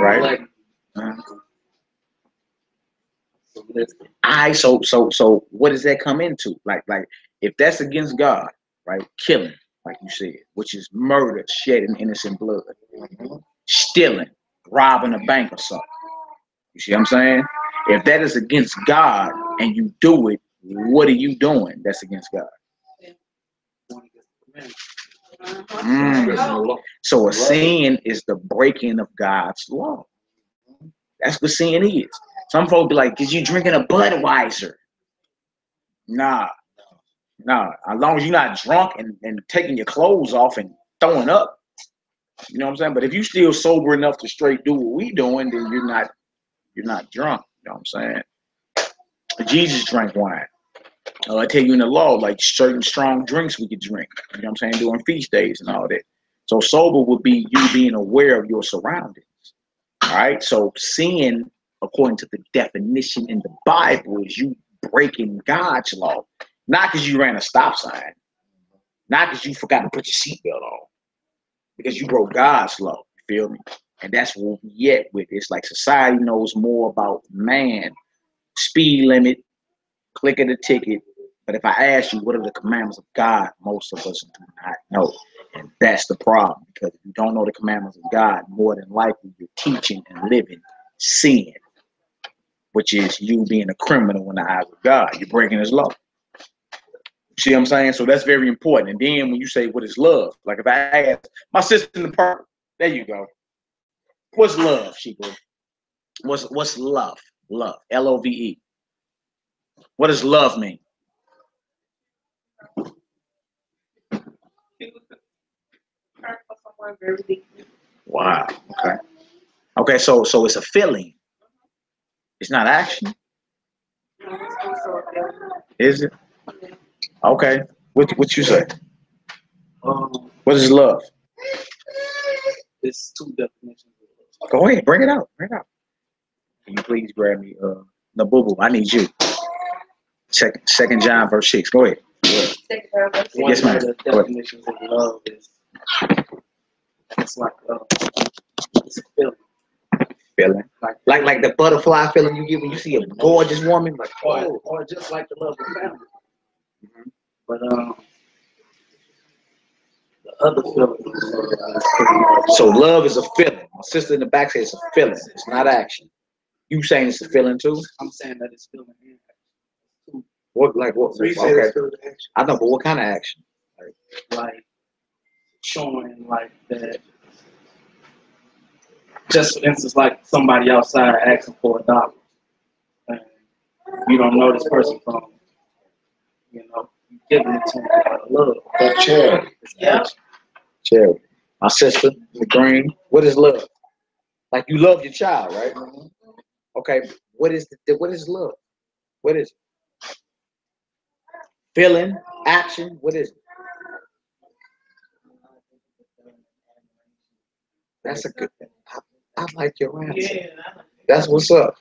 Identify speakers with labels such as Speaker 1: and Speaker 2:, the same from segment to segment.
Speaker 1: Right. So what does that come into? Like if that's against God, right? Killing, like you said, which is murder, shedding innocent blood, stealing, robbing a bank or something. You see what I'm saying? If that is against God and you do it, what are you doing that's against God? So a sin is the breaking of God's law. That's what sin is. Some folks be like, "Cause you drinking a Budweiser?" Nah. As long as you're not drunk and taking your clothes off and throwing up, you know what I'm saying. But if you still sober enough to straight do what we doing, then you're not drunk. You know what I'm saying? Jesus drank wine. I tell you in the law, like certain strong drinks we could drink. You know what I'm saying? During feast days and all that. So sober would be you being aware of your surroundings. All right. So sin, according to the definition in the Bible, is you breaking God's law. Not because you ran a stop sign. Not because you forgot to put your seatbelt on. Because you broke God's law. You feel me? And that's what we at with. It's like society knows more about man, speed limit, click of the ticket. But if I ask you, what are the commandments of God? Most of us do not know. And that's the problem. Because if you don't know the commandments of God, more than likely you're teaching and living sin, which is you being a criminal in the eyes of God. You're breaking his law. See what I'm saying? So that's very important. And then when you say, what is love? Like if I ask my sister in the park, there you go. What's love, Chico? What's love? Love. L-O-V-E. What does love mean? Wow. Okay. Okay, so it's a feeling. It's not action. Is it? Okay. What you say? What is love?
Speaker 2: It's two definitions.
Speaker 1: Go ahead, bring it out. Bring it out. Can you please grab me the boo-boo? I need you. Second John verse 6. Go ahead. Yes, ma'am.
Speaker 2: The definitions of love is it's like it's a feeling.
Speaker 1: Feeling. Like the butterfly feeling you get when you see a gorgeous woman, like
Speaker 2: or just like the love of family. But the other feeling is
Speaker 1: so love is a feeling. My sister in the back says it's a feeling. It's not action. You saying it's a feeling too?
Speaker 2: I'm saying that it's feeling.
Speaker 1: What like what? Okay. I know, but what kind of action?
Speaker 2: Like showing like that. Just for instance, like somebody outside asking for $1, and you don't know this person from, giving it to them out of love.
Speaker 1: That's charity.
Speaker 2: Yeah.
Speaker 1: Charity. My sister, the green. What is love? Like you love your child, right? Okay. What is love? What is it? Feeling, action. What is it? That's a good thing. I like your answer. Yeah. That's what's up.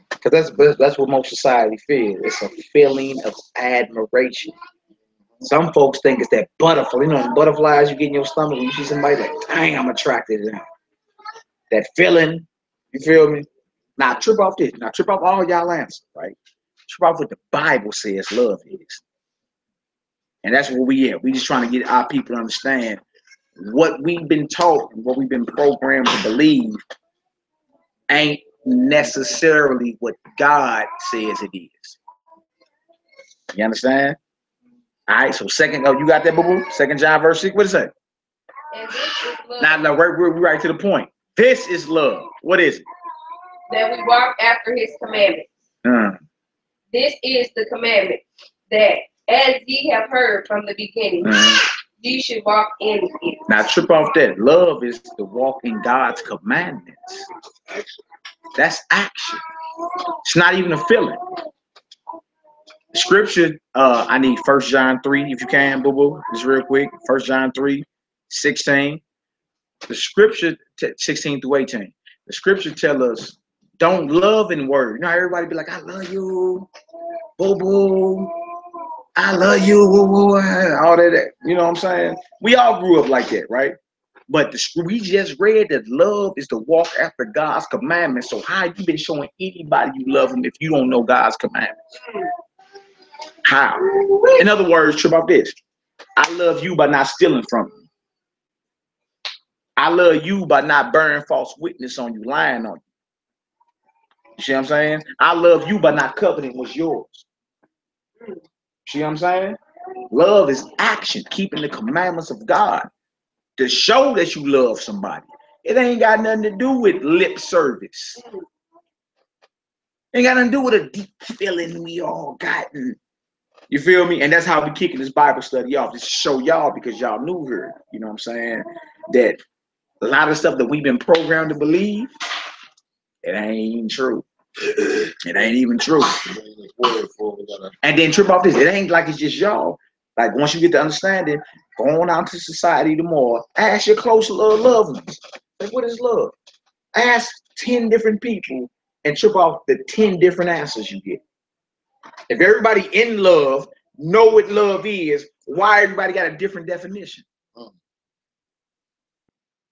Speaker 1: Because that's what most society feels. It's a feeling of admiration. Some folks think it's that butterfly. You know, the butterflies you get in your stomach when you see somebody like, dang, I'm attracted to them. That feeling, you feel me? Now trip off this. Now trip off all y'all answers, right? Trip off what the Bible says love is. And that's where we at. We just trying to get our people to understand what we've been taught and what we've been programmed to believe ain't necessarily what God says it is. You understand? All right, so you got that, boo-boo? 2 John verse 6, what does it say? Now, we're right to the point. This is love. What is it?
Speaker 3: That we walk after his commandments. This is the commandment, that as ye have heard from the beginning, ye should walk in it.
Speaker 1: Now, trip off that. Love is to walk in God's commandments. That's action. It's not even a feeling. Scripture, I need 1 John 3, if you can, boo-boo, just real quick. 1 John 3, 16. The scripture, 16 through 18. The scripture tell us, don't love in word. You know, everybody be like, I love you, boo-boo. I love you, all that. You know what I'm saying? We all grew up like that, right? But we just read that love is to walk after God's commandments. So how you been showing anybody you love them if you don't know God's commandments? How? In other words, trip off this. I love you by not stealing from you. I love you by not bearing false witness on you, lying on you. You see what I'm saying? I love you by not coveting what's yours. See what I'm saying? Love is action, keeping the commandments of God to show that you love somebody. It ain't got nothing to do with lip service. Ain't got nothing to do with a deep feeling we all gotten. You feel me? And that's how we kicking this Bible study off, just to show y'all, because y'all new here. You know what I'm saying? That a lot of stuff that we've been programmed to believe, it ain't even true. It ain't even true. And then trip off this. It ain't like it's just y'all. Like once you get to understanding, going out to society tomorrow, ask your close loved ones. Like, what is love? Ask 10 different people and trip off the 10 different answers you get. If everybody in love know what love is, why everybody got a different definition?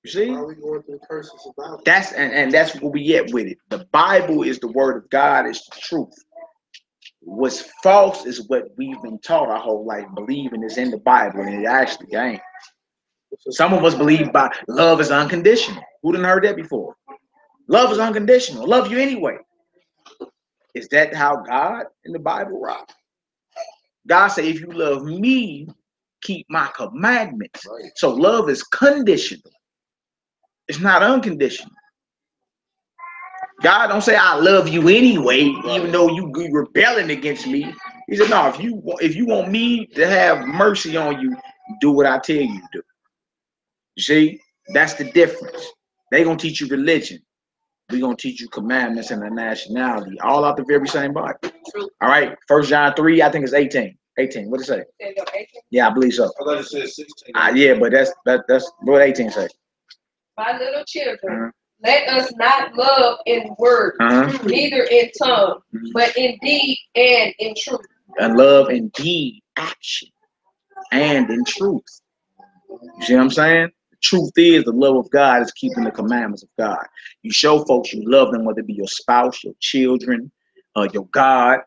Speaker 1: You see?
Speaker 4: Why are we going through curses about it?
Speaker 1: That's and that's where we at with it. The Bible is the word of God, it's the truth. What's false is what we've been taught our whole life, believing is in the Bible, and it actually ain't. Some of us believe by love is unconditional. Who didn't heard that before? Love is unconditional. Love you anyway. Is that how God in the Bible rock? God said, if you love me, keep my commandments.
Speaker 4: Right.
Speaker 1: So love is conditional. It's not unconditional. God don't say I love you anyway, even though you rebelling against me. He said, no, if you want me to have mercy on you, do what I tell you to do. You see, that's the difference. They gonna teach you religion. We gonna teach you commandments and a nationality, all out the very same Bible. All right, 1 John 3, I think it's 18. 18. What it say? Yeah, I believe so.
Speaker 4: I thought it said 16.
Speaker 1: Yeah, but that's what 18 say.
Speaker 3: My little children, let us not love in word, neither in tongue, but in deed and in truth.
Speaker 1: And love in deed, action, and in truth. You see what I'm saying? The truth is the love of God is keeping the commandments of God. You show folks you love them, whether it be your spouse, your children, your God,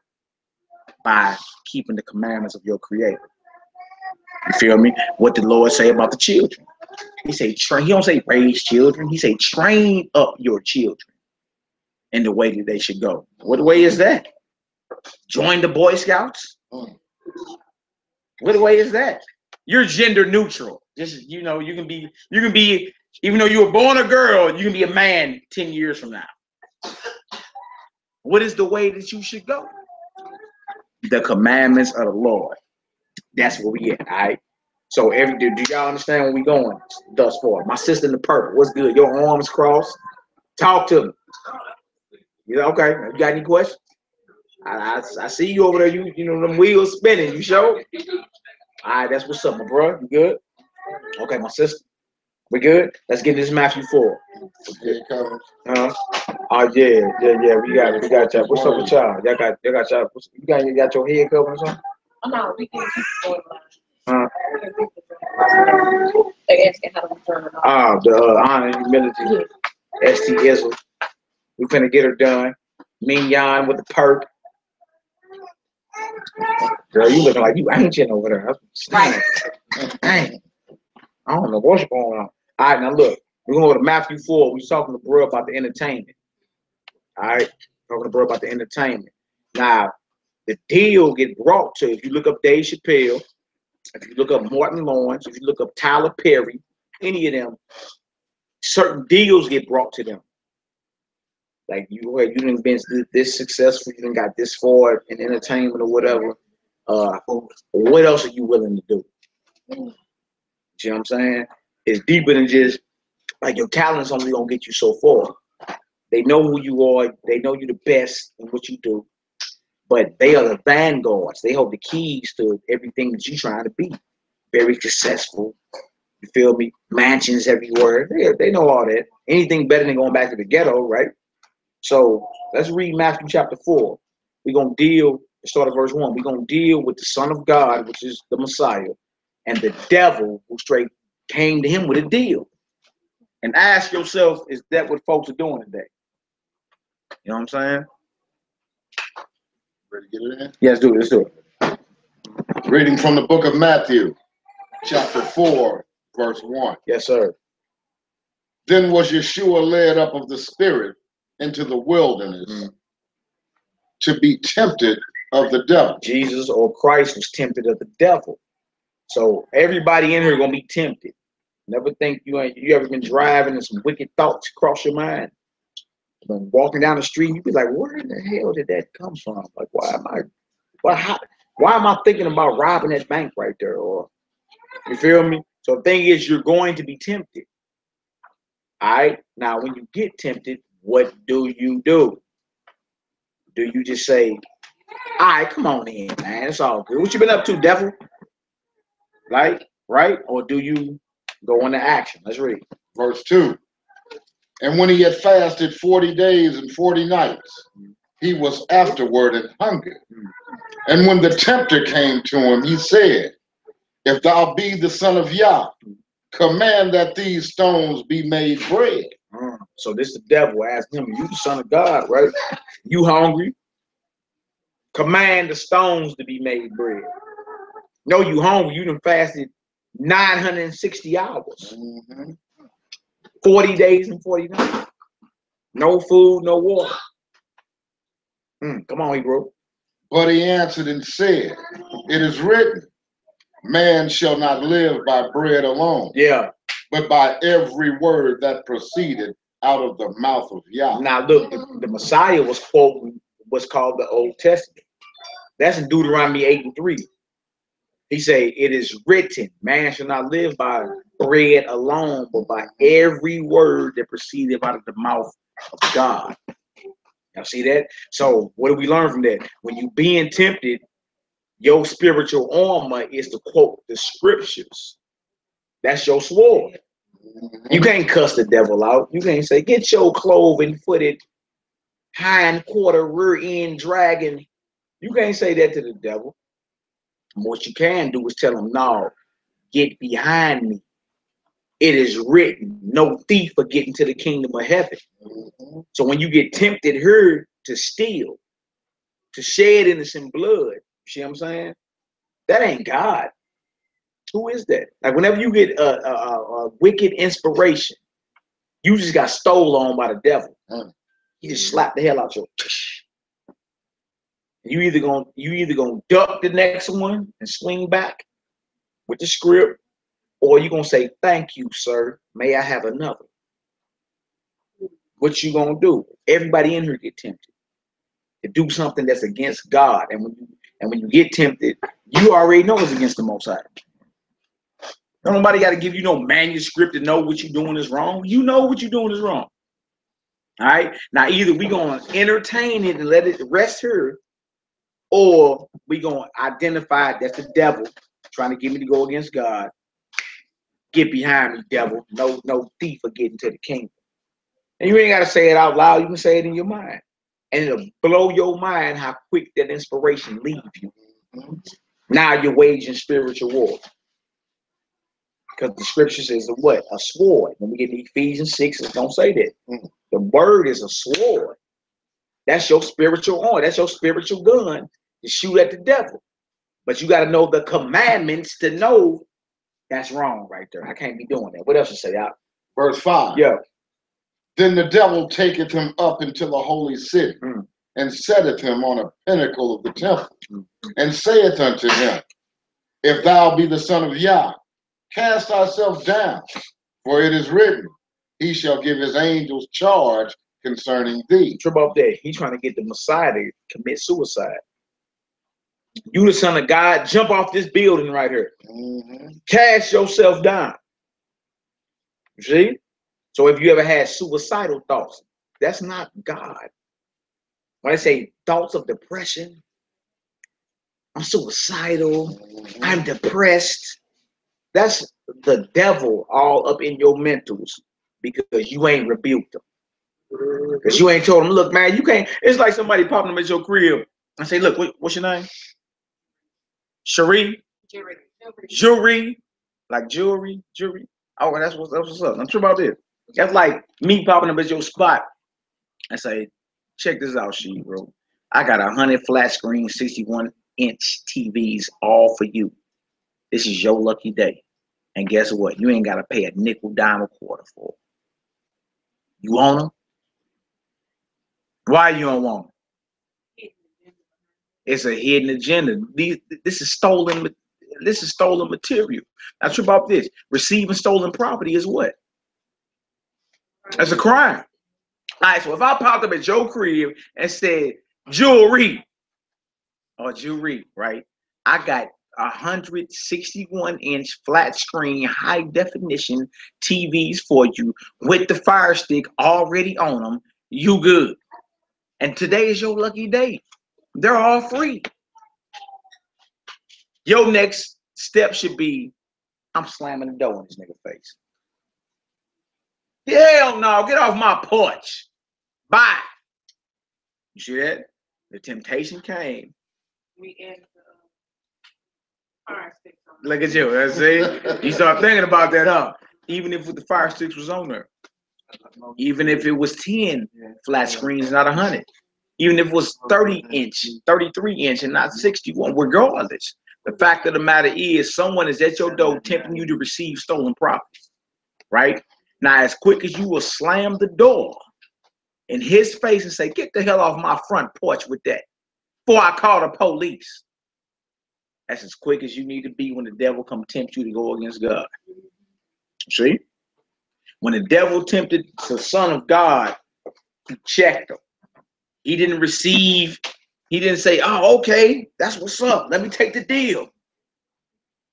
Speaker 1: by keeping the commandments of your Creator. You feel me? What did the Lord say about the children? He say train. He don't say raise children. He say train up your children in the way that they should go. What way is that? Join the Boy Scouts? What way is that? You're gender neutral. Just you can be, even though you were born a girl, you can be a man 10 years from now. What is the way that you should go? The commandments of the Lord. That's where we at, all right? So do y'all understand where we going thus far? My sister in the purple, what's good? Your arms crossed. Talk to me. Okay? You got any questions? I see you over there. You know them wheels spinning. You sure? All right, that's what's up, my bro. You good? Okay, my sister. We good? Let's get this Matthew 4. Oh yeah. We got y'all. What's up with y'all? Y'all got y'all. You got your head covered or something?
Speaker 3: Oh no, we can keep going. They asking how to return it off.
Speaker 1: The honor and humility. ST Isle. We finna get her done. Mignon with the perk. Girl, you looking like you ancient over there. Right. Dang. I don't know what's going on. All right, now look. We're going to go to Matthew 4. We're talking to bro about the entertainment. All right? Talking to bro about the entertainment. Now, the deal get brought to, if you look up Dave Chappelle, if you look up Martin Lawrence, if you look up Tyler Perry, any of them, certain deals get brought to them. Like you didn't been this successful, you didn't got this far in entertainment or whatever. What else are you willing to do? You see what I'm saying? It's deeper than just like your talent's only gonna get you so far. They know who you are, they know you're the best in what you do, but they are the vanguards. They hold the keys to everything that you're trying to be. Very successful. You feel me? Mansions everywhere. They know all that. Anything better than going back to the ghetto, right? So let's read Matthew chapter 4. We're going to deal, start at verse 1. We're going to deal with the Son of God, which is the Messiah, and the devil who straight came to him with a deal. And ask yourself, is that what folks are doing today? You know what I'm saying?
Speaker 5: Ready to get it in?
Speaker 1: Yes, do it. Let's do it.
Speaker 5: Reading from the book of Matthew, chapter 4, verse 1.
Speaker 1: Yes, sir.
Speaker 5: Then was Yeshua led up of the Spirit into the wilderness to be tempted of the devil.
Speaker 1: Jesus or Christ was tempted of the devil. So everybody in here gonna be tempted. Never think you ever been driving and some wicked thoughts cross your mind. When walking down the street, you be like, where in the hell did that come from? Like, why am I thinking about robbing that bank right there? Or you feel me? So the thing is, you're going to be tempted. All right. Now, when you get tempted, what do? Do you just say, all right, come on in, man, it's all good. What you been up to, devil? Like, right? Or do you go into action? Let's read.
Speaker 5: Verse 2. And when he had fasted 40 days and 40 nights, he was afterward in hunger. And when the tempter came to him, he said, if thou be the Son of Yah, command that these stones be made bread.
Speaker 1: So this the devil asked him, you the Son of God, right? You hungry? Command the stones to be made bread. No, you hungry. You done fasted 960 hours. 40 days and 40 nights. No food, no water. Come on, Hebrew.
Speaker 5: But he answered and said, it is written, man shall not live by bread alone, but by every word that proceeded out of the mouth of Yah.
Speaker 1: Now look, the Messiah was quoting what's called the Old Testament. That's in Deuteronomy 8:3. He say, it is written, man shall not live by bread alone, but by every word that proceeded out of the mouth of God. Y'all see that? So what do we learn from that? When you being tempted, your spiritual armor is to quote the scriptures. That's your sword. You can't cuss the devil out. You can't say, get your cloven-footed, hind-quarter, rear-end dragon. You can't say that to the devil. What you can do is tell him, no, get behind me. It is written, no thief will get into the kingdom of heaven. So when you get tempted here to steal, to shed innocent blood, you see what I'm saying? That ain't God. Who is that? Like whenever you get a wicked inspiration, you just got stole on by the devil. He just slapped the hell out your. You either gonna duck the next one and swing back with the script, or you gonna say, thank you, sir. May I have another? What you gonna do? Everybody in here get tempted to do something that's against God. And when you get tempted, you already know it's against the Most High. Nobody got to give you no manuscript to know what you're doing is wrong. You know what you're doing is wrong. All right. Now, either we gonna entertain it and let it rest here, or we gonna identify that's the devil trying to get me to go against God. Get behind me, devil. No thief will get into the kingdom. And you ain't got to say it out loud. You can say it in your mind. And it'll blow your mind how quick that inspiration leaves you. Now you're waging spiritual war. Because the scripture says what? A sword. When we get to Ephesians 6, it don't say that. The word is a sword. That's your spiritual arm. That's your spiritual gun to shoot at the devil. But you got to know the commandments to know that's wrong right there. I can't be doing that. What else to say out?
Speaker 5: Verse 5.
Speaker 1: Yeah.
Speaker 5: Then the devil taketh him up into the holy city, and setteth him on a pinnacle of the temple, and saith unto him, if thou be the Son of Yah, cast thyself down, for it is written, he shall give his angels charge concerning thee.
Speaker 1: Trip up there. He's trying to get the Messiah to commit suicide. You the Son of God, jump off this building right here. Cast yourself down. You see? So if you ever had suicidal thoughts, that's not God. When I say thoughts of depression, I'm suicidal, I'm depressed, that's the devil all up in your mentals because you ain't rebuked them. Because you ain't told them, look, man, you can't. It's like somebody popping them at your crib and say, look, what's your name? Cherie? Jewelry. Like jewelry? Oh, that's what's up. I'm sure about this. That's like me popping up at your spot and say, check this out, she, bro. I got 100 flat screen, 61-inch TVs all for you. This is your lucky day. And guess what? You ain't got to pay a nickel, dime, or quarter for it. You want them? Why you don't want them? It's a hidden agenda. This is stolen. This is stolen material. Now, true about this. Receiving stolen property is what? That's a crime. All right, so if I popped up at your crib and said jewelry, right? I got 161-inch flat screen, high definition TVs for you with the Fire Stick already on them. You good. And today is your lucky day. They're all free. Your next step should be, I'm slamming the door in this nigga face. Hell no, get off my porch. Bye. You see that? The temptation came.
Speaker 6: We added the fire sticks on.
Speaker 1: Look at you. That's it. You start thinking about that, huh? Even if the Fire Sticks was on there. Even if it was 10 flat screens, not 100. Even if it was 30-inch, 33-inch, and not 61. Regardless, the fact of the matter is, someone is at your door tempting you to receive stolen property. Right? Now, as quick as you will slam the door in his face and say, get the hell off my front porch with that before I call the police. That's as quick as you need to be when the devil come tempt you to go against God. See? When the devil tempted the Son of God, he checked him. He didn't receive, he didn't say, oh, okay, that's what's up. Let me take the deal.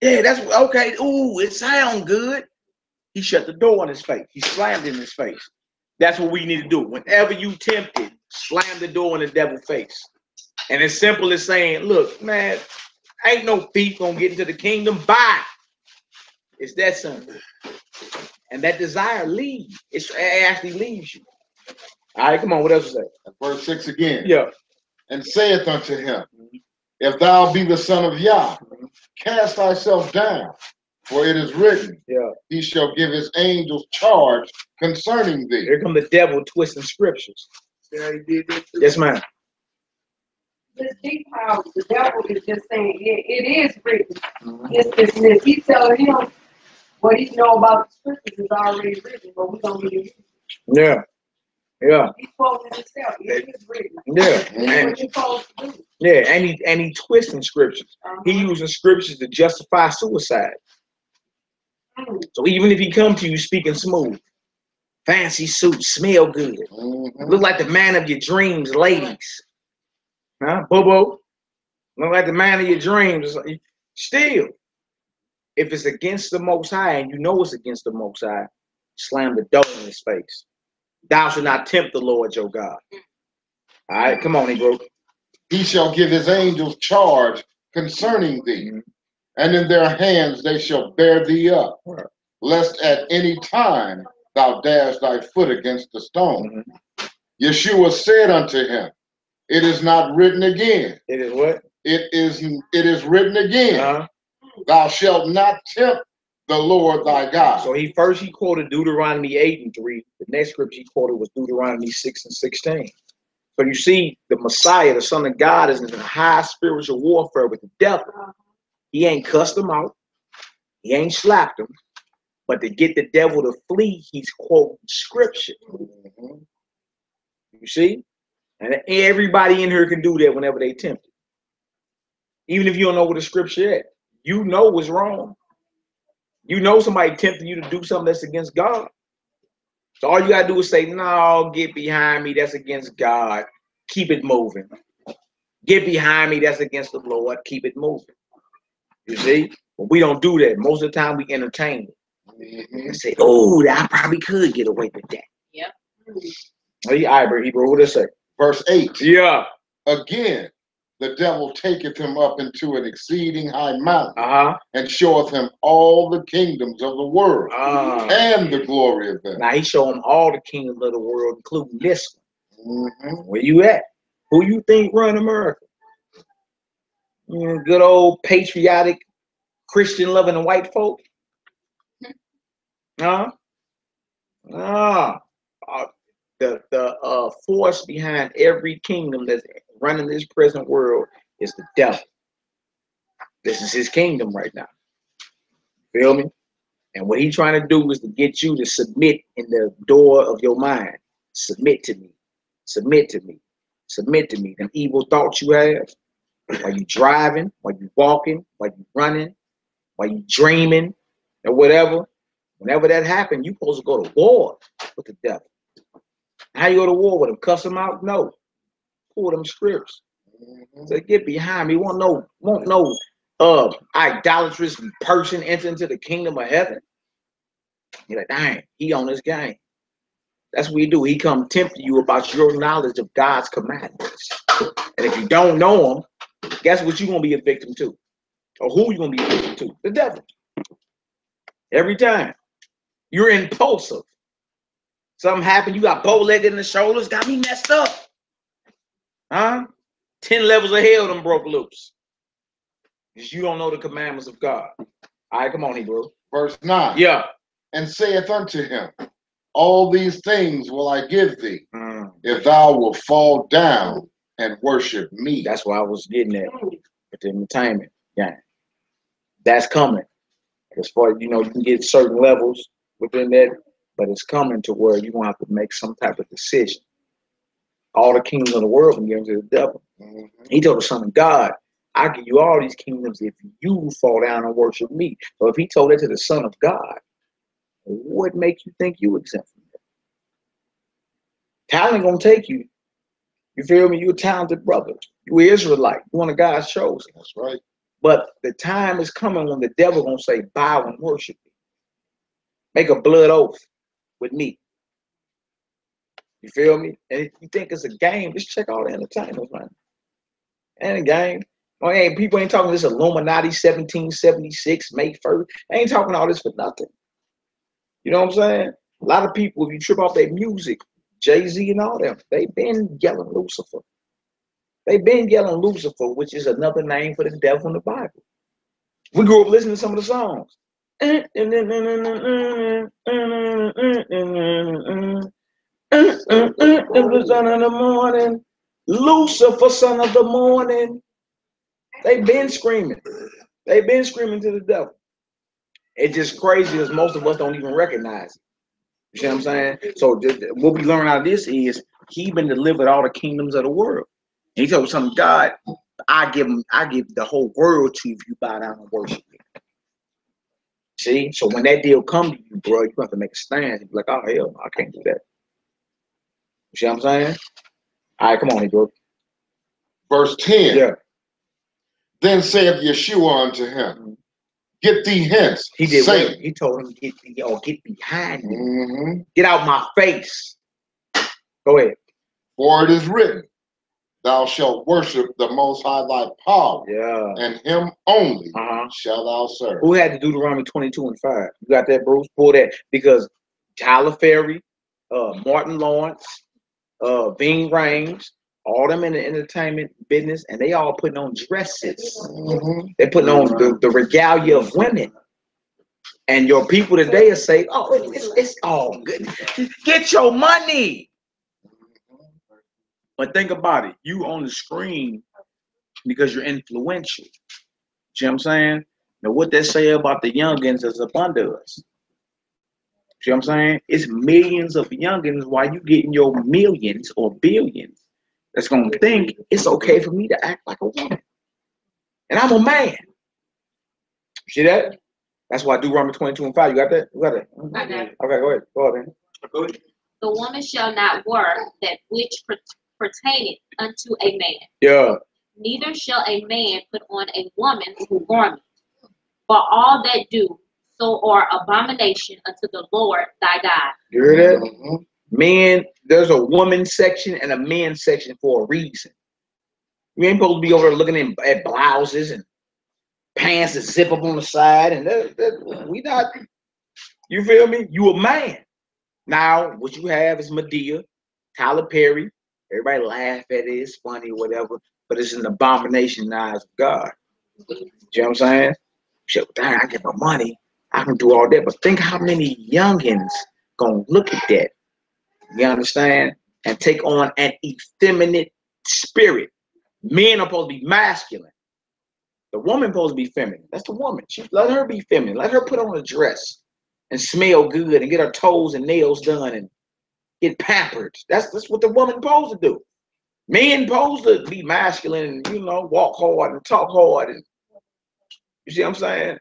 Speaker 1: Yeah, that's okay. Ooh, it sounds good. He shut the door on his face. He slammed in his face. That's what we need to do. Whenever you tempted, slam the door in the devil's face. And as simple as saying, look, man, ain't no thief gonna get into the kingdom. Bye. It's that simple. And that desire leaves. It actually leaves you. All right, come on. What else is that?
Speaker 5: Verse 6 again.
Speaker 1: Yeah.
Speaker 5: And saith unto him, if thou be the Son of Yah, cast thyself down, for it is written, he shall give his angels charge concerning thee.
Speaker 1: Here come the devil twisting scriptures. Yes, ma'am.
Speaker 3: Just see how the devil is just saying it is written. It's he telling him what he know about the scriptures is already written, but we don't need it.
Speaker 1: Yeah. Yeah.
Speaker 3: He's quoting himself. It is written.
Speaker 1: Yeah.
Speaker 3: That's what you're supposed to do.
Speaker 1: Yeah, and he twisting scriptures. He using scriptures to justify suicide. So even if he come to you speaking smooth, fancy suit, smell good, look like the man of your dreams, ladies. Huh? Bobo? Look like the man of your dreams. Still, if it's against the Most High and you know it's against the Most High, slam the door in his face. Thou shalt not tempt the Lord your God. All right, come on, Negro.
Speaker 5: He shall give his angels charge concerning thee, and in their hands they shall bear thee up, lest at any time thou dash thy foot against the stone. Yeshua said unto him, it is not written again.
Speaker 1: It is what?
Speaker 5: It is written again. Thou shalt not tempt the Lord thy God.
Speaker 1: So he quoted Deuteronomy 8:3. The next scripture he quoted was Deuteronomy 6:16. So you see, the Messiah, the Son of God, is in high spiritual warfare with the devil. He ain't cussed him out. He ain't slapped him. But to get the devil to flee, he's quoting scripture. You see? And everybody in here can do that whenever they tempt it. Even if you don't know what the scripture is. You know what's wrong. You know somebody tempting you to do something that's against God. So all you got to do is say, no, get behind me. That's against God. Keep it moving. Get behind me. That's against the Lord. Keep it moving. You see? But we don't do that. Most of the time we entertain it. And say, oh, I probably could get away with that.
Speaker 6: Yep.
Speaker 1: Hey, Hebrew, what does it say?
Speaker 5: Verse 8.
Speaker 1: Yeah.
Speaker 5: Again, the devil taketh him up into an exceeding high mountain, and showeth him all the kingdoms of the world, and the glory of them.
Speaker 1: Now he showed him all the kingdoms of the world, including this one. Where you at? Who you think run America? Good old patriotic, Christian loving white folk? force behind every kingdom that's running this present world is the devil. This is his kingdom right now. Feel me? And what he's trying to do is to get you to submit in the door of your mind. Submit to me. Submit to me. Submit to me. Them evil thoughts you have while you driving, while you walking, while you running, while you dreaming, or whatever. Whenever that happens, you supposed to go to war with the devil. How you go to war with him? Cuss him out? No. Pull them scripts. So get behind me. Won't no idolatrous person enter into the kingdom of heaven. You're like, dang, he on this game. That's what he do. He come tempt you about your knowledge of God's commandments. And if you don't know him, guess what you're gonna be a victim to? Or who you gonna be a victim to? The devil. Every time. You're impulsive. Something happened, you got bow-legged in the shoulders, got me messed up. Huh? 10 levels of hell done broke loose. Because you don't know the commandments of God. All right, come on, Hebrew.
Speaker 5: Verse 9.
Speaker 1: Yeah.
Speaker 5: And saith unto him, all these things will I give thee, if thou wilt fall down and worship me.
Speaker 1: That's why I was getting at with the entertainment. Yeah. That's coming. As far as you know, you can get certain levels within that, but it's coming to where you're going to have to make some type of decision. All the kingdoms of the world can give to the devil. He told the Son of God, I give you all these kingdoms if you fall down and worship me. So if he told that to the Son of God, what make you think you exempt from that? Talent gonna take you. You feel me? You're a talented brother. You're Israelite. You're one of God's chosen.
Speaker 5: That's right.
Speaker 1: But the time is coming when the devil gonna say, bow and worship me. Make a blood oath with me. You feel me? And if you think it's a game, just check all the entertainment, man. And a game. Well, people ain't talking this Illuminati 1776, May 1st. They ain't talking all this for nothing. You know what I'm saying? A lot of people, if you trip off their music, Jay-Z and all them, they've been yelling Lucifer. They've been yelling Lucifer, which is another name for the devil in the Bible. We grew up listening to some of the songs. The son of the morning, Lucifer, son of the morning. They've been screaming. They've been screaming to the devil. It's just crazy because most of us don't even recognize it. You see what I'm saying? So what we learn out of this is he been delivered all the kingdoms of the world. And he told some God, I give the whole world to you if you bow down and worship me. See? So when that deal come to you, bro, you have to make a stand. You be like, oh hell no, I can't do that. You see what I'm saying? All right, come on, bro.
Speaker 5: Verse 10.
Speaker 1: Yeah.
Speaker 5: Then saith Yeshua unto him, get thee hence.
Speaker 1: He did
Speaker 5: Satan.
Speaker 1: what? He told him, get behind me. Get out my face. Go ahead.
Speaker 5: For it is written, thou shalt worship the Most High thy power, and him only shalt thou serve.
Speaker 1: Who had to Deuteronomy 22:5? You got that, Bruce? Pull that. Because Tyler Ferry, Martin Lawrence, Ving Rhames, all them in the entertainment business, and they all putting on dresses. They're putting on the regalia of women. And your people today will say, oh, it's all good. Get your money. But think about it. You on the screen because you're influential. See what I'm saying? Now, what they say about the youngins is up under us. See what I'm saying? It's millions of youngins while you getting your millions or billions that's going to think it's okay for me to act like a woman. And I'm a man. See that? That's why Deuteronomy 22:5. You got that? You got it?
Speaker 6: I got it.
Speaker 1: Okay, go ahead. Go ahead.
Speaker 2: Go ahead.
Speaker 6: The woman shall not work that which pertaineth unto a man.
Speaker 1: Yeah.
Speaker 6: Neither shall a man put on a woman's garment. For all that do so are abomination unto the Lord thy God.
Speaker 1: You hear that? Men, there's a woman section and a men section for a reason. You ain't supposed to be over there looking at blouses and pants that zip up on the side, and we not. You feel me? You a man. Now, what you have is Medea, Tyler Perry. Everybody laugh at it. It's funny or whatever, but it's an abomination in the eyes of God. You know what I'm saying? Shit, I get my money. I can do all that, but think how many youngins gonna look at that. You understand? and take on an effeminate spirit. Men are supposed to be masculine. The woman supposed to be feminine. That's the woman. Let her be feminine. Let her put on a dress and smell good and get her toes and nails done and get pampered. That's what the woman supposed to do. Men supposed to be masculine and, you know, walk hard and talk hard. And you see what I'm saying?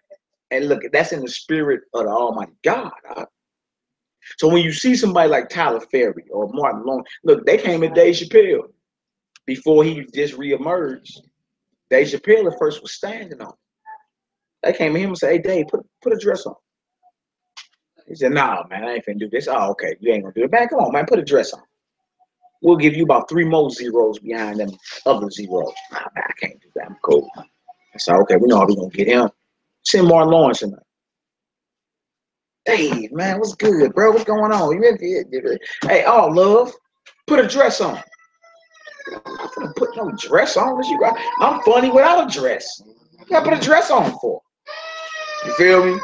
Speaker 1: And look, that's in the spirit of the Almighty God. So when you see somebody like Tyler Perry or Martin Long, look, they came at Dave Chappelle before he just reemerged. Dave Chappelle at first was standing on. They came at him and said, "Hey, Dave, put a dress on." He said, "Nah, man, I ain't finna do this." "Oh, okay, you ain't gonna do it, man. Come on, man, put a dress on. We'll give you about 3 more zeros behind them other zeros." "Nah, man, I can't do that. I'm cool." I said, "Okay, we know how we gonna get him. Send Martin Lawrence in there." "Dave, man, what's good, bro? What's going on? You in here? Hey, oh, love, put a dress on." "I'm not gonna put no dress on. I'm funny without a dress. You gotta put a dress on for." You feel me?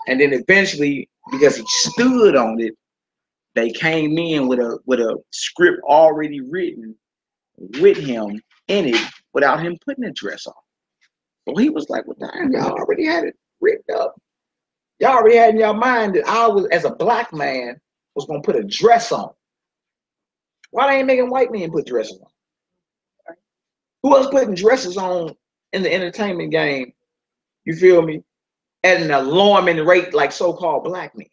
Speaker 1: And then eventually, because he stood on it, they came in with a script already written with him in it without him putting a dress on. So he was like, "Well, damn, y'all already had it written up. Y'all already had in your mind that I was, as a black man, was gonna put a dress on. Why they ain't making white men put dresses on? Who else putting dresses on in the entertainment game? You feel me? At an alarming rate, like so-called black men."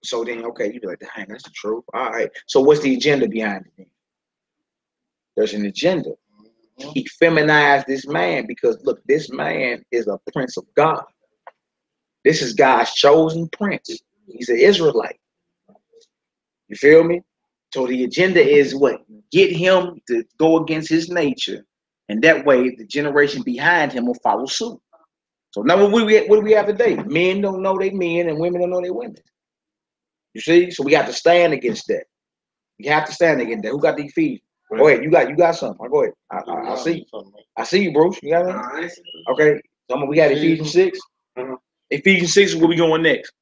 Speaker 1: So then, okay, you be like, "Dang, that's the truth. All right. So what's the agenda behind it then?" There's an agenda. He feminized this man because, look, this man is a prince of God. This is God's chosen prince. He's an Israelite. You feel me? So the agenda is what? Get him to go against his nature. And that way, the generation behind him will follow suit. So now what do we have today? Men don't know they men and women don't know they women. You see? So we have to stand against that. You have to stand against that. Who got the Ephesians? Go ahead. You got something. I'll go ahead. I see. I see you, Bruce. You got anything? Okay. So we got Ephesians 6. Ephesians 6 is where we going next.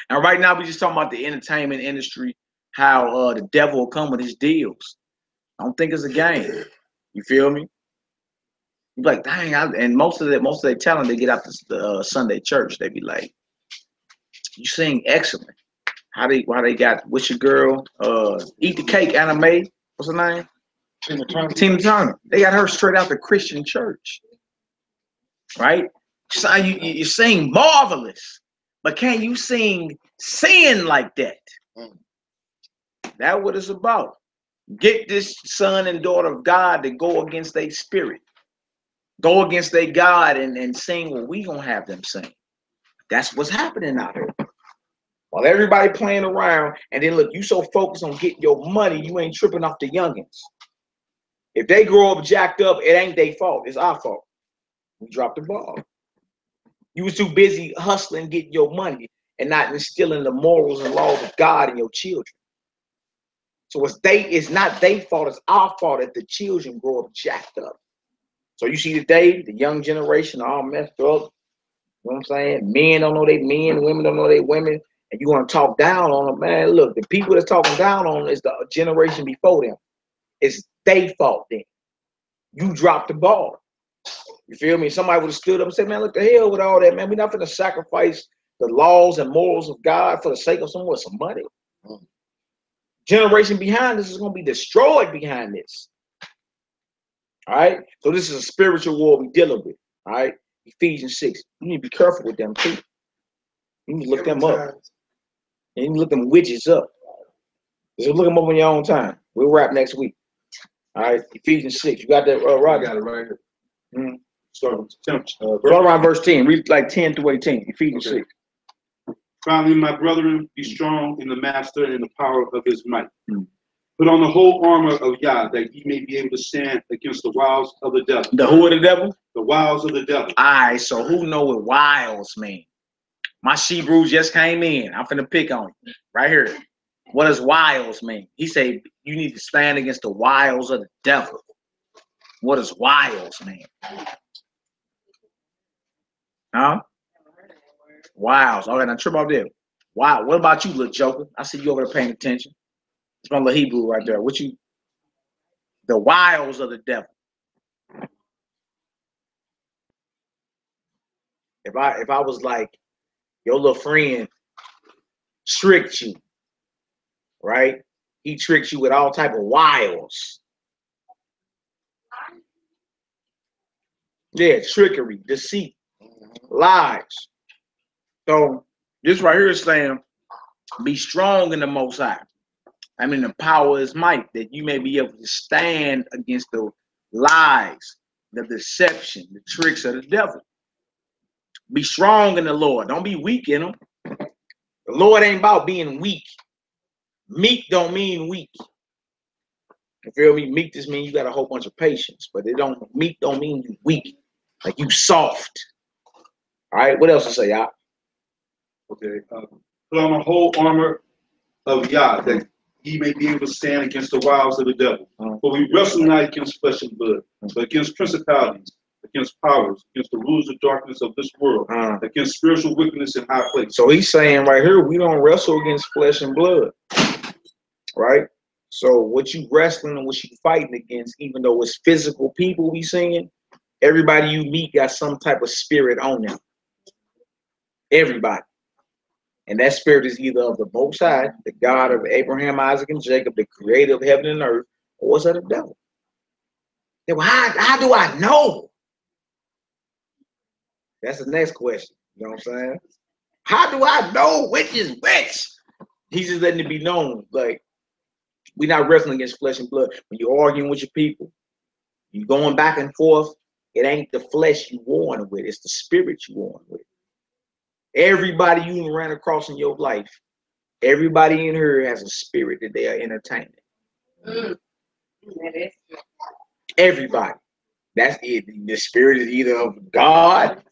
Speaker 1: Now, right now, we just talking about the entertainment industry, how the devil will come with his deals. I don't think it's a game. You feel me? You be like, dang, and most of their talent, they get out the Sunday church. They be like, "You sing excellent." Why they got, what's your girl? Eat the Cake Anime. What's her name? Tina Turner. They got her straight out the Christian church. Right? So you sing marvelous, but can you sing sin like that? That's what it's about. Get this son and daughter of God to go against their spirit. Go against their God and sing what we gonna have them sing. That's what's happening out here. While everybody playing around, and then look, you so focused on getting your money, you ain't tripping off the youngins. If they grow up jacked up, it ain't their fault. It's our fault. We dropped the ball. You was too busy hustling, getting your money, and not instilling the morals and laws of God in your children. So it's not their fault, it's our fault that the children grow up jacked up. So you see today, the young generation are all messed up. You know what I'm saying? Men don't know they men, women don't know they women, and you want to talk down on them, man. Look, the people that's talking down on them is the generation before them. It's their fault then. You dropped the ball. You feel me? Somebody would have stood up and said, "Man, look the hell with all that, man. We're not going to sacrifice the laws and morals of God for the sake of some money." Generation behind this is going to be destroyed behind this. All right? So this is a spiritual war we're dealing with. All right? Ephesians 6. You need to be careful with them too. You need to look them up. You need to look them widgets up. Just look them up on your own time. We'll wrap next week. All right? Ephesians 6. You got that, Rod?
Speaker 2: Got it right here.
Speaker 1: Mm-hmm.
Speaker 2: Start
Speaker 1: around verse 10. Read like 10 through 18. Ephesians 6.
Speaker 2: Finally, my brethren, be strong in the master and the power of his might. Put on the whole armor of Yah, that ye may be able to stand against the wiles of the devil.
Speaker 1: The who of the devil?
Speaker 2: The wiles of the devil.
Speaker 1: All right, so who know what wiles mean? My Hebrew just came in. I'm finna pick on you right here. What does wiles mean? He said you need to stand against the wiles of the devil. What does wiles mean? Huh? Wiles. All right, now trip off there. Wow. What about you, little joker? I see you over there paying attention. It's my little Hebrew right there. The wiles of the devil. If I was like, your little friend tricked you, right? He tricks you with all type of wiles. Yeah, trickery, deceit, lies. So this right here is saying, be strong in the Most High. I mean, the power is might, that you may be able to stand against the lies, the deception, the tricks of the devil. Be strong in the Lord. Don't be weak in him. The Lord ain't about being weak. Meek don't mean weak. You feel me? Meek just means you got a whole bunch of patience, but meek don't mean you weak. Like you soft. All right, what else to say, y'all?
Speaker 2: Okay. Put on the whole armor of Yah, that ye may be able to stand against the wiles of the devil. For we wrestle not against flesh and blood, but against principalities, against powers, against the rulers of darkness of this world, against spiritual wickedness in high places.
Speaker 1: So he's saying right here, we don't wrestle against flesh and blood, right? So what you wrestling and what you fighting against, even though it's physical people we seeing, everybody you meet got some type of spirit on them. Everybody. And that spirit is either of the Most High, the God of Abraham, Isaac, and Jacob, the creator of heaven and earth, or is that the devil? Yeah, well, how do I know? That's the next question. You know what I'm saying? How do I know which is which? He's just letting it be known. Like, we're not wrestling against flesh and blood. When you're arguing with your people, you're going back and forth, it ain't the flesh you warring with, it's the spirit you warring with. Everybody you ran across in your life, everybody in here has a spirit that they are entertaining. Everybody. That's it. The spirit is either of God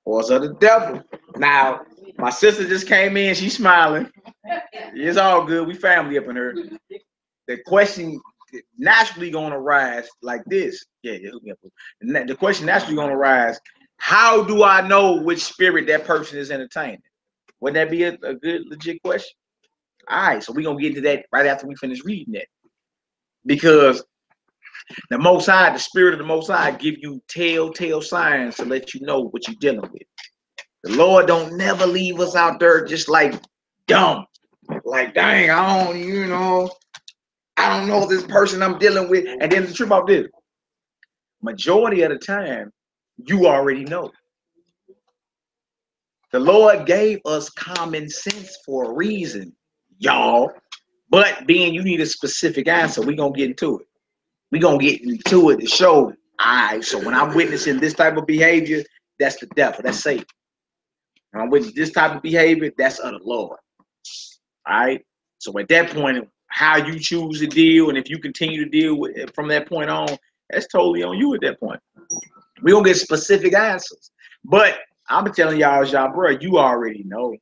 Speaker 1: or it's of the devil. Now, my sister just came in. She's smiling. It's all good. We family up in here. The question naturally going to rise like this. Yeah, hook me up. The question naturally going to rise, how do I know which spirit that person is entertaining? Wouldn't that be a good, legit question? All right, so we're going to get into that right after we finish reading that. Because the Most High, the spirit of the Most High, give you telltale signs to let you know what you're dealing with. The Lord don't never leave us out there just like dumb. Like, dang, I don't know this person I'm dealing with. And then the truth about this, majority of the time, you already know. The Lord gave us common sense for a reason, y'all. But being you need a specific answer, we're going to get into it. We're going to get into it to show, all right, so when I'm witnessing this type of behavior, that's the devil, that's Satan. When I'm witnessing this type of behavior, that's of the Lord. All right? So at that point, how you choose to deal, and if you continue to deal with it from that point on, that's totally on you at that point. We're going to get specific answers. But I'm telling y'all, bro, you already know.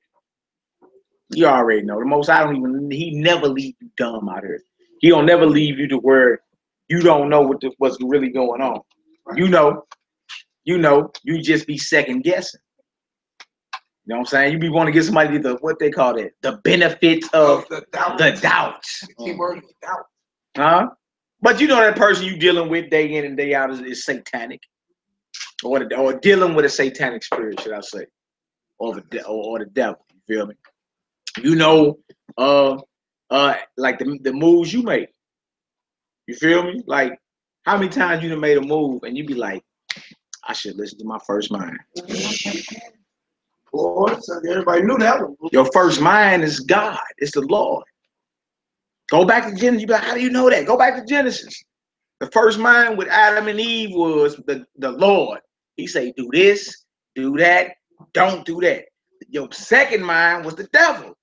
Speaker 1: You already know. The Most High he never leave you dumb out here. He don't never leave you to where you don't know what's really going on. You know, you just be second guessing. You know what I'm saying? You be want to give somebody what they call it, the benefits of the doubts.
Speaker 4: The keyword is doubt.
Speaker 1: Huh? But you know that person you dealing with day in and day out is satanic. Or dealing with a satanic spirit, should I say. Or the devil. You feel me? You know, like the moves you make. You feel me? Like, how many times you done made a move and you be like, I should listen to my first mind.
Speaker 4: Boy, so everybody knew that one.
Speaker 1: Your first mind is God. It's the Lord. Go back to Genesis. You be like, how do you know that? Go back to Genesis. The first mind with Adam and Eve was the Lord. He say, do this, do that, don't do that. Your second mind was the devil.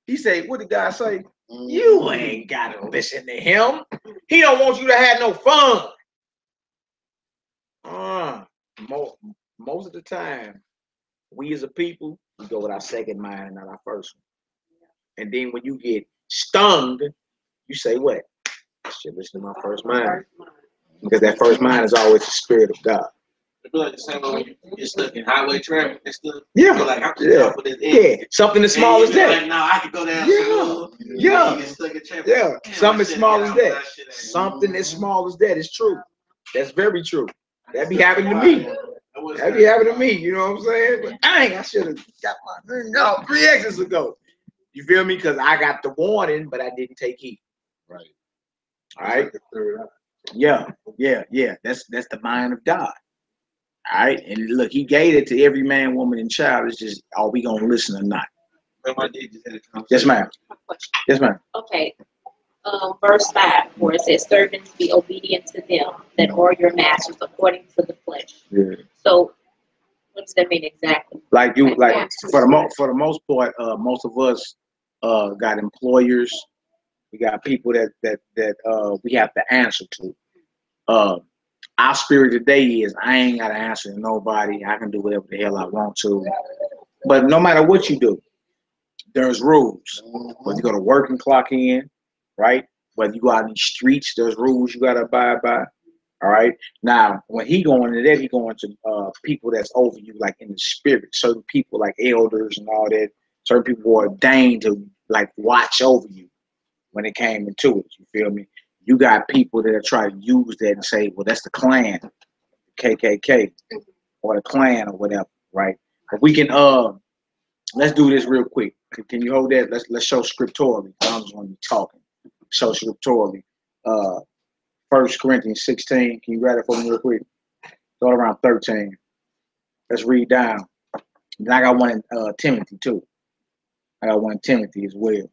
Speaker 1: He say, what did God say? You ain't got to listen to him. He don't want you to have no fun. Most of the time, we as a people, we go with our second mind and not our first one. And then when you get stung, you say what? I should listen to my first mind. Because that first mind is always the spirit of God.
Speaker 4: It be like the same way you're stuck in highway traffic and stuff.
Speaker 1: Yeah.
Speaker 4: You're like, I'm just off of this edge.
Speaker 1: Yeah. Something as small as that.
Speaker 4: Like, no, I could go down.
Speaker 1: Yeah. Yeah. Something as small as that. Something as small as that is true. That's very true. That be happening to me. That be happening to me. You know what I'm saying? But dang, I should have got my thing out 3 exits ago. You feel me? Because I got the warning, but I didn't take heed.
Speaker 5: Right.
Speaker 1: All right. Yeah. That's the mind of God. All right. And look, he gave it to every man, woman, and child. It's just, are we gonna listen or not? Yes, ma'am. Yes, ma'am.
Speaker 6: Okay. Verse 5, where it says, "Servants, be obedient to them that are your masters according to the flesh."
Speaker 1: Yeah.
Speaker 6: So, what does that mean exactly?
Speaker 1: Like for the most part, most of us got employers. We got people that we have to answer to. Our spirit today is, I ain't got to answer to nobody. I can do whatever the hell I want to. But no matter what you do, there's rules. Whether you go to work and clock in, right? Whether you go out in the streets, there's rules you got to abide by. All right. Now, when he going to that, he going to people that's over you, like in the spirit. Certain people, like elders and all that. Certain people were ordained to like watch over you when it came into it. You feel me? You got people that try to use that and say, well, that's the Klan, the KKK, or the Klan or whatever, right? But we can let's do this real quick. Can you hold that? Let's show scripturally. I'm just going to be talking. Show scripturally. 1 Corinthians 16. Can you grab it for me real quick? Start around 13. Let's read down. And I got one in Timothy too. I got one in Timothy as well.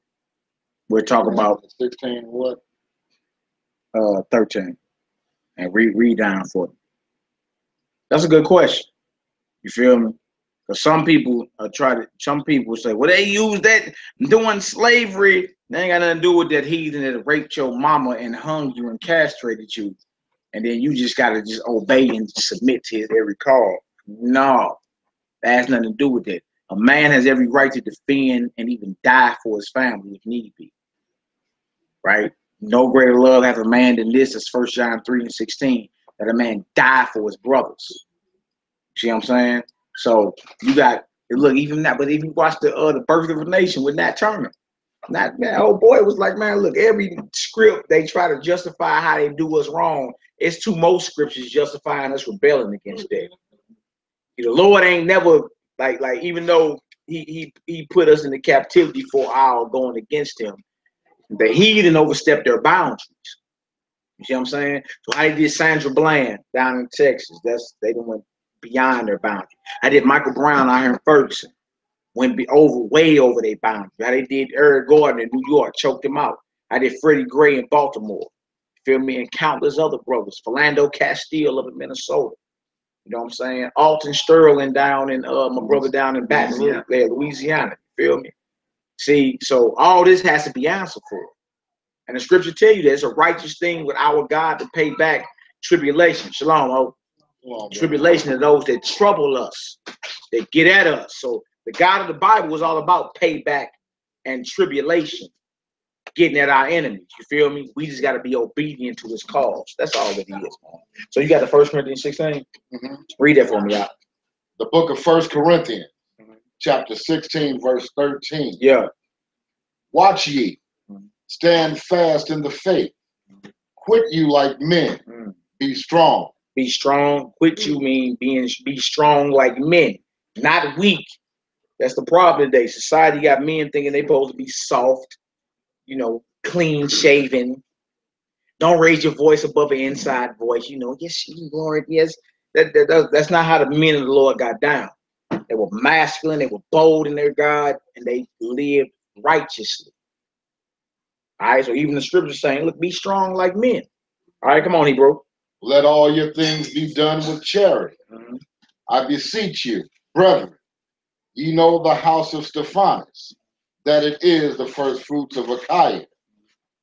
Speaker 1: We're talking about
Speaker 5: 16 what?
Speaker 1: 13. And read down for me. That's a good question. You feel me? Because some people some people say, well, they use that doing slavery. They ain't got nothing to do with that heathen that raped your mama and hung you and castrated you. And then you just got to just obey and submit to his every call. No, that has nothing to do with that. A man has every right to defend and even die for his family if need be. Right? No greater love hath a man than this, as 1 John 3:16, that a man die for his brothers. See what I'm saying? So you got, look, even that, but even watch the Birth of a Nation with Nat Turner. That old boy was like, man, look, every script they try to justify how they do us wrong. It's most scriptures justifying us rebelling against that. The Lord ain't never like even though he put us into captivity for our going against him, the heathen overstepped their boundaries. You see what I'm saying? So how they did Sandra Bland down in Texas, they went beyond their boundary. I did Michael Brown out here in Ferguson, went way over their boundary. How they did Eric Gordon in New York, choked him out. I did Freddie Gray in Baltimore. Feel me? And countless other brothers. Philando Castile up in Minnesota. You know what I'm saying? Alton Sterling down in my brother down in Baton Rouge, Louisiana. You feel me? See, so all this has to be answered for. And the scripture tell you that it's a righteous thing with our God to pay back tribulation. Shalom, oh. Tribulation of those that trouble us, that get at us. So the God of the Bible is all about payback and tribulation, getting at our enemies. You feel me? We just got to be obedient to his cause. That's all that he is, man. So you got the 1 Corinthians 16? Read that for me out.
Speaker 5: The book of 1 Corinthians, chapter 16, verse 13.
Speaker 1: Yeah.
Speaker 5: Watch ye, stand fast in the faith. Quit you like men. Be strong.
Speaker 1: Be strong. Quit you mean be strong like men, not weak. That's the problem today. Society got men thinking they supposed to be soft, clean shaven. Don't raise your voice above an inside voice. Yes, Lord, yes. That's not how the men of the Lord got down. They were masculine, they were bold in their God, and they lived righteously. All right, so even the scripture saying, look, be strong like men. All right, come on, Hebrew.
Speaker 5: Let all your things be done with charity. I beseech you, brethren, ye know the house of Stephanus, that it is the first fruits of Achaia,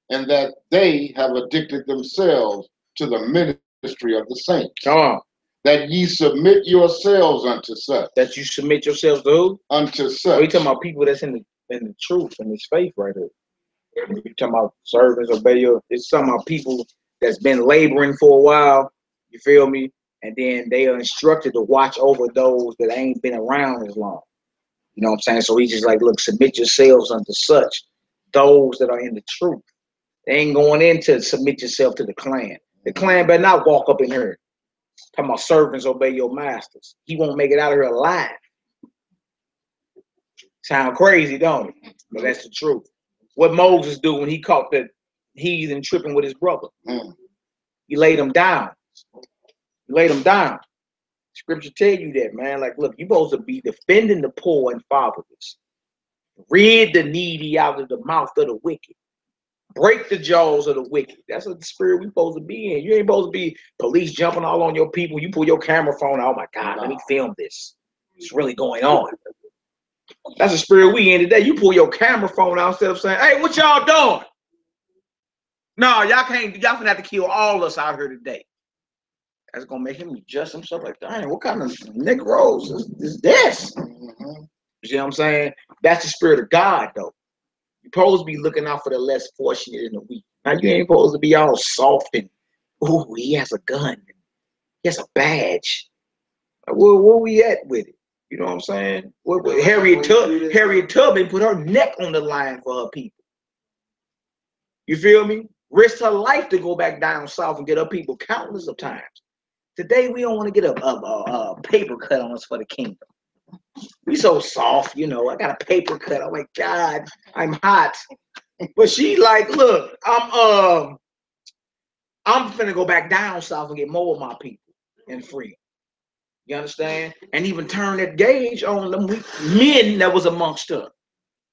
Speaker 5: and that they have addicted themselves to the ministry of the saints.
Speaker 1: Come on.
Speaker 5: That ye submit yourselves unto such.
Speaker 1: That you submit yourselves to who?
Speaker 5: Unto such.
Speaker 1: We talking about people that's in the truth, in this faith right here. You talking about servants, obey your. It's talking about people that's been laboring for a while. You feel me? And then they are instructed to watch over those that ain't been around as long. You know what I'm saying? So he's just like, look, submit yourselves unto such. those that are in the truth. They ain't going in to submit yourself to the clan. The clan better not walk up in here talking about servants obey your masters. He won't make it out of here alive. Sound crazy, don't it? But that's the truth. What Moses do when he caught the heathen tripping with his brother? He laid him down. He laid him down. Scripture tell you that, man. Like, look, you're supposed to be defending the poor and fatherless. Rid the needy out of the mouth of the wicked. Break the jaws of the wicked. That's what the spirit we supposed to be in. You ain't supposed to be police jumping all on your people. You pull your camera phone out. Oh my God, let me film this. It's really going on. That's the spirit we in today. You pull your camera phone out instead of saying, hey, what y'all doing? No, y'all can't. Y'all gonna have to kill all us out here today. That's gonna make him adjust himself. Like, dang, what kind of Negroes is this? You see what I'm saying? That's the spirit of God, though. You're supposed to be looking out for the less fortunate and the weak. Now, you ain't supposed to be all soft and, oh, he has a gun. He has a badge. Where we at with it? You know what I'm saying? Harriet Tubman put her neck on the line for her people. You feel me? Risked her life to go back down south and get her people countless of times. Today, we don't want to get a paper cut on us for the kingdom. We so soft, you know. I got a paper cut. I'm like, God, I'm hot. But she like, look, I'm finna go back down south and get more of my people and free. You understand? And even turn that gauge on them men that was amongst her.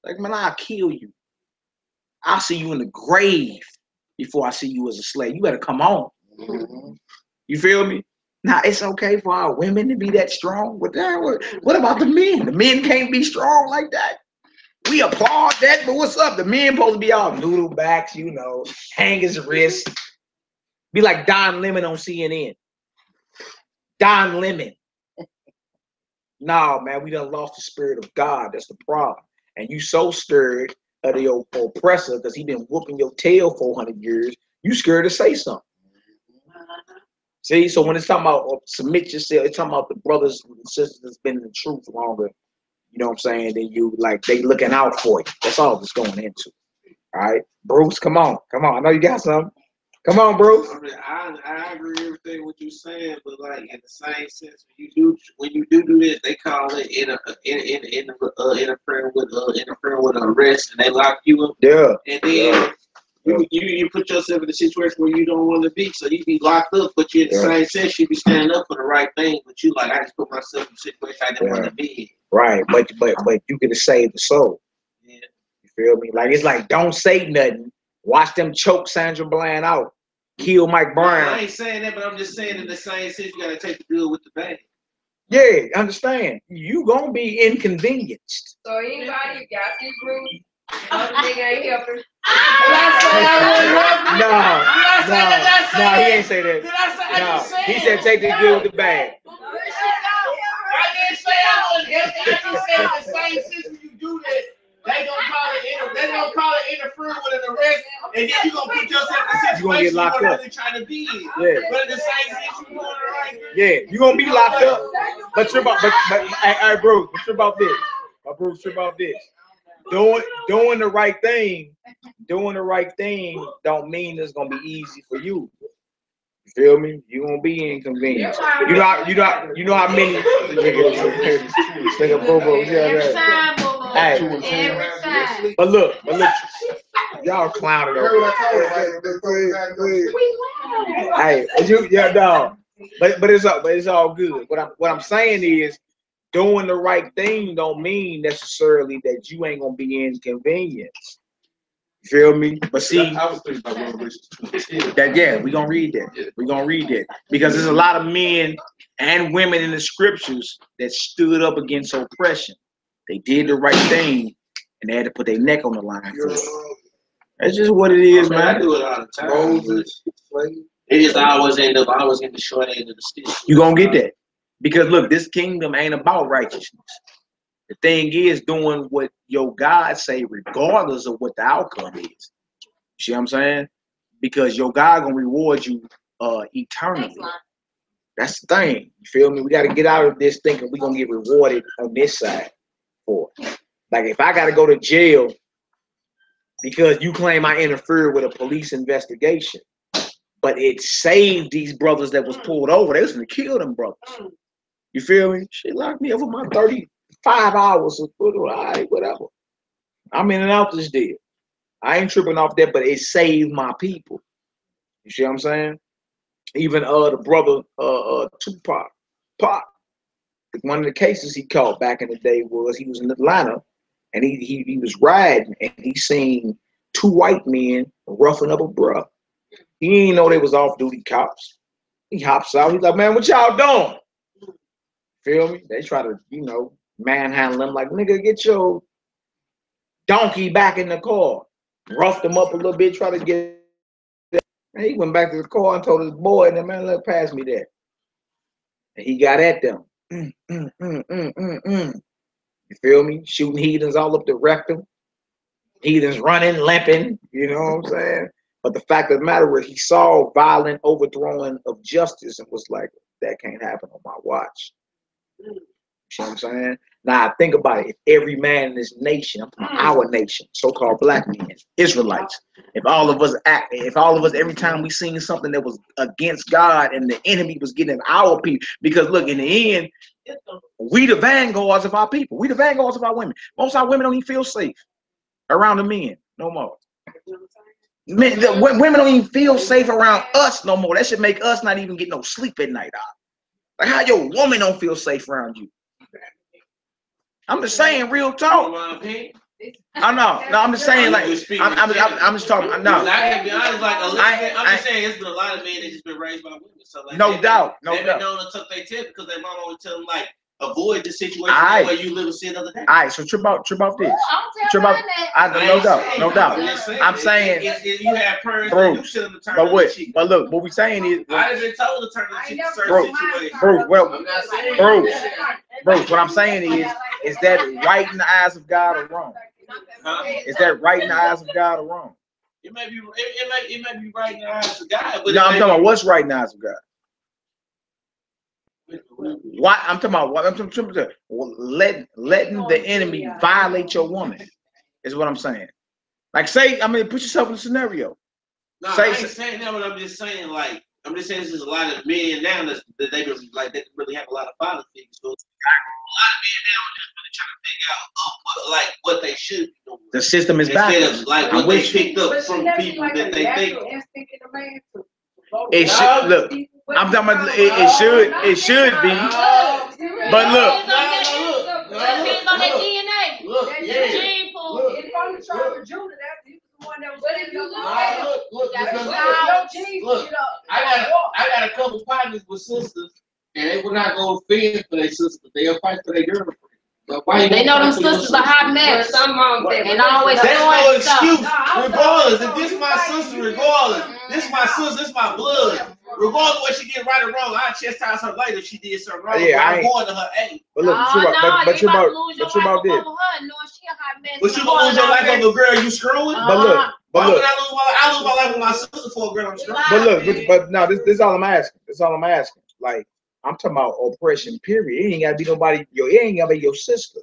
Speaker 1: Like, man, I'll kill you. I'll see you in the grave before I see you as a slave. You better come on. You feel me? Now, it's okay for our women to be that strong. But what about the men? The men can't be strong like that. We applaud that, but what's up? The men supposed to be all noodle backs, you know, hang his wrist. Be like Don Lemon on CNN. Don Lemon. No, man, we done lost the spirit of God. That's the problem. And you so scared of the oppressor because he been whooping your tail 400 years, you scared to say something. See, so when it's talking about submit yourself, it's talking about the brothers and sisters that's been in the truth longer, you know what I'm saying, then you, like, they looking out for you. That's all it's going into. All right? Bruce, come on. Come on. I know you got something. Come on, Bruce.
Speaker 4: I mean, I agree with everything what you're saying, but like in the same sense, when you do this, they call it interfering with an arrest, and they lock you up.
Speaker 1: Yeah.
Speaker 4: And then you put yourself in a situation where you don't want to be, so you be locked up, but you in the same sense, you be standing up for the right thing, but you like, I just put myself in a situation I didn't want to be in.
Speaker 1: Right, but you could have saved the soul.
Speaker 4: Yeah.
Speaker 1: You feel me? Like, it's like, don't say nothing. Watch them choke Sandra Bland out. Kill Mike Brown.
Speaker 4: I ain't saying that, but I'm just saying in the same sense, you gotta take the good with the bad.
Speaker 1: Yeah, understand. You gonna be inconvenienced.
Speaker 3: So anybody, if y'all see Bruce, you know the nigga ain't helping.
Speaker 1: No, he ain't say that. No, he said take the good with the bad.
Speaker 4: I didn't say I was helping. I just said in the same sense when you do that, they gonna call it interfering with an arrest, and then you gonna put yourself in a situation
Speaker 1: you gonna get locked up.
Speaker 4: Really trying to be in.
Speaker 1: Yeah.
Speaker 4: But in the same sense, you doing it right.
Speaker 1: Yeah, you gonna be locked up. But hey, Bruce, trip about this. Bruce, trip about this. Doing the right thing don't mean it's gonna be easy for you. You feel me? You gonna be inconvenienced. You know how many Hey, but look, y'all clowning over. Hey, but it's all good. What I'm saying is, doing the right thing don't mean necessarily that you ain't gonna be inconvenienced. You feel me? But see,
Speaker 2: I was thinking about
Speaker 1: that we're gonna read that. We're gonna read that. Because there's a lot of men and women in the scriptures that stood up against oppression. They did the right thing and they had to put their neck on the line for it. That's just what it is, man.
Speaker 4: I do it all the time. It just always end in the short end of the stick.
Speaker 1: You gonna get that. Because look, this kingdom ain't about righteousness. The thing is doing what your God say regardless of what the outcome is. You see what I'm saying? Because your God gonna reward you eternally. That's the thing. You feel me? We gotta get out of this thinking we're gonna get rewarded on this side for it. Like, if I gotta go to jail because you claim I interfered with a police investigation. But it saved these brothers that was pulled over. They was gonna kill them brothers. You feel me? She locked me up for my 35 hours of foot. All right, whatever. I'm in and out this deal. I ain't tripping off that, but it saved my people. You see what I'm saying? Even the brother Tupac, Pac. One of the cases he caught back in the day was he was in Atlanta and he was riding and he seen two white men roughing up a bruh. He didn't know they was off-duty cops. He hops out. He's like, man, what y'all doing? Feel me? They try to, you know, manhandle him like, nigga, get your donkey back in the car. Roughed him up a little bit, try to get it. And he went back to the car and told his boy, and the man, let pass me that. And he got at them. You feel me? Shooting heathens all up the rectum. Heathens running, limping, you know what I'm saying? But the fact of the matter was he saw violent overthrowing of justice and was like, that can't happen on my watch. You see what I'm saying? Now think about it. If every man in this nation, our nation, so-called black men, Israelites, if all of us every time we seen something that was against God and the enemy was getting our people, because look, in the end, we the vanguards of our people. We the vanguards of our women. Most of our women don't even feel safe around the men no more. Men, women don't even feel safe around us no more. That should make us not even get no sleep at night. Like how your woman don't feel safe around you. I'm just saying real talk. I know. No, I'm just saying like I'm just talking. No.
Speaker 4: I can be honest, like I'm just saying it's been a lot of men that just been raised by women. So like
Speaker 1: no doubt.
Speaker 4: They've been known to tuck their tail because their mom always tell them like avoid the situation where you live and see another day.
Speaker 1: All right, so trip off this. Trip off. No doubt. I'm saying
Speaker 4: you have parents
Speaker 1: bro,
Speaker 4: you shouldn't have turned
Speaker 1: but what?
Speaker 4: cheek.
Speaker 1: But look, what we saying is
Speaker 4: I've been told to turn the cheek to certain situations.
Speaker 1: Bruce, what I'm saying is that right in the eyes of God or wrong? Is that right in the eyes of God or wrong?
Speaker 4: It may be right in the eyes of God, but
Speaker 1: no, I'm talking about what's right in the eyes of God. Why I'm talking about letting the enemy violate your woman is what I'm saying. Like say, I mean, put yourself in a scenario.
Speaker 4: No, I ain't saying that, but I'm just saying like there's a lot of men now that they really have a lot of father figures. So a lot of men now are just really trying to figure out what they should be doing.
Speaker 1: The system is backwards.
Speaker 4: Instead of like what they picked up from people that they think.
Speaker 1: It should look. I'm talking about it should be. But look.
Speaker 4: I got a couple partners with sisters, and they will not go fend for their sister. They'll fight for their girlfriend.
Speaker 6: They know them sisters are hot mess. And always
Speaker 4: that's no excuse.
Speaker 6: Stuff.
Speaker 4: Regardless, if this is my sister, regardless, this is my sister, this is my blood. Regardless of what she did right or wrong, I chastise her later if she did something wrong.
Speaker 1: Yeah,
Speaker 4: I'm going to her aid.
Speaker 1: But look, but you about this.
Speaker 4: But you gonna lose your life over a girl you screwing?
Speaker 1: But look,
Speaker 4: I lose my life with my sister for a girl I'm screwing.
Speaker 1: But look, but no, this is all I'm asking. This is all I'm asking. Like I'm talking about oppression. Period. It ain't gotta be nobody. It ain't gotta be your sister.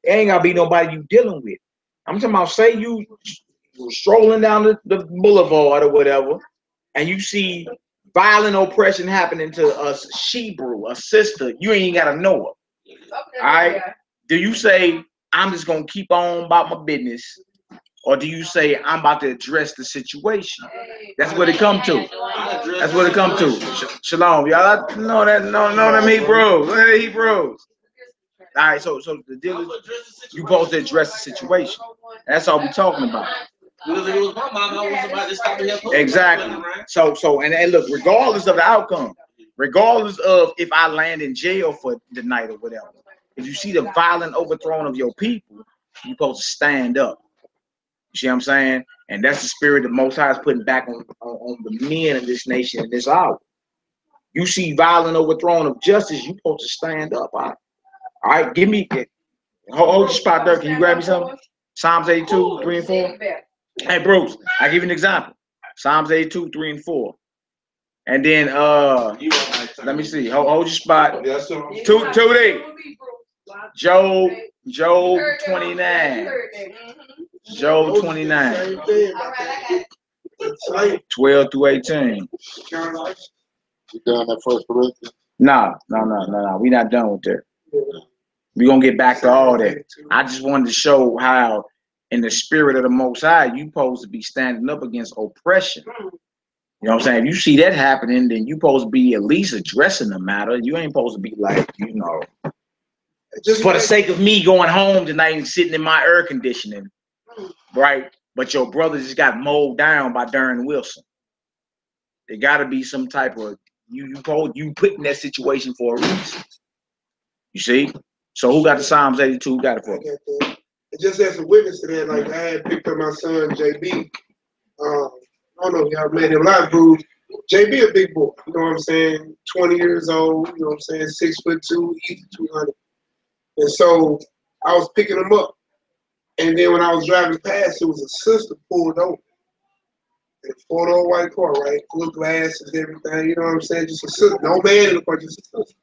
Speaker 1: It ain't gotta be nobody you dealing with. I'm talking about say you strolling down the boulevard or whatever, and you see violent oppression happening to a she-brew, a sister. You ain't gotta know her. All right. Do you say I'm just gonna keep on about my business, or do you say I'm about to address the situation? That's what it come to. That's what it come to. Shalom, y'all. Know that Hebrews. Hebrews. All right. So the deal is you supposed to address the situation. That's all we're talking about.
Speaker 4: Because if it was my mom, I was about to stop her.
Speaker 1: Exactly. So and look, regardless of the outcome, regardless of if I land in jail for the night or whatever, if you see the violent overthrow of your people, you're supposed to stand up. You see what I'm saying? And that's the spirit that Most High is putting back on the men of this nation in this hour. You see violent overthrow of justice, you're supposed to stand up. All right, give me hold your spot there. Can you grab me something? Psalms 82, 3 and 4. Hey, Bruce, I give you an example. Psalms 82, 3 and 4. And then let me see. Hold your spot. 2 Job 29. Job 29.
Speaker 7: Same thing.
Speaker 3: All right, I got
Speaker 1: 12 through 18.
Speaker 5: You done that First Corinthians?
Speaker 1: No. We're not done with that. We're going to get back to all that. I just wanted to show how, in the spirit of the Most High, you supposed to be standing up against oppression. You know what I'm saying? If you see that happening, then you supposed to be at least addressing the matter. You ain't supposed to be like, you know, just for the sake of me going home tonight and sitting in my air conditioning, right? But your brother just got mowed down by Darren Wilson. There got to be some type of you put in that situation for a reason. You see? So who got the Psalms 82? Who got it for me?
Speaker 7: And just as a witness to that, like I had picked up my son JB. I don't know if y'all met him live, bro. JB a big boy. You know what I'm saying? 20 years old. You know what I'm saying? 6'2", easy 200. And so I was picking him up, and then when I was driving past, there was a sister pulled over. A 4-door white car, right? Full glasses, everything. You know what I'm saying? Just a sister. No man in the car, just a sister.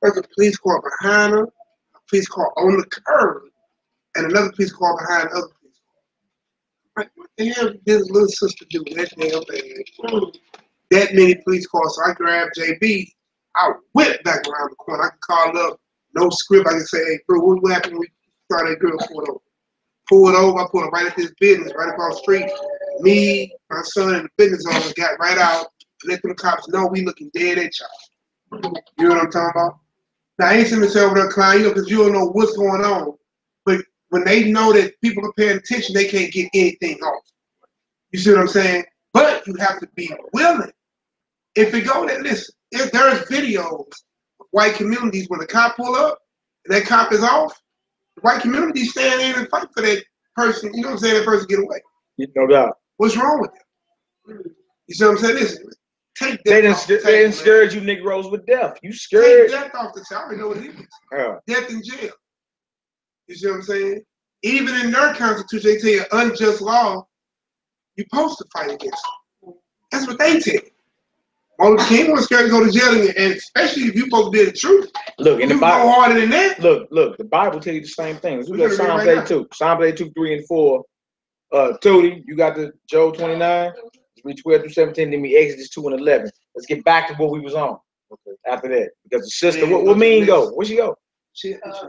Speaker 7: There's a police car behind her, a police car on the curb, and another police car behind the other police car. Like, what the hell did this little sister do? That damn thing. That many police cars. So I grabbed JB. I whipped back around the corner. I could call up, no script. I could say, hey, bro, what happened when we saw that girl pulled over? Pulled over. I pulled her right at this business, right across the street. Me, my son, and the business owner got right out. Let them cops know we looking dead at y'all. You know what I'm talking about? Now, I ain't sitting there over there crying, you know, because you don't know what's going on. But when they know that people are paying attention, they can't get anything off. You see what I'm saying? But you have to be willing. If it go there, listen, if there's videos of white communities when the cop pull up and that cop is off, the white community stand in and fight for that person, you know what I'm saying, that person get away.
Speaker 1: No doubt.
Speaker 7: What's wrong with them? You see what I'm saying? Listen, take
Speaker 1: They
Speaker 7: death
Speaker 1: didn't scare you Negroes with death. You scared.
Speaker 7: Take death off the table. I already know what it is.
Speaker 1: Yeah.
Speaker 7: Death in jail. You see what I'm saying? Even in their constitution, they tell you unjust law, you're supposed to fight against it. That's what they tell you. Martin Luther King was scared to go to jail, and especially if you're supposed to be the truth.
Speaker 1: Look, in the
Speaker 7: Bible, go harder than that.
Speaker 1: Look, the Bible tell you the same thing. Let's look at Psalms 82. Psalms 82, 3 and 4. Tootie, you got the Job 29. Read 12 through 17, then we Exodus 2 and 11. Let's get back to what we was on after that. Because the sister, what mean go? Where she go? She asked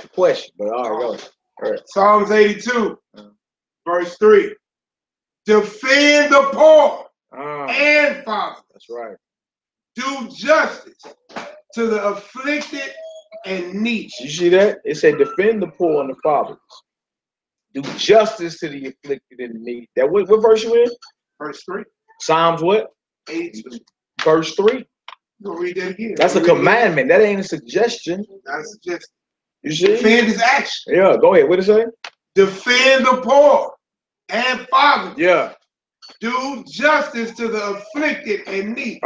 Speaker 1: a question, but all right, go. All right.
Speaker 7: Psalms 82, verse 3. Defend the poor and fatherless.
Speaker 1: That's right.
Speaker 7: Do justice to the afflicted and needy.
Speaker 1: You see that? It said defend the poor and the fatherless. Do justice to the afflicted and the needy. That what verse you in?
Speaker 7: Verse 3.
Speaker 1: Psalms what?
Speaker 7: 82.
Speaker 1: Verse 3.
Speaker 7: You gonna read that again?
Speaker 1: That's a commandment. That ain't a suggestion.
Speaker 7: Not a suggestion.
Speaker 1: You see?
Speaker 7: Defend his action.
Speaker 1: Yeah, go ahead. What it say?
Speaker 7: Defend the poor and fatherless.
Speaker 1: Yeah.
Speaker 7: Do justice to the afflicted and needy.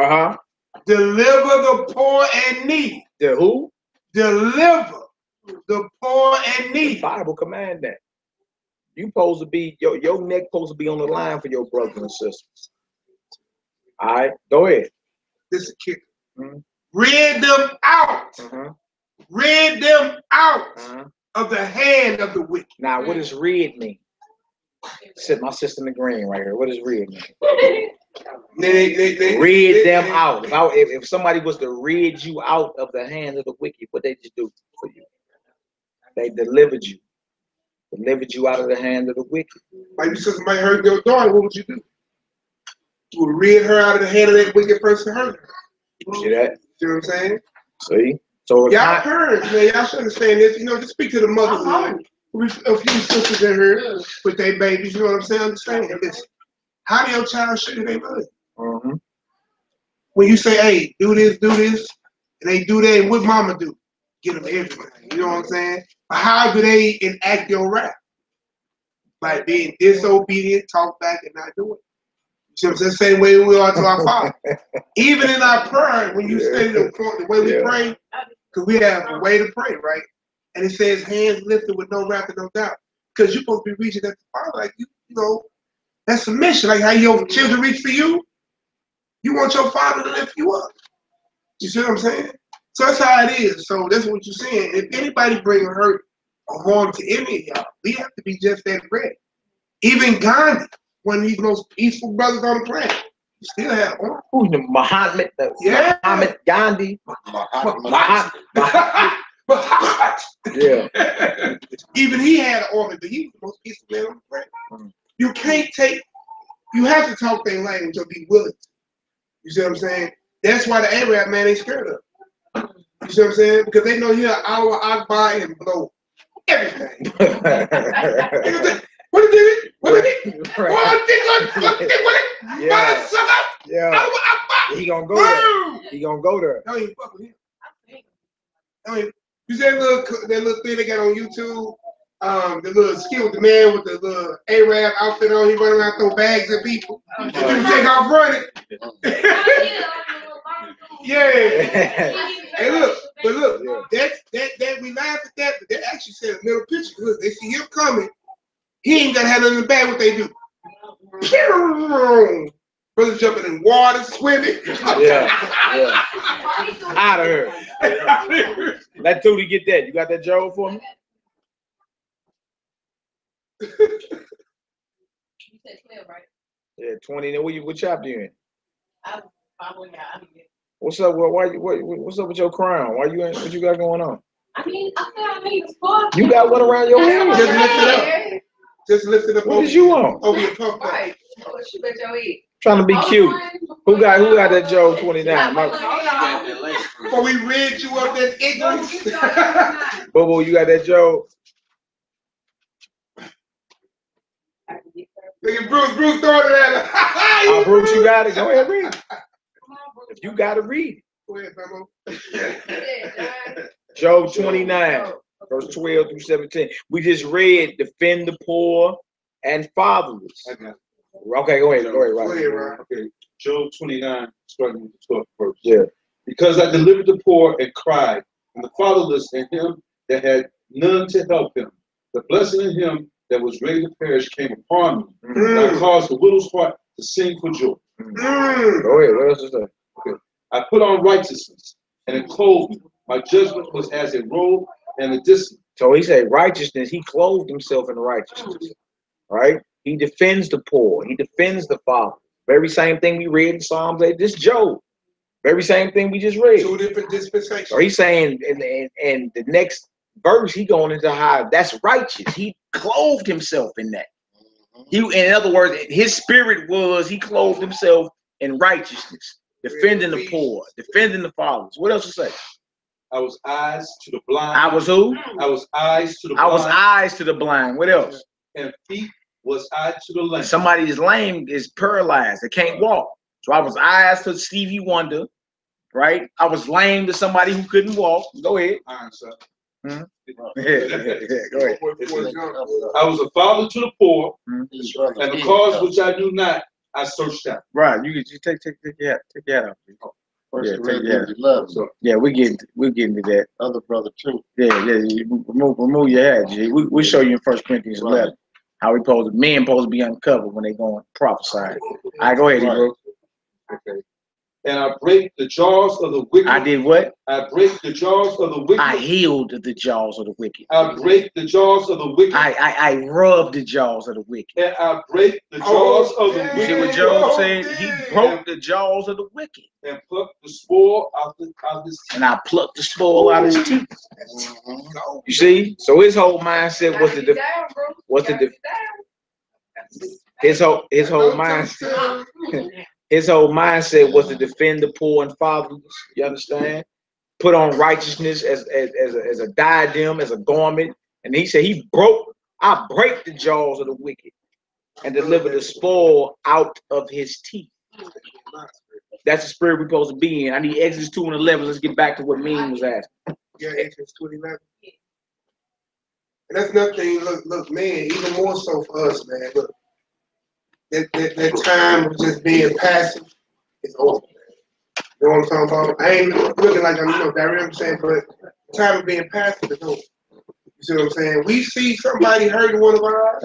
Speaker 1: Deliver
Speaker 7: the poor and needy.
Speaker 1: The who?
Speaker 7: Deliver the poor and needy.
Speaker 1: The Bible command that. You supposed to be your neck supposed to be on the line for your brothers and sisters. All right, go ahead.
Speaker 7: This is a kicker. Rid them out. Rid them out of the hand of the wicked.
Speaker 1: Now, what does rid mean? Sit my sister in the green right here. What does rid mean? Rid them out. If somebody was to rid you out of the hand of the wicked, what they just do for you? They delivered you. Delivered you out of the hand of the wicked.
Speaker 7: Like you said, somebody hurt your daughter, what would you do? You would rid her out of the hand of that wicked person hurt her.
Speaker 1: You see that?
Speaker 7: You know what I'm saying?
Speaker 1: See? So
Speaker 7: y'all parents, man, y'all should understand this. You know, just speak to the mothers. A few sisters in here with their babies, you know what I'm saying? Understand this. How do your child show you their mother? When you say, hey, do this, and they do that, and what mama do? Get them everything. You know what I'm saying? But how do they enact your rap? By being disobedient, talk back, and not do it. You see what I'm saying? Same way we are to our Father. Even in our prayer, when you say the way we pray, because we have a way to pray, right? And it says hands lifted with no wrath and no doubt. Because you're supposed to be reaching at the Father, like you know, that's a mission. Like how your children reach for you, you want your Father to lift you up. You see what I'm saying? So that's how it is. So that's what you're saying. If anybody bring hurt or harm to any of y'all. We have to be just that ready. Even Gandhi, one of these most peaceful brothers on the planet, still had harm.
Speaker 1: Who's the Muhammad?
Speaker 7: Yeah.
Speaker 1: Muhammad Gandhi.
Speaker 7: Muhammad.
Speaker 1: Yeah.
Speaker 7: Even he had an organ, but he was the most peaceful man on the planet. You can't take, you have to talk their language or be willing to. You see what I'm saying? That's why the Arab man ain't scared of it. You see what I'm saying? Because they know he'll Allah Akbar and blow everything. What did it? What did it?
Speaker 1: Yeah. He gonna go there. He gonna go there.
Speaker 7: Don't even fuck with him. You see that little thing they got on YouTube? The little skill with the man with the little Arab outfit on, he running around throwing bags at people. People take off running. Yeah. Hey, look, but look, that we laugh at that, but they actually said a middle picture. Look, they see him coming. He ain't gotta have nothing bad. What they do? Brothers jumping in water, swimming.
Speaker 1: Yeah. Out of here. Let Tootie get that. You got that Joe for me?
Speaker 3: You said 12, right?
Speaker 1: Yeah, 20. Then what chapter you in?
Speaker 3: I'm following y'all.
Speaker 1: What's up? What's up with your crown? Why you ain't? What you got going on?
Speaker 3: I mean,
Speaker 1: You got one around your head?
Speaker 7: Just lift it up. Just lift it up.
Speaker 1: What is you on?
Speaker 7: Over your pump.
Speaker 3: Right. Oh, she bet your head.
Speaker 1: Trying to be cute. Who got that Joe 29?
Speaker 7: Before we read you up that ignorance.
Speaker 1: Bobo, you got that Joe?
Speaker 7: Look at Bruce throwing it at her.
Speaker 1: Bruce, you got it. Go ahead, read it. If you got to read it.
Speaker 7: Go ahead, Famo.
Speaker 1: Job 29, verse 12 through 17. We just read, defend the poor and fatherless. Okay, go ahead, Ryan.
Speaker 2: Okay, Job 29, starting with the 12th verse.
Speaker 1: Yeah.
Speaker 2: Because I delivered the poor and cried, and the fatherless and him that had none to help him. The blessing of him that was ready to perish came upon me. And I caused the widow's heart to sing for joy.
Speaker 1: Go ahead, what else is that?
Speaker 2: Okay. I put on righteousness, and it clothed me. My judgment was as a robe and a discipline.
Speaker 1: So he said righteousness, he clothed himself in righteousness. Right? He defends the poor, he defends the father. Very same thing we read in Psalms 8. This Job. Very same thing we just read.
Speaker 7: Two different dispensations.
Speaker 1: So he's saying in the next verse, he going into how that's righteous. He clothed himself in that. In other words, his spirit was, he clothed himself in righteousness, defending the poor, defending the fathers. What else to say?
Speaker 2: I was eyes to the blind.
Speaker 1: I was who?
Speaker 2: I was eyes to the blind.
Speaker 1: I was eyes to the blind. What else?
Speaker 2: And feet was I to the lame.
Speaker 1: Somebody is lame, is paralyzed. They can't walk. So I was eyes to Stevie Wonder, right? I was lame to somebody who couldn't walk. Go ahead. Go ahead.
Speaker 2: I was a father to the poor, and the cause which I knew not, I searched out.
Speaker 1: Right. You take your hat off. Yeah, we're getting to that.
Speaker 5: Other brother too.
Speaker 1: Yeah. You remove your hat, G. We'll show you in 1 Corinthians 11 how men supposed to be uncovered when they go and prophesy. All right, go ahead, bro.
Speaker 2: Okay. And I break the jaws of the wicked.
Speaker 1: I did what?
Speaker 2: I break the jaws of the wicked.
Speaker 1: I healed the jaws of the wicked.
Speaker 2: I break the jaws of the wicked.
Speaker 1: I rubbed the jaws of the wicked.
Speaker 2: And I break the jaws of the wicked.
Speaker 1: See what Job said? He broke the jaws of the wicked.
Speaker 2: And plucked the spoil out his teeth.
Speaker 1: And I plucked the spoil out of his teeth. You see? So his whole mindset was his whole mindset was to defend the poor and fatherless. You understand? Put on righteousness as a diadem, as a garment. And he said I break the jaws of the wicked and deliver the spoil out of his teeth. That's the spirit we're supposed to be in. I need Exodus 2 and 11. Let's get back to what Mean was asking.
Speaker 7: Yeah, Exodus 2:11. And that's nothing. Look, man, even more so for us, man. Look, that time of just being passive is over. You know what I'm talking about? I ain't looking like I'm, Barry, I'm saying, but the time of being passive is over. You see what I'm saying? We see somebody hurting one of ours.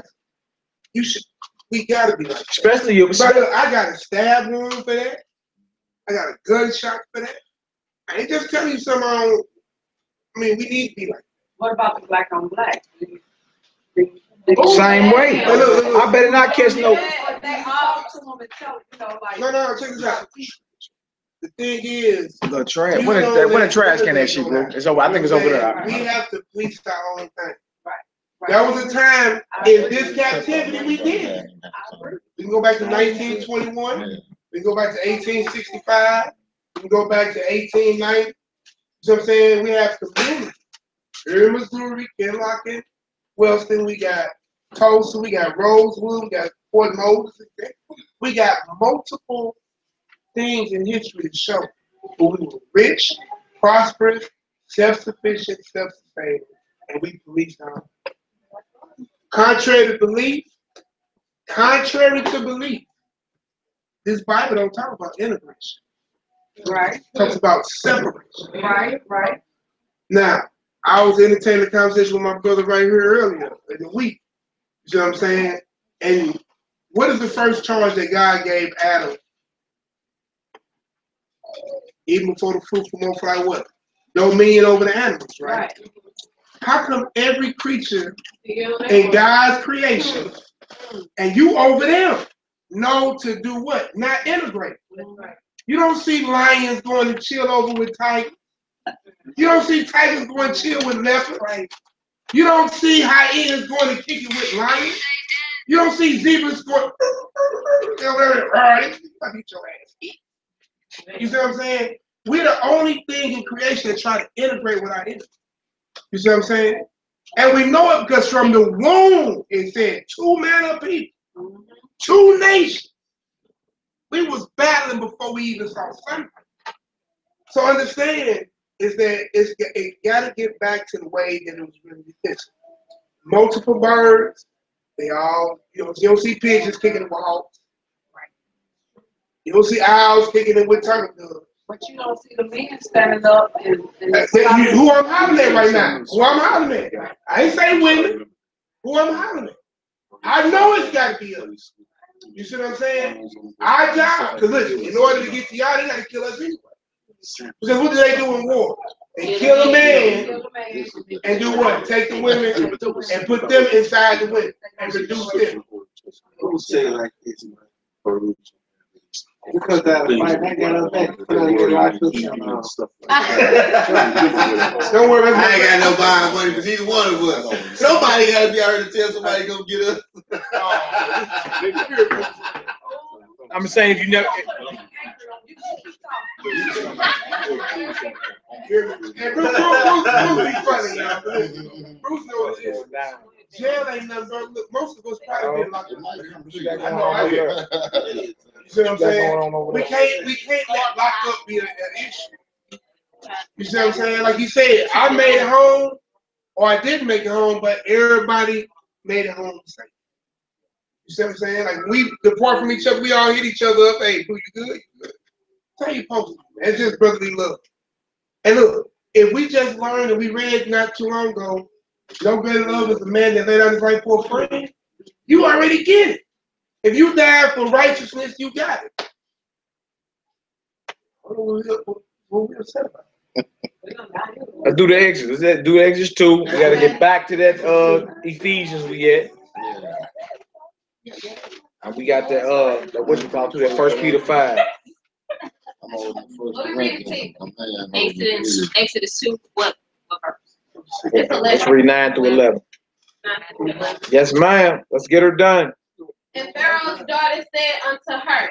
Speaker 7: We gotta be like that.
Speaker 1: Especially you.
Speaker 7: I got a stab wound for that. I got a gunshot for that. I ain't just telling you something. We need to be like that.
Speaker 8: What about the black on black?
Speaker 1: Same way. I better not catch no.
Speaker 8: They all to them and tell, you know, like.
Speaker 7: No, check this out. The thing is,
Speaker 1: The trash. When the trash can that shit, bro? It's over. I think it's over there.
Speaker 7: We have to police our own thing.
Speaker 8: Right.
Speaker 7: That was a time in this captivity we did. We can go back to 1921. We can go back to 1865. We can go back to 1890. You know what I'm saying? We have community. Here in Missouri, Kenlocken, Wellston, we got Tulsa, we got Rosewood, we got Fort Moses. We got multiple things in history to show. But we were rich, prosperous, self-sufficient, self-sustaining, and we policed our own. Contrary to belief, this Bible don't talk about integration.
Speaker 8: Right.
Speaker 7: It talks about separation.
Speaker 8: Right.
Speaker 7: Now, I was entertaining a conversation with my brother right here earlier in the week. You know what I'm saying? And what is the first charge that God gave Adam? Even before the fruitful multiply what? Dominion over the animals, right? How come every creature in God's creation and you over there know to do what? Not integrate. You don't see lions going to chill over with tigers. You don't see tigers going to chill with leopards. You don't see hyenas going to kick it with lions. You don't see zebras going, I beat your ass. You see what I'm saying? We're the only thing in creation that try to integrate with our enemies. You see what I'm saying? And we know it because from the womb, it said 2 manner of people, 2 nations. We was battling before we even saw sunlight. So understand is that it got to get back to the way that it was really existing. Multiple birds, they all, you don't see pigeons kicking it with hawks. You don't see owls kicking it with turtle doves.
Speaker 8: But you don't see the men standing up and
Speaker 7: who I'm hollering at right now? Who I'm hollering at? I ain't saying women. Who I'm hollering at? I know it's got to be us. You see what I'm saying? Our job, because listen, in order to get to y'all, they got to kill us anyway. Because what do they do in war? They kill a man and do what? Take the women and put them inside the women and reduce them.
Speaker 4: Who say it like this? Because that fight, I got us back. Don't
Speaker 7: worry,
Speaker 4: I ain't got no buying money for either one of us. Somebody got to be out here to tell somebody to go get us.
Speaker 1: I'm saying if you never.
Speaker 7: And Bruce be funny, y'all. Bruce knows this. Jail ain't nothing but, look, most of us probably been locked up. I know I am. You see what I'm saying? We can't let locked up be an issue. You see what I'm saying? Like you said, I made it home, or I didn't make it home, but everybody made it home the same. You see what I'm saying? Like we depart from each other, we all hit each other up. Hey, boo, you good? You good? That's how you supposed to be. That's just brotherly love. And look, if we just learned and we read not too long ago, no greater love is the man that laid out his life for a friend, you already get it. If you died for righteousness, you got it. What we upset about?
Speaker 1: Let's do the exits. Let's do exits 2. We got to get back to that Ephesians we at. And we got that what you call to that 1 Peter 5.
Speaker 6: Exodus 2, what verse?
Speaker 1: Let's read 9 through 11. Yes, ma'am. Let's get her done.
Speaker 3: And Pharaoh's daughter said unto her,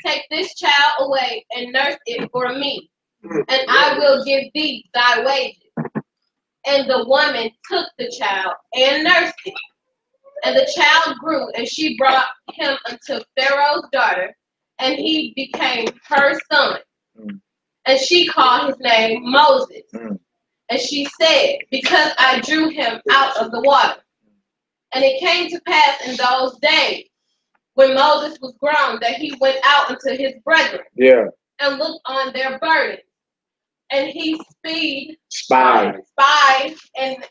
Speaker 3: Take this child away and nurse it for me, and I will give thee thy wages. And the woman took the child and nursed it. And the child grew, and she brought him unto Pharaoh's daughter, and he became her son. And she called his name Moses. And she said, Because I drew him out of the water. And it came to pass in those days, when Moses was grown, that he went out unto his brethren, and looked on their burdens. And he spied an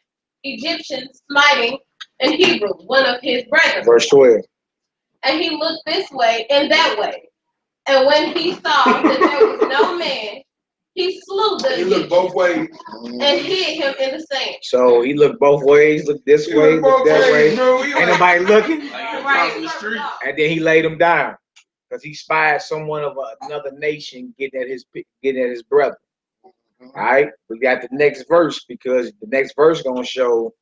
Speaker 3: Egyptian smiting an Hebrew, one of his brethren.
Speaker 1: Verse 12.
Speaker 3: And he looked this way and that way. And when he saw that there was no man, he slew the
Speaker 7: He looked
Speaker 3: Egyptian
Speaker 7: both ways.
Speaker 3: and hid him in the sand.
Speaker 1: So he looked both ways, looked this
Speaker 7: He
Speaker 1: way,
Speaker 7: looked
Speaker 1: looked
Speaker 7: both
Speaker 1: that way.
Speaker 7: ways, bro. He
Speaker 1: Ain't
Speaker 7: like,
Speaker 1: nobody looking.
Speaker 4: Like you crossing the street.
Speaker 1: And then he laid him down because he spied someone of another nation getting at his brother. All right, we got the next verse because the next verse gonna show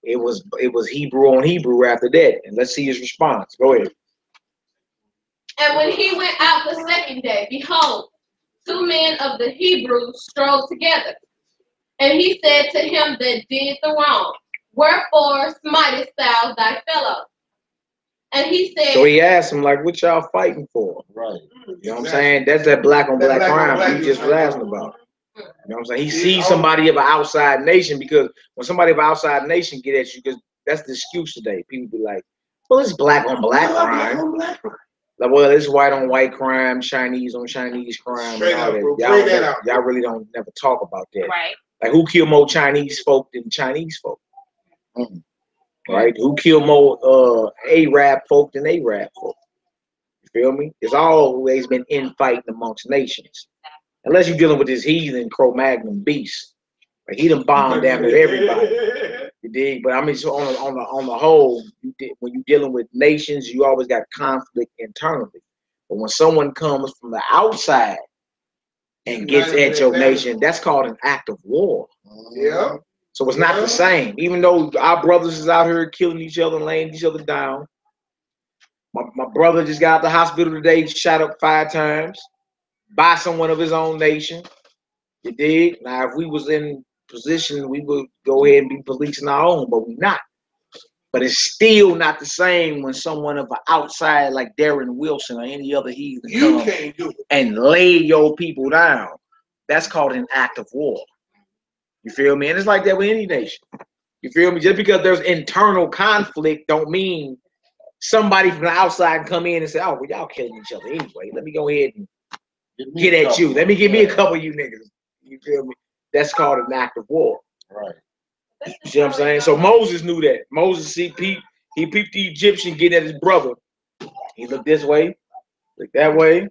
Speaker 1: it was Hebrew on Hebrew after that, and let's see his response. Go ahead.
Speaker 3: And when he went out the second day, behold, two men of the Hebrews strolled together. And he said to him that did the wrong, wherefore smitest thou thy fellow? And he said,
Speaker 1: So he asked him, like, what y'all fighting for?
Speaker 5: Right.
Speaker 1: You know what I'm saying? That's that black on black
Speaker 7: That black on
Speaker 1: crime
Speaker 7: black
Speaker 1: he just was
Speaker 7: is-
Speaker 1: asking about. You know what I'm saying? He sees somebody of an outside nation because when somebody of an outside nation get at you, because that's the excuse today. People be like, well, it's black on black crime. Like, well, it's white on white crime, Chinese on Chinese crime.
Speaker 7: Straight
Speaker 1: and all
Speaker 7: up,
Speaker 1: that.
Speaker 7: bro. Bring that out.
Speaker 1: Y'all really don't never talk about that.
Speaker 6: Right.
Speaker 1: Like, who killed more Chinese folk than Chinese folk? Right? Who killed more Arab folk than Arab folk? You feel me? It's always been infighting amongst nations. Unless you're dealing with this heathen Cro-Magnon beast. Like, he done bombed down to everybody. You dig? But I mean, so on the whole, when you're dealing with nations, you always got conflict internally. But when someone comes from the outside and gets at your nation, that's called an act of war.
Speaker 7: Yeah.
Speaker 1: So it's not the same. Even though our brothers is out here killing each other, laying each other down. My brother just got out the hospital today, shot up 5 times by someone of his own nation. You dig? Now, if we was in position, we would go ahead and be policing our own, but we're not. But it's still not the same when someone of an outside like Darren Wilson or any other heathen
Speaker 7: You
Speaker 1: come
Speaker 7: can't do it.
Speaker 1: and lay your people down. That's called an act of war. You feel me? And it's like that with any nation. You feel me? Just because there's internal conflict don't mean somebody from the outside can come in and say, oh, well, y'all killing each other anyway. Let me go ahead and get at you. Let me give me a couple of you niggas. You feel me? That's called an act of war.
Speaker 5: Right.
Speaker 1: You see what I'm saying? So Moses knew that. Moses, he peeped the Egyptian getting at his brother. He looked this way, looked that way.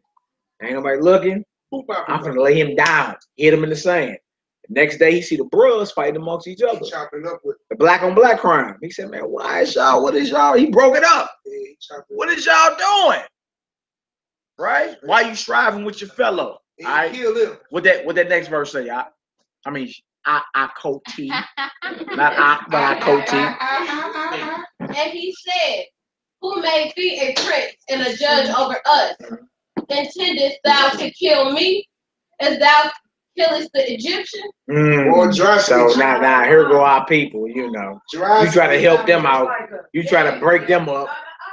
Speaker 1: Ain't nobody looking. I'm gonna lay him down, hit him in the sand. The next day, he see the bros fighting amongst each other.
Speaker 7: Chopping up with
Speaker 1: The black on black crime. He said, man, why is y'all? What is y'all? He broke it up. What is y'all doing? Right? Why you striving with your fellow?
Speaker 7: He
Speaker 1: All right.
Speaker 7: killed him.
Speaker 1: What that next verse say? I mean, I quote T, not I, but I quote T.
Speaker 3: and he said, who made thee a prince and a judge over us? Intendest thou to kill me as thou killest the Egyptian?
Speaker 7: Or dry
Speaker 1: So
Speaker 7: stitch.
Speaker 1: now here go our people, you know.
Speaker 7: Dry
Speaker 1: You try to
Speaker 7: stitch.
Speaker 1: help them out. You try to break them up.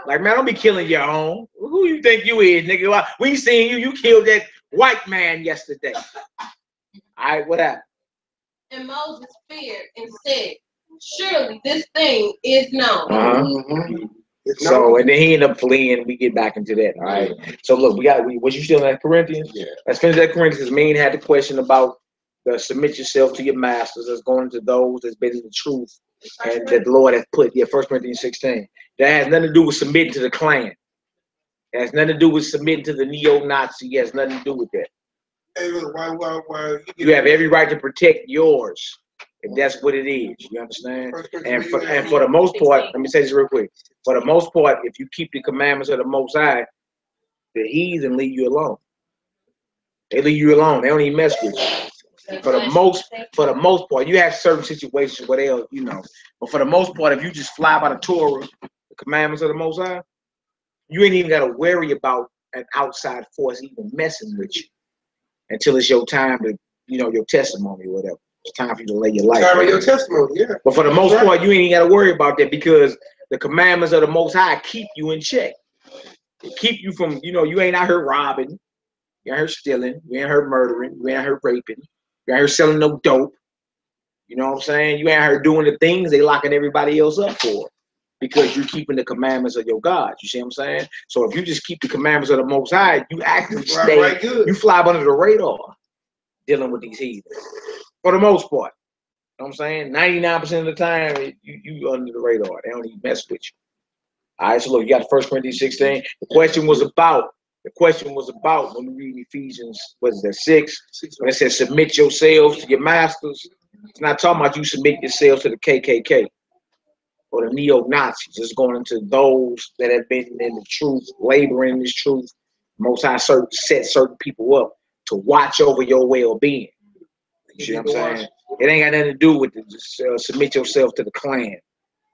Speaker 1: Like, man, don't be killing your own. Who you think you is, nigga? We seen you. You killed that white man yesterday. All right, what happened?
Speaker 3: And Moses feared and said, surely this thing is known.
Speaker 1: So, and then he ended up fleeing. We get back into that. All right. So, look, was you still in that Corinthians?
Speaker 5: Yeah.
Speaker 1: Let's finish that Corinthians. Me had the question about the submit yourself to your masters. That's going to those that's been in the truth and that the Lord has put. Yeah, 1 Corinthians 16. That has nothing to do with submitting to the Klan. It has nothing to do with submitting to the neo-Nazi. It has nothing to do with that.
Speaker 7: Hey, look, why
Speaker 1: You have every right to protect yours, if that's what it is. You understand? And for the most part, let me say this real quick. For the most part, if you keep the commandments of the Most High, the heathen leave you alone. They leave you alone. They don't even mess with you. For the most part, you have certain situations where they'll, you know. But for the most part, if you just fly by the Torah, the commandments of the Most High, you ain't even got to worry about an outside force even messing with you until it's your time to, you know, your testimony or whatever. It's time for you to lay your life
Speaker 7: Time of
Speaker 1: down.
Speaker 7: your testimony, yeah.
Speaker 1: But for the most part, you ain't even got to worry about that because the commandments of the Most High keep you in check. They keep you from, you know, you ain't out here robbing, you ain't out here stealing, you ain't out here murdering, you ain't out here raping, you ain't out here selling no dope. You know what I'm saying? You ain't out here doing the things they locking everybody else up for because you're keeping the commandments of your God. You see what I'm saying? So if you just keep the commandments of the Most High, you actually stay,
Speaker 7: Right, good.
Speaker 1: you fly under the radar dealing with these heathens. For the most part. You know what I'm saying? 99% of the time, you under the radar. They don't even mess with you. All right, so look, you got 1 Corinthians 16. The question was about The question was about, when we read Ephesians, what is that, 6? When it says submit yourselves to your masters, it's not talking about you submit yourselves to the KKK or the neo-Nazis. It's going into those that have been in the truth, laboring in this truth. Most High set certain people up to watch over your well-being. You see what I'm saying? It ain't got nothing to do with it. Just submit yourself to the Klan.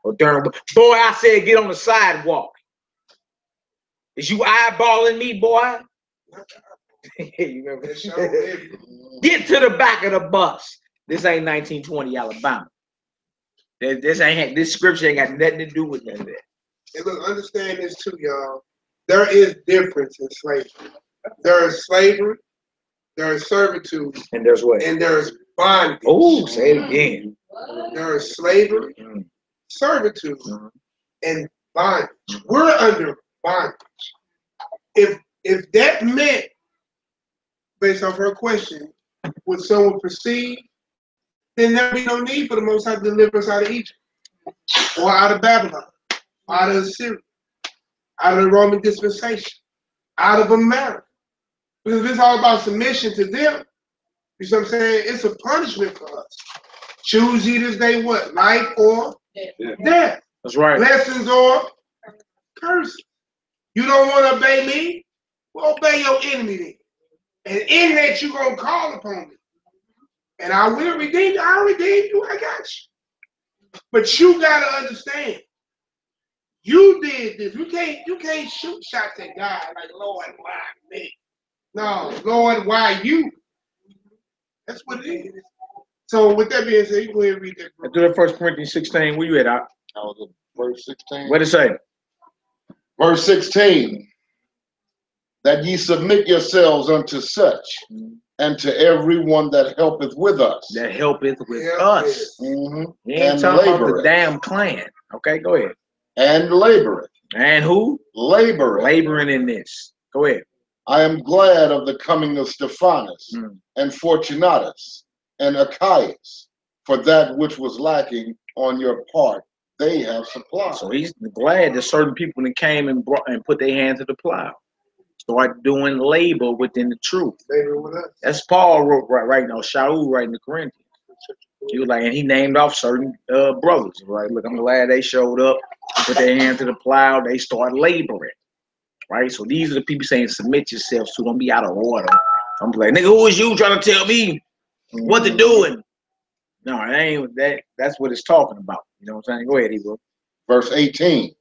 Speaker 1: Or during, boy, I said get on the sidewalk. Is you eyeballing me, boy? You remember? Get to the back of the bus. This ain't 1920 Alabama. This scripture ain't got nothing to do with none of that.
Speaker 7: And look, understand this too, y'all. There is difference in slavery. There is slavery, there is servitude,
Speaker 1: and there's what?
Speaker 7: And there's bondage.
Speaker 1: Oh, say it again.
Speaker 7: There is slavery, servitude, and bondage. We're under bondage. If that meant, based off her question, would someone perceive, then there'd be no need for the Most High to deliver us out of Egypt, or out of Babylon, out of Assyria, out of the Roman dispensation, out of America. Because it's all about submission to them. You see what I'm saying? It's a punishment for us. Choose ye this day what? Life or death.
Speaker 1: That's right.
Speaker 7: Blessings or curses. You don't want to obey me? Well, obey your enemy then. And in that you're going to call upon me. And I will redeem you. I'll redeem you. I got you. But you got to understand. You did this. You can't shoot shots at God like, Lord, why me? No, Lord, why you? That's what it is. So with that being said, you go ahead and read that.
Speaker 1: Let's do that 1 Corinthians 16. Where you at, Doc?
Speaker 5: I was at verse 16.
Speaker 1: What it say?
Speaker 5: Verse 16. That ye submit yourselves unto such, and to everyone that helpeth with us.
Speaker 1: That helpeth with us.
Speaker 5: You
Speaker 1: ain't talking about the damn clan. Okay, go ahead.
Speaker 5: And laboreth.
Speaker 1: And who?
Speaker 5: Laboreth.
Speaker 1: Laboring in this. Go ahead.
Speaker 5: I am glad of the coming of Stephanus and Fortunatus and Achaeus, for that which was lacking on your part, they have supplied.
Speaker 1: So he's glad that certain people that came and put their hand to the plow. Start doing labor within the truth. That's Paul wrote right now. Shaul writing the Corinthians. He was like, and he named off certain brothers. Right? Look, I'm glad they showed up, put their hand to the plow. They start laboring. Right? So these are the people saying, submit yourselves to. Don't be out of order. I'm like, nigga, who is you trying to tell me what to do? No, it ain't that. That's what it's talking about. You know what I'm saying? Go ahead, Ebro.
Speaker 5: Verse 18.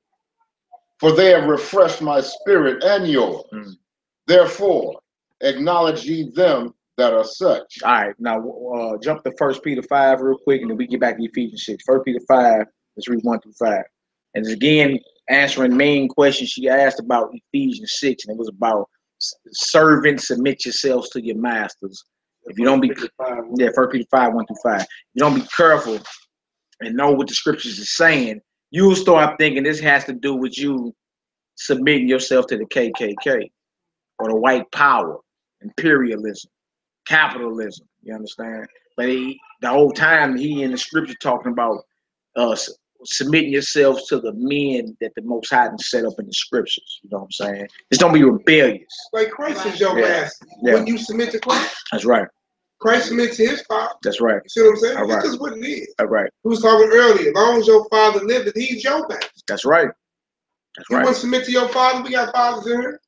Speaker 5: For they have refreshed my spirit and yours. Therefore, acknowledge ye them that are such.
Speaker 1: All right, now jump to 1 Peter 5 real quick, and then we get back to Ephesians 6. 1 Peter 5, let's read 1 through 5. And it's again answering main question she asked about Ephesians 6, and it was about servants, submit yourselves to your masters. If you don't be, 1 Peter 5, 1 through 5. You don't be careful and know what the scriptures are saying, you'll start thinking this has to do with you submitting yourself to the KKK or the white power, imperialism, capitalism. You understand? But the whole time he in the scripture talking about submitting yourselves to the men that the Most High set up in the scriptures. You know what I'm saying? Just don't be rebellious.
Speaker 7: Like Christ is your master. When you submit to Christ.
Speaker 1: That's right.
Speaker 7: Christ submits to his father.
Speaker 1: That's right.
Speaker 7: You see what I'm saying?
Speaker 1: All right.
Speaker 7: That's just what it is.
Speaker 1: That's right.
Speaker 7: We was talking earlier. As long as your father liveth, he's your master.
Speaker 1: That's right. That's right.
Speaker 7: You want to submit to your father? We got fathers in here.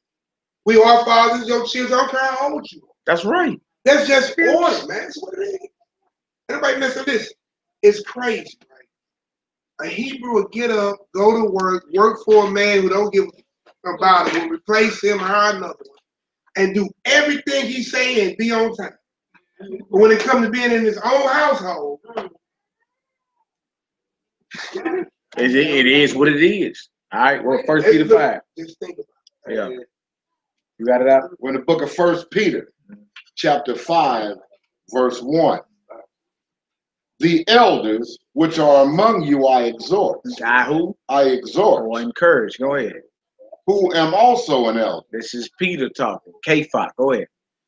Speaker 7: We are fathers, your children. I don't care how old you are.
Speaker 1: That's right.
Speaker 7: That's just order, man. That's what it is. Everybody mess up this. It's crazy, right? A Hebrew will get up, go to work for a man who don't give about it, will replace him or hire another one, and do everything he say and be on time. But when it comes to being in his own household,
Speaker 1: it is what it is. All right. Well, 1 Peter 5.
Speaker 7: Just think about
Speaker 1: it. Yeah. You got it out?
Speaker 5: We're in the book of 1 Peter, chapter 5, verse 1. The elders which are among you I exhort.
Speaker 1: Who?
Speaker 5: I exhort.
Speaker 1: Or encourage. Go ahead.
Speaker 5: Who am also an elder.
Speaker 1: This is Peter talking. K-Fop. Go ahead.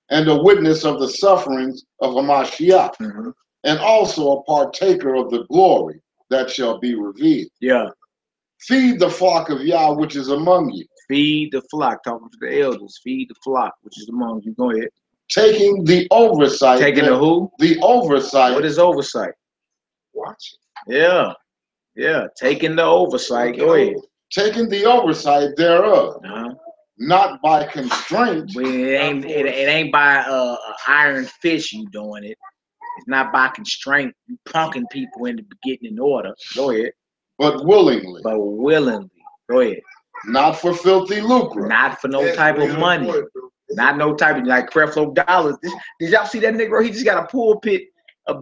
Speaker 5: And a witness of the sufferings of Hamashiach, and also a partaker of the glory that shall be revealed.
Speaker 1: Yeah.
Speaker 5: Feed the flock of Yah which is among you.
Speaker 1: Feed the flock. Talking to the elders. Feed the flock which is among you. Go ahead.
Speaker 5: Taking the oversight.
Speaker 1: Taking the who?
Speaker 5: The oversight.
Speaker 1: What is oversight?
Speaker 7: Watch
Speaker 1: Yeah. Yeah. Taking the oversight. Go ahead.
Speaker 5: Taking the oversight thereof. Not by constraint.
Speaker 1: It ain't by iron fist you doing it. It's not by constraint. You punking people into getting in order. Go ahead.
Speaker 5: But willingly.
Speaker 1: But willingly. Go ahead.
Speaker 5: Not for filthy lucre.
Speaker 1: Not for no type of money. Not no type of like Creflo dollars. Did y'all see that nigga? He just got a pulpit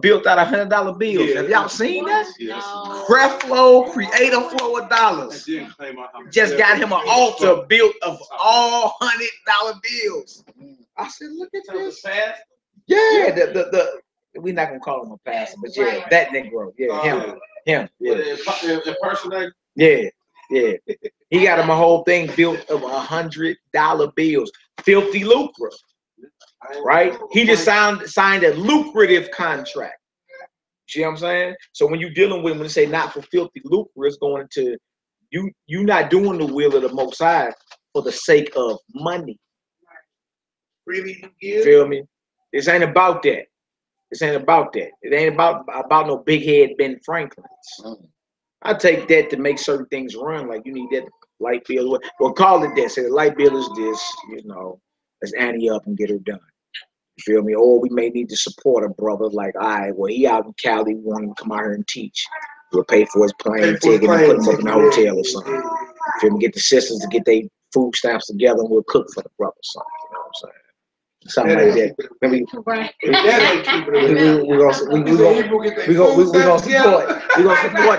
Speaker 1: built out of $100 bills.
Speaker 2: Yeah,
Speaker 1: Have y'all seen that?
Speaker 2: Yes.
Speaker 1: Creflo, creator flow of dollars. Just got him an altar built of all $100 bills. I said, look at this. Yeah, the we're not gonna call him a pastor, but yeah, that Negro. Yeah, him. Yeah. Yeah. He got him a whole thing built of $100 bills. Filthy lucre. Right? He just signed a lucrative contract. See what I'm saying? So when you're dealing with, when they say not for filthy lucre, it's going into you not doing the will of the Most High for the sake of money.
Speaker 7: Really,
Speaker 1: Feel me? This ain't about that. This ain't about that. It ain't about no big head Ben Franklins. I take that to make certain things run. Like you need that light bill. Well, call it that. Say the light bill is this. Let's ante up and get her done. You feel me? Or we may need to support a brother. Like, all right, well, he out in Cali, we want him to come out here and teach. We'll pay for his plane ticket and put him up in a hotel or something. You feel me? Get the sisters to get their food stamps together and we'll cook for the brother or something. You know what I'm saying? Something like that. We're gonna support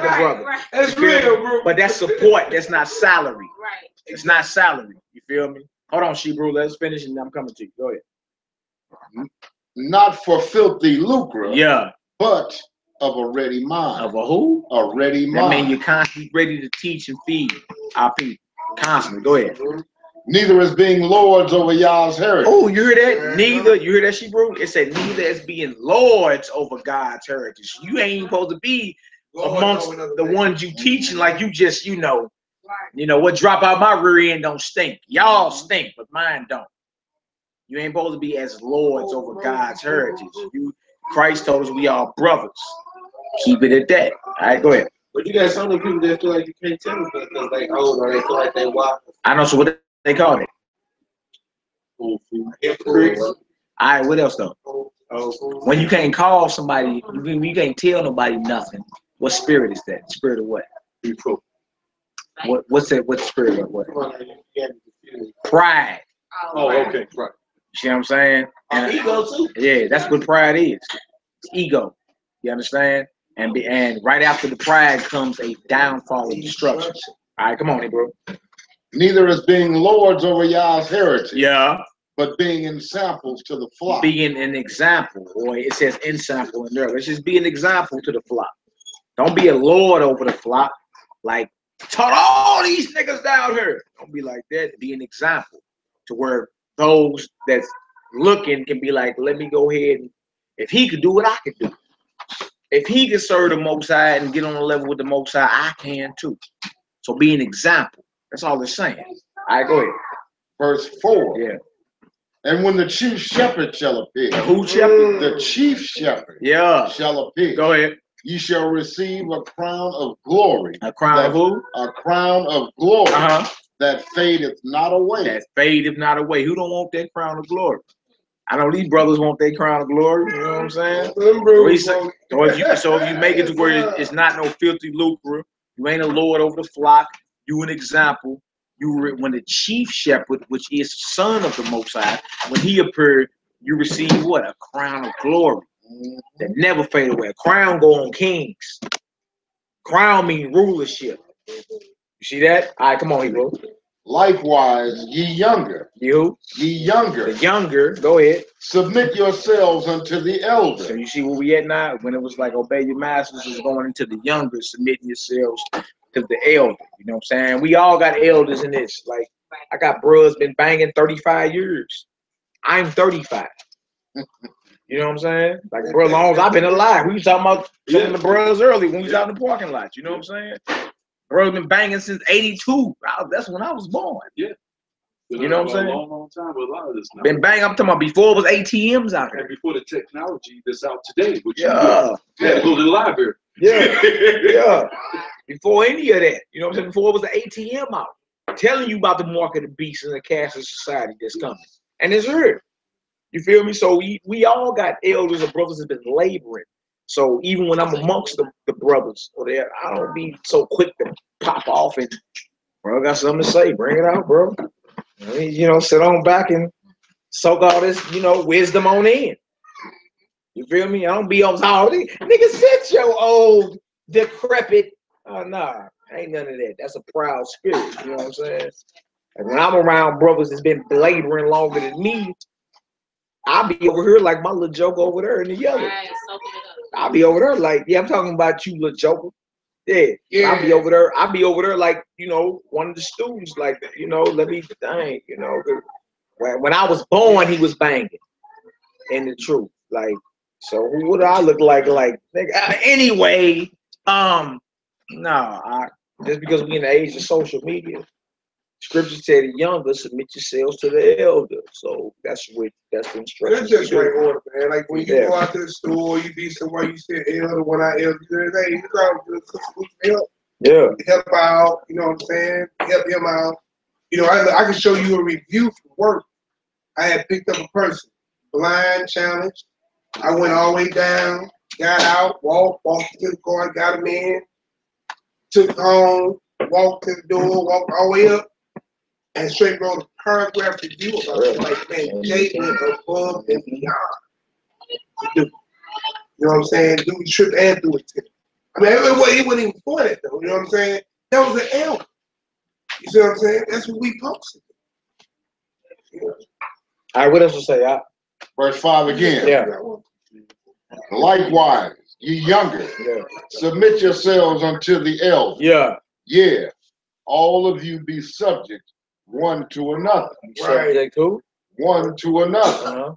Speaker 1: the brother.
Speaker 7: That's real, bro.
Speaker 1: But that's support. That's not salary.
Speaker 6: Right.
Speaker 1: It's not salary. You feel me? Hold on, Shebrew. Let's finish and I'm coming to you. Go ahead.
Speaker 5: Not for filthy lucre.
Speaker 1: Yeah.
Speaker 5: But of a ready mind.
Speaker 1: Of a who?
Speaker 5: A ready mind.
Speaker 1: That means you're constantly ready to teach and feed our people. Constantly. Go ahead.
Speaker 5: Neither as being lords over Yah's heritage.
Speaker 1: Oh, you hear that? Neither. You hear that, Shebrew? It said neither as being lords over God's heritage. You ain't supposed to be amongst the ones you teaching like you just, what drop out my rear end don't stink. Y'all stink, but mine don't. You ain't supposed to be as lords over God's heritage. Christ told us we are brothers. Keep it at that. All right, go ahead.
Speaker 4: But you got some of the people that feel like you can't tell them because they old or they feel like they wild.
Speaker 1: I know, so what they call it?
Speaker 4: Hypocrites.
Speaker 1: All right, what else though? When you can't call somebody, you can't tell nobody nothing. What spirit is that? Spirit of what? What's that? What spirit of what? Pride.
Speaker 2: Oh, okay, right.
Speaker 1: You see what I'm saying? And,
Speaker 4: Ego too.
Speaker 1: Yeah, that's what pride is. It's ego. You understand? And right after the pride comes a downfall and destruction. All right, come on, bro.
Speaker 5: Neither as being lords over Yah's heritage.
Speaker 1: Yeah.
Speaker 5: But being ensamples to the flock.
Speaker 1: Being an example, or it says ensample in there. Let's just be an example to the flock. Don't be a lord over the flock. Like, taught all these niggas down here. Don't be like that. Be an example to where those that's looking can be like, let me go ahead and if he could do what I could do. If he can serve the Most High and get on the level with the Most High, I can too. So be an example. That's all it's saying. All right, go ahead.
Speaker 5: Verse 4.
Speaker 1: Yeah.
Speaker 5: And when the chief shepherd shall appear.
Speaker 1: The who shepherd?
Speaker 5: The chief shepherd.
Speaker 1: Yeah.
Speaker 5: Shall appear.
Speaker 1: Go ahead.
Speaker 5: You shall receive a crown of glory.
Speaker 1: A crown of who?
Speaker 5: A crown of glory. That fadeth not away.
Speaker 1: That fadeth not away. Who don't want that crown of glory? I know these brothers want their crown of glory. You know what I'm saying? So if you make it to where it's not no filthy lucre, you ain't a lord over the flock. You an example. When the chief shepherd, which is son of the Most High, when he appeared, you receive what? A crown of glory that never fade away. A crown go on kings. Crown mean rulership. You see that? All right, come on, bro.
Speaker 5: Likewise, ye younger.
Speaker 1: You?
Speaker 5: Ye younger.
Speaker 1: The younger. Go ahead.
Speaker 5: Submit yourselves unto the elder.
Speaker 1: So you see where we at now? When it was like obey your masters, is going into the younger, submitting yourselves to the elder. You know what I'm saying? We all got elders in this. Like, I got bros been banging 35 years. I'm 35. You know what I'm saying? Like, bro, as long as I've been alive. We was talking about some of the bros early when we was out in the parking lot. You know what I'm saying? Bro, been banging since '82. That's when I was born.
Speaker 2: Yeah.
Speaker 1: You know what I'm saying?
Speaker 2: A long, long time with a lot of this now.
Speaker 1: Been banging. I'm talking about before it was ATMs out here.
Speaker 2: And before the technology that's out today, which
Speaker 1: Yeah.
Speaker 2: you had to go to the library.
Speaker 1: Yeah. Yeah. Before any of that. You know what I'm saying? Before it was the ATM out. Telling you about the mark of the beast and the cashless society that's coming. And it's here. You feel me? So we all got elders and brothers that's been laboring. So even when I'm amongst the brothers, or there, I don't be so quick to pop off and, bro, I got something to say. Bring it out, bro. I mean, you know, sit on back and soak all this, you know, wisdom on in. You feel me? I don't be on all this. Nigga, sit your old, decrepit. Oh, nah, ain't none of that. That's a proud spirit. You know what I'm saying? And when I'm around brothers that's been laboring longer than me, I'll be over here like my little joke over there in the yellow.
Speaker 6: Right, soaking it up.
Speaker 1: I'll be over there like, yeah, I'm talking about you, little joker. Yeah. I'll be over there like, you know, one of the students, like, you know, let me dang, you know. When I was born, he was banging. In the truth. Like, so who would I look like? Like, anyway, just because we in the age of social media, Scripture said the younger submit yourselves to the elder. So that's the instruction.
Speaker 7: It's just right order, man. Like when you go out to the store, you be somewhere, you say elder, when I elder, hey, you go help out, you know what I'm saying? Help him out. You know, I can show you a review from work. I had picked up a person, blind, challenged. I went all the way down, got out, walked to the car, got him in, took home, walked to the door, walked all the way up, and straight wrote a paragraph review about it. Like, man, Jay went above and beyond. You know what I'm saying? Do the trip and do it. I mean, it wasn't even for that, though. You know what I'm saying? That was an L. You see what I'm saying? That's what we posted. You know?
Speaker 1: All right, what else to say?
Speaker 5: Verse 5 again.
Speaker 1: Yeah.
Speaker 5: Likewise, ye younger, submit yourselves unto the elder.
Speaker 1: Yeah.
Speaker 5: Yeah. All of you be subject one to another.
Speaker 1: Subject who?
Speaker 5: One to another.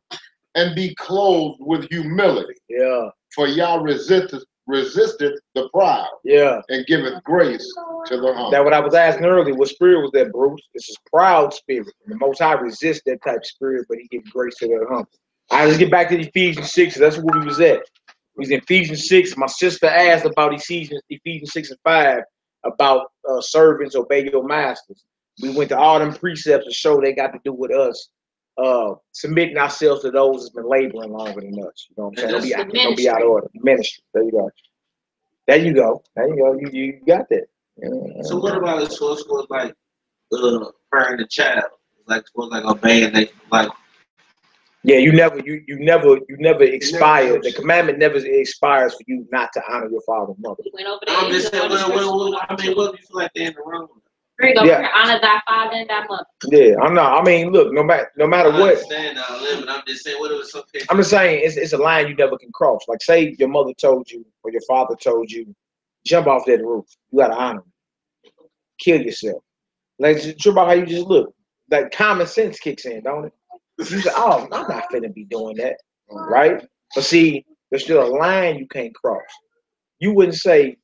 Speaker 5: And be clothed with humility.
Speaker 1: Yeah.
Speaker 5: For Yah resisteth the proud.
Speaker 1: Yeah.
Speaker 5: And giveth grace to the humble.
Speaker 1: That's what I was asking earlier. What spirit was that, Bruce? This is proud spirit. The Most High resists that type of spirit, but he gives grace to the humble. All right, let's get back to Ephesians 6. That's where we was at. We was in Ephesians 6. My sister asked about Ephesians 6 and 5 about servants obey your masters. We went to all them precepts to show they got to do with us submitting ourselves to those that's been laboring longer than us. You know what I'm saying? Don't be out of order. Ministry. There you go. You got that. Yeah.
Speaker 4: So what about as far as like parent a child? Like obeying they like.
Speaker 1: Yeah, you never expire. The commandment never expires for you not to honor your father and mother.
Speaker 4: I'm just saying, what do you feel like they're in the wrong?
Speaker 6: There you go. Honor thy father and thy mother.
Speaker 1: Yeah, I'm not. I mean, look, no matter what.
Speaker 4: I understand I'm just saying, what was something?
Speaker 1: I'm just saying, it's a line you never can cross. Like, say your mother told you or your father told you, jump off that roof. You gotta honor him. Kill yourself. Like, it's true about how you just look. Like, common sense kicks in, don't it? You say, oh, I'm not finna be doing that, right? But see, there's still a line you can't cross. You wouldn't say,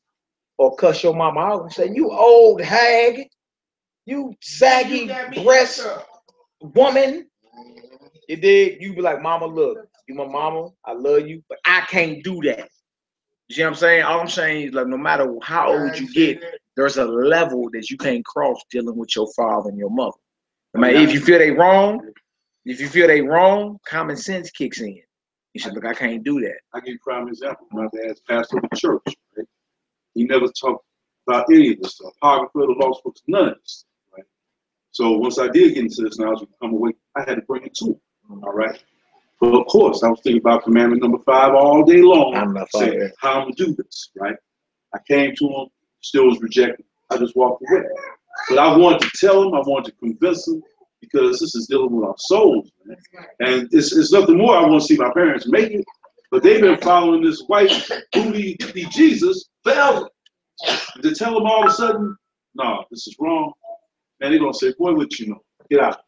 Speaker 1: or cuss your mama out and say, you old hag, you saggy breast woman. You dig? You be like, mama, look, you my mama, I love you, but I can't do that. You see what I'm saying? All I'm saying is, like, no matter how old you get, there's a level that you can't cross dealing with your father and your mother. I mean, if you feel they wrong, common sense kicks in. You should look, I can't do that.
Speaker 2: I give you a prime example. My dad's pastor of the church, right? He never talked about any of this stuff. Apocrypha, the lost books, none of this stuff, right? So once I did get into this knowledge and come away, I had to bring it to him, all right? But of course, I was thinking about commandment number 5 all day long, saying how I'm going to do this, right? I came to him, still was rejected. I just walked away. But I wanted to tell him, I wanted to convince him, because this is dealing with our souls, man. And it's nothing more. I want to see my parents make it, but they've been following this white booty Jesus forever. To tell them all of a sudden, no, this is wrong, man, they're gonna say, boy, what you know? Get out.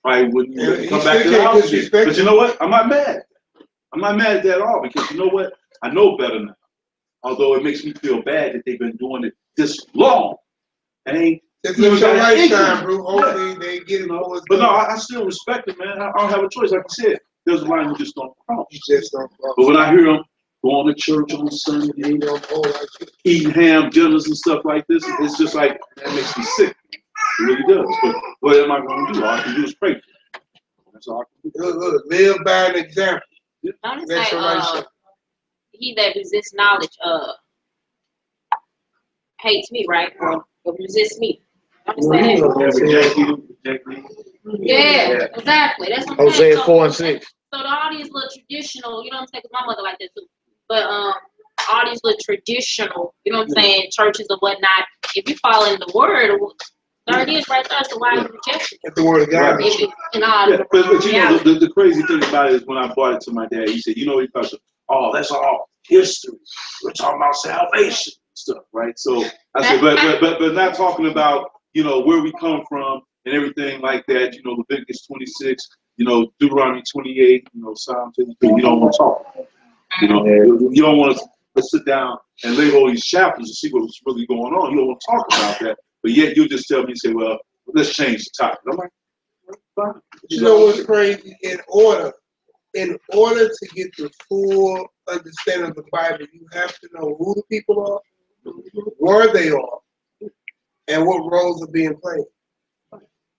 Speaker 2: Probably wouldn't come back to the house. But you know what? I'm not mad. I'm not mad at that at all, because you know what? I know better now. Although it makes me feel bad that they've been doing it this long. And
Speaker 7: Just live your lifetime, bro. Hopefully they get it all.
Speaker 2: But no, I still respect it, man. I don't have a choice. Like I said, there's a line who just don't cross.
Speaker 7: You just don't cross.
Speaker 2: But when I hear them going to church on Sunday, eating ham dinners and stuff like this, it's just like, that makes me sick. It really does. But what am I going to do? All I can do is pray. That's all I can do.
Speaker 7: Look, live by an example.
Speaker 6: Don't it say, he that resists knowledge hates me, right? Or resists me.
Speaker 2: Reject you, reject me.
Speaker 6: Yeah, exactly. That's what I'm
Speaker 1: Hosea
Speaker 6: saying.
Speaker 1: 4 and 6.
Speaker 6: So all these little traditional, you know what I'm saying? 'Cause my mother like that too. But all these little traditional, you know what I'm saying, churches or whatnot. If you follow in the word, there it is right there. So why are you rejecting it?
Speaker 7: The word of God.
Speaker 6: If it, and all
Speaker 2: Yeah, but you know, the crazy thing about it is when I brought it to my dad, he said, you know, he thought, oh, that's all history. We're talking about salvation and stuff, right? So I said, but not talking about, you know, where we come from and everything like that. You know, Leviticus 26, you know, Deuteronomy 28, you know, Psalm 53. You don't want to talk. You know, you don't want to sit down and lay all these chapters and see what's really going on. You don't want to talk about that. But yet you'll just tell me, say, well, let's change the topic. I'm like, fine.
Speaker 7: You know what's crazy? In order to get the full understanding of the Bible, you have to know who the people are, where they are, and what roles are being played.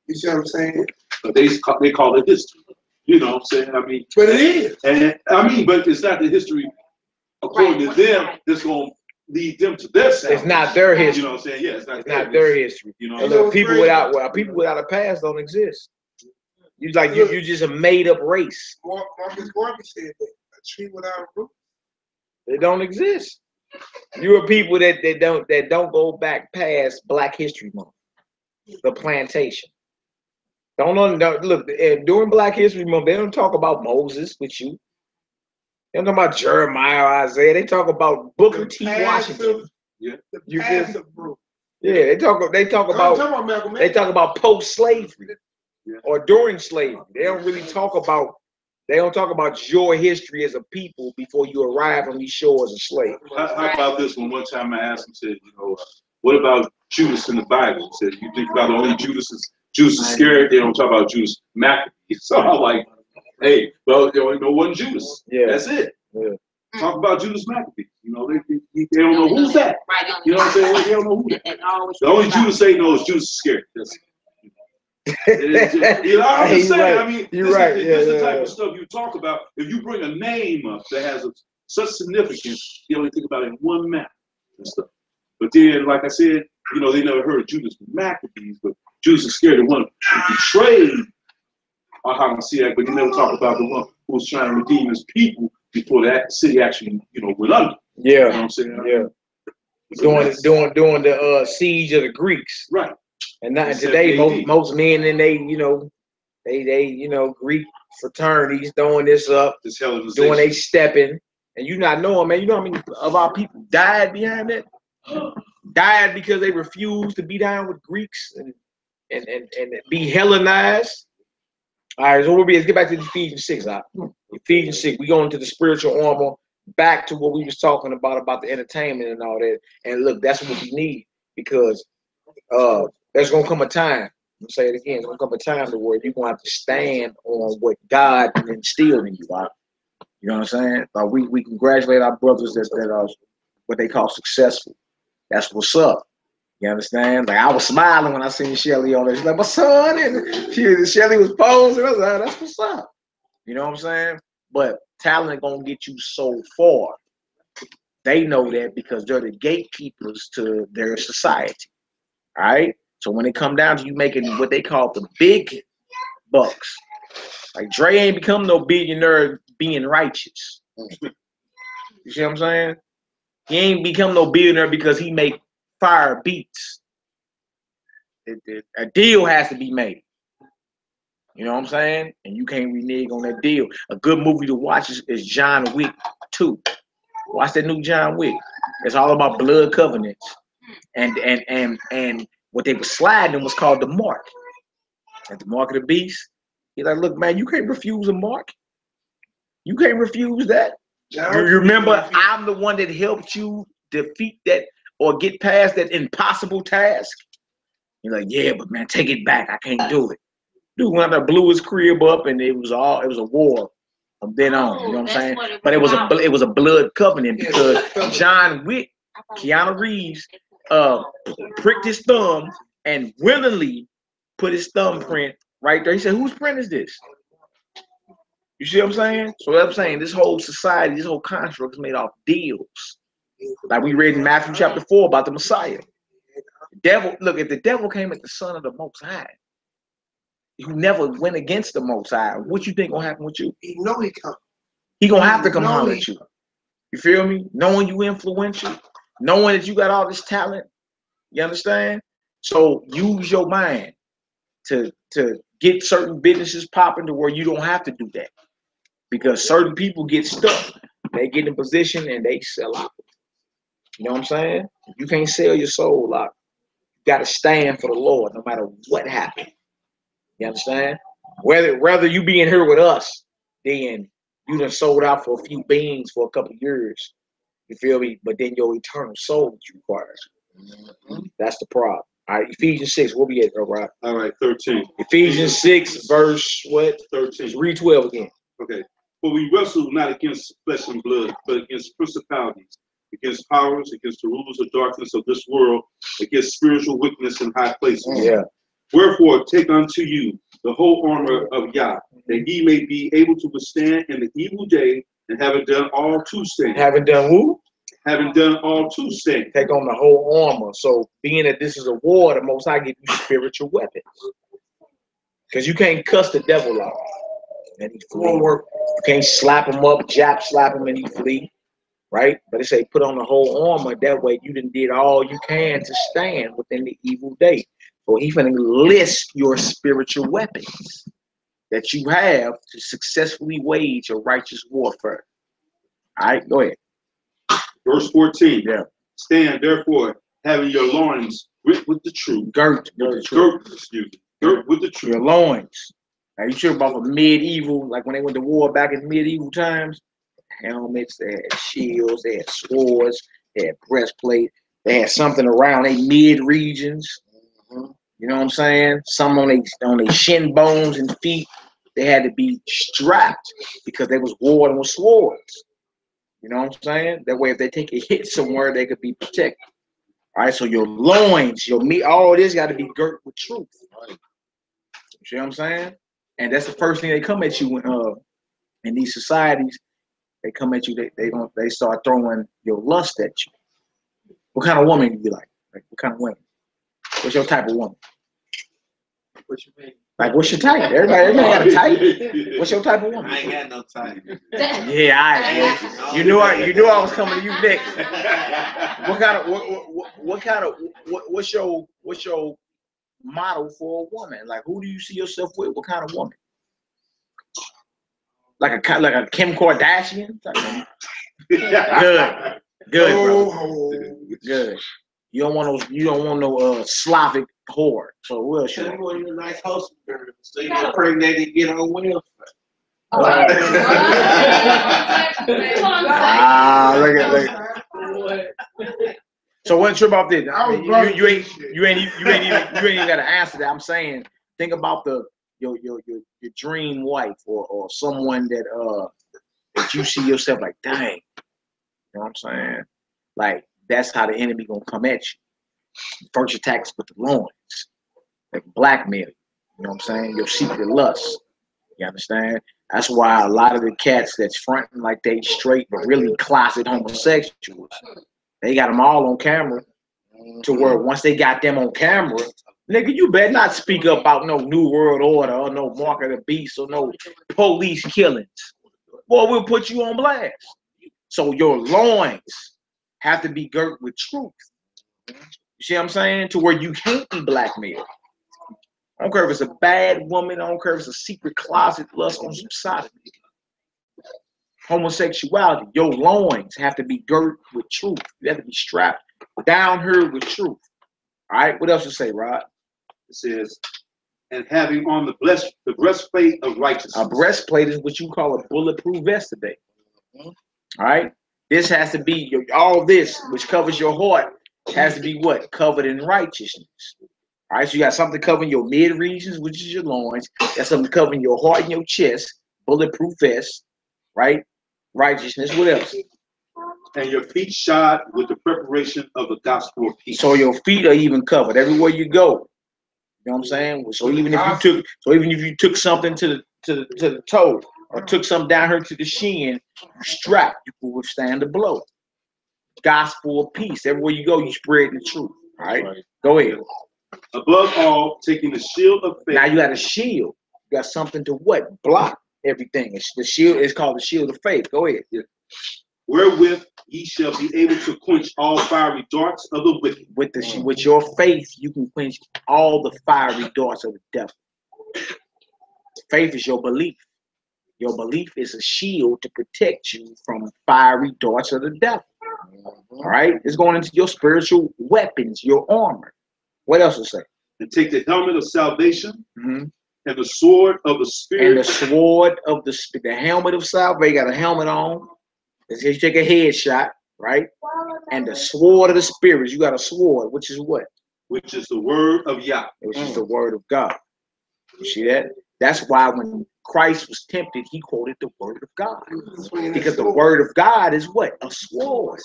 Speaker 7: You see what I'm saying?
Speaker 2: But they call it history. You know what I'm saying? I mean,
Speaker 7: but it is.
Speaker 2: And I mean, but it's not the history according to them that's going to lead them to their salvation.
Speaker 1: It's not their history.
Speaker 2: You know what I'm saying? Yeah, it's not
Speaker 1: their history.
Speaker 2: You know,
Speaker 1: and look, people without a past don't exist. You just a made up race.
Speaker 7: Marcus Garvey said that a tree without a root.
Speaker 1: They don't exist. You are people that don't go back past Black History Month, the plantation. Don't look during Black History Month. They don't talk about Moses with you. They don't talk about Jeremiah or Isaiah. They talk about Booker T. Washington.
Speaker 2: Yeah,
Speaker 7: the passive group.
Speaker 1: Yeah, they talk about post-slavery or during slavery. They don't really talk about. They don't talk about your history as a people before you arrive on these shores as slaves.
Speaker 2: How about this one? One time I asked him, said, you know, what about Judas in the Bible? He said, you think about only Judas is scared. They don't talk about Judas Maccabees. So I'm like, hey, well, there no one Judas. Yeah, that's it. Yeah. Talk about Judas Maccabees. You know, they don't know who's that. You know what I'm saying? They don't know who that. The only Judas they know is Judas scared. That's you know, I'm just saying. Right. I mean, this is the type of stuff you talk about. If you bring a name up that has such significance, you only think about it in one map and stuff. But then, like I said, you know, they never heard of Judas Maccabees, but Judas is scared of one who betrayed Hamashiach, but he never talked about the one who was trying to redeem his people before that city actually, you know, went under.
Speaker 1: Yeah,
Speaker 2: you know what I'm saying?
Speaker 1: Yeah. So during the siege of the Greeks.
Speaker 2: Right.
Speaker 1: And not today, most men in they Greek fraternities throwing this up, doing they stepping, and you not knowing, man. You know how many of our people died behind that? Died because they refused to be down with Greeks and be Hellenized. All right, so let's get back to Ephesians 6. Ephesians 6, we go into the spiritual armor, back to what we was talking about the entertainment and all that. And look, that's what we need, because there's gonna come a time. I'm gonna say it again. There's gonna come a time to where you're gonna have to stand on what God instilled in you. Right? You know what I'm saying? We congratulate our brothers that are what they call successful. That's what's up. You understand? Like, I was smiling when I seen Shelly on there. She's like, my son, and Shelly was posing. I was like, that's what's up. You know what I'm saying? But talent gonna get you so far. They know that because they're the gatekeepers to their society. All right. So when it come down to you making what they call the big bucks, like Dre ain't become no billionaire being righteous. You see what I'm saying? He ain't become no billionaire because he make fire beats. A deal has to be made. You know what I'm saying? And you can't renege on that deal. A good movie to watch is John Wick 2. Watch that new John Wick. It's all about blood covenants. And what they were sliding was called the mark. At the mark of the beast. He's like, look, man, you can't refuse a mark. You can't refuse that. You remember, I'm the one that helped you defeat that or get past that impossible task, you're like, yeah, but man, take it back. I can't do it. Dude went out there, blew his crib up, and it was a war from then on. You know what I'm saying? But it was a blood covenant because John Wick, Keanu Reeves, pricked his thumb and willingly put his thumbprint right there. He said, whose print is this? You see what I'm saying? So what I'm saying, this whole society, this whole construct is made off deals. Like we read in Matthew chapter 4 about the Messiah. The devil, look, if the devil came at the Son of the Most High, who never went against the Most High, what you think gonna happen with you?
Speaker 7: He know he come.
Speaker 1: He gonna have to come holler at you. You feel me? Knowing you influential, knowing that you got all this talent. You understand? So use your mind to get certain businesses popping to where you don't have to do that. Because certain people get stuck. They get in position and they sell out. You know what I'm saying? You can't sell your soul out. You got to stand for the Lord no matter what happens. You understand? Whether you be in here with us, then you done sold out for a few beans for a couple of years. You feel me? But then your eternal soul is required. That's the problem. All right, Ephesians 6, we'll be at, right?
Speaker 2: All right, 13.
Speaker 1: Ephesians 6, verse what?
Speaker 2: 13.
Speaker 1: Read 12 again.
Speaker 2: Okay. For we wrestle not against flesh and blood, but against principalities, against powers, against the rulers of darkness of this world, against spiritual wickedness in high places.
Speaker 1: Yeah.
Speaker 2: Wherefore, take unto you the whole armor of Yah, that ye may be able to withstand in the evil day, and having done all to stand.
Speaker 1: Having done who?
Speaker 2: Having done all to stand.
Speaker 1: Take on the whole armor. So, being that this is a war, the Most High give you spiritual weapons. Because you can't cuss the devil out. And he flee. You can't slap him up, slap him, and he flee. Right? But it say put on the whole armor. That way you done did all you can to stand within the evil day. So he finna list your spiritual weapons that you have to successfully wage a righteous warfare. All right, go ahead.
Speaker 2: Verse 14.
Speaker 1: Yeah.
Speaker 2: Stand therefore, having your loins girt with the truth.
Speaker 1: Girt with the truth.
Speaker 2: Girt with the truth.
Speaker 1: Your loins. Now you sure about the medieval, like when they went to war back in medieval times? Helmets, they had shields, they had swords, they had breastplate, they had something around their mid regions. You know what I'm saying? Some on their shin bones and feet, they had to be strapped because they was warding with swords. You know what I'm saying? That way, if they take a hit somewhere, they could be protected. All right, so your loins, your meat, all this got to be girt with truth. You see what I'm saying? And that's the first thing they come at you when in these societies. They come at you, they start throwing your lust at you. What kind of woman you like? Like what kind of woman? What's your type of woman?
Speaker 7: What you mean?
Speaker 1: Like what's your type? Everybody got a type. What's your type of woman?
Speaker 4: I ain't got no type.
Speaker 1: Yeah, you knew I was coming to you next. What's your model for a woman? Like who do you see yourself with? What kind of woman? Like a Kim Kardashian? Good, bro. Good. You don't want no Slavic whore. So what else?
Speaker 4: You want a nice host girl, so you can pregnant and get on welfare.
Speaker 1: Look at. So what's your about this? You ain't even got to answer that. I'm saying, think about your dream wife or someone that you see yourself like, dang. You know what I'm saying? Like that's how the enemy gonna come at you. First attack is with the loins, like blackmail. You know what I'm saying? Your secret lust. You understand? That's why a lot of the cats that's fronting like they straight but really closet homosexuals, they got them all on camera. To where once they got them on camera, nigga, you better not speak up about no New World Order or no Mark of the Beast or no police killings. Boy, we'll put you on blast. So your loins have to be girt with truth. You see what I'm saying? To where you can't be blackmailed. I don't care if it's a bad woman. I don't care if it's a secret closet lust on some sodomy. Homosexuality, your loins have to be girt with truth. You have to be strapped down here with truth. All right, what else to say, Rod?
Speaker 2: It says, and having on the breastplate of righteousness.
Speaker 1: A breastplate is what you call a bulletproof vest today. All right, this has to be all this, which covers your heart, It has to be what? Covered in righteousness. All right, so you got something covering your mid regions, which is your loins. Got something covering your heart and your chest, bulletproof vest, right? Righteousness. What else?
Speaker 2: And your feet shod with the preparation of the gospel of peace.
Speaker 1: So your feet are even covered everywhere you go. You know what I'm saying? So even if you took something to the toe or took something down here to the shin, you strap, you can withstand the blow. Gospel of peace. Everywhere you go, you spread the truth. All right? Go ahead.
Speaker 2: Above all, taking the shield of faith.
Speaker 1: Now you got a shield. You got something to what? Block everything. It's the shield is called the shield of faith. Go ahead.
Speaker 2: Wherewith ye shall be able to quench all fiery darts of the wicked.
Speaker 1: With your faith, you can quench all the fiery darts of the devil. Faith is your belief. Your belief is a shield to protect you from fiery darts of the devil. All right? It's going into your spiritual weapons, your armor. What else to say?
Speaker 2: And take the helmet of salvation and the sword of the Spirit.
Speaker 1: And the sword of the Spirit. The helmet of salvation. You got a helmet on. It's you take a headshot, right? And the sword of the Spirit. You got a sword, which is what?
Speaker 2: Which is the word of Yah.
Speaker 1: Which is the word of God. You see that? That's why when Christ was tempted, he quoted the word of God. Because the word of God is what? A sword.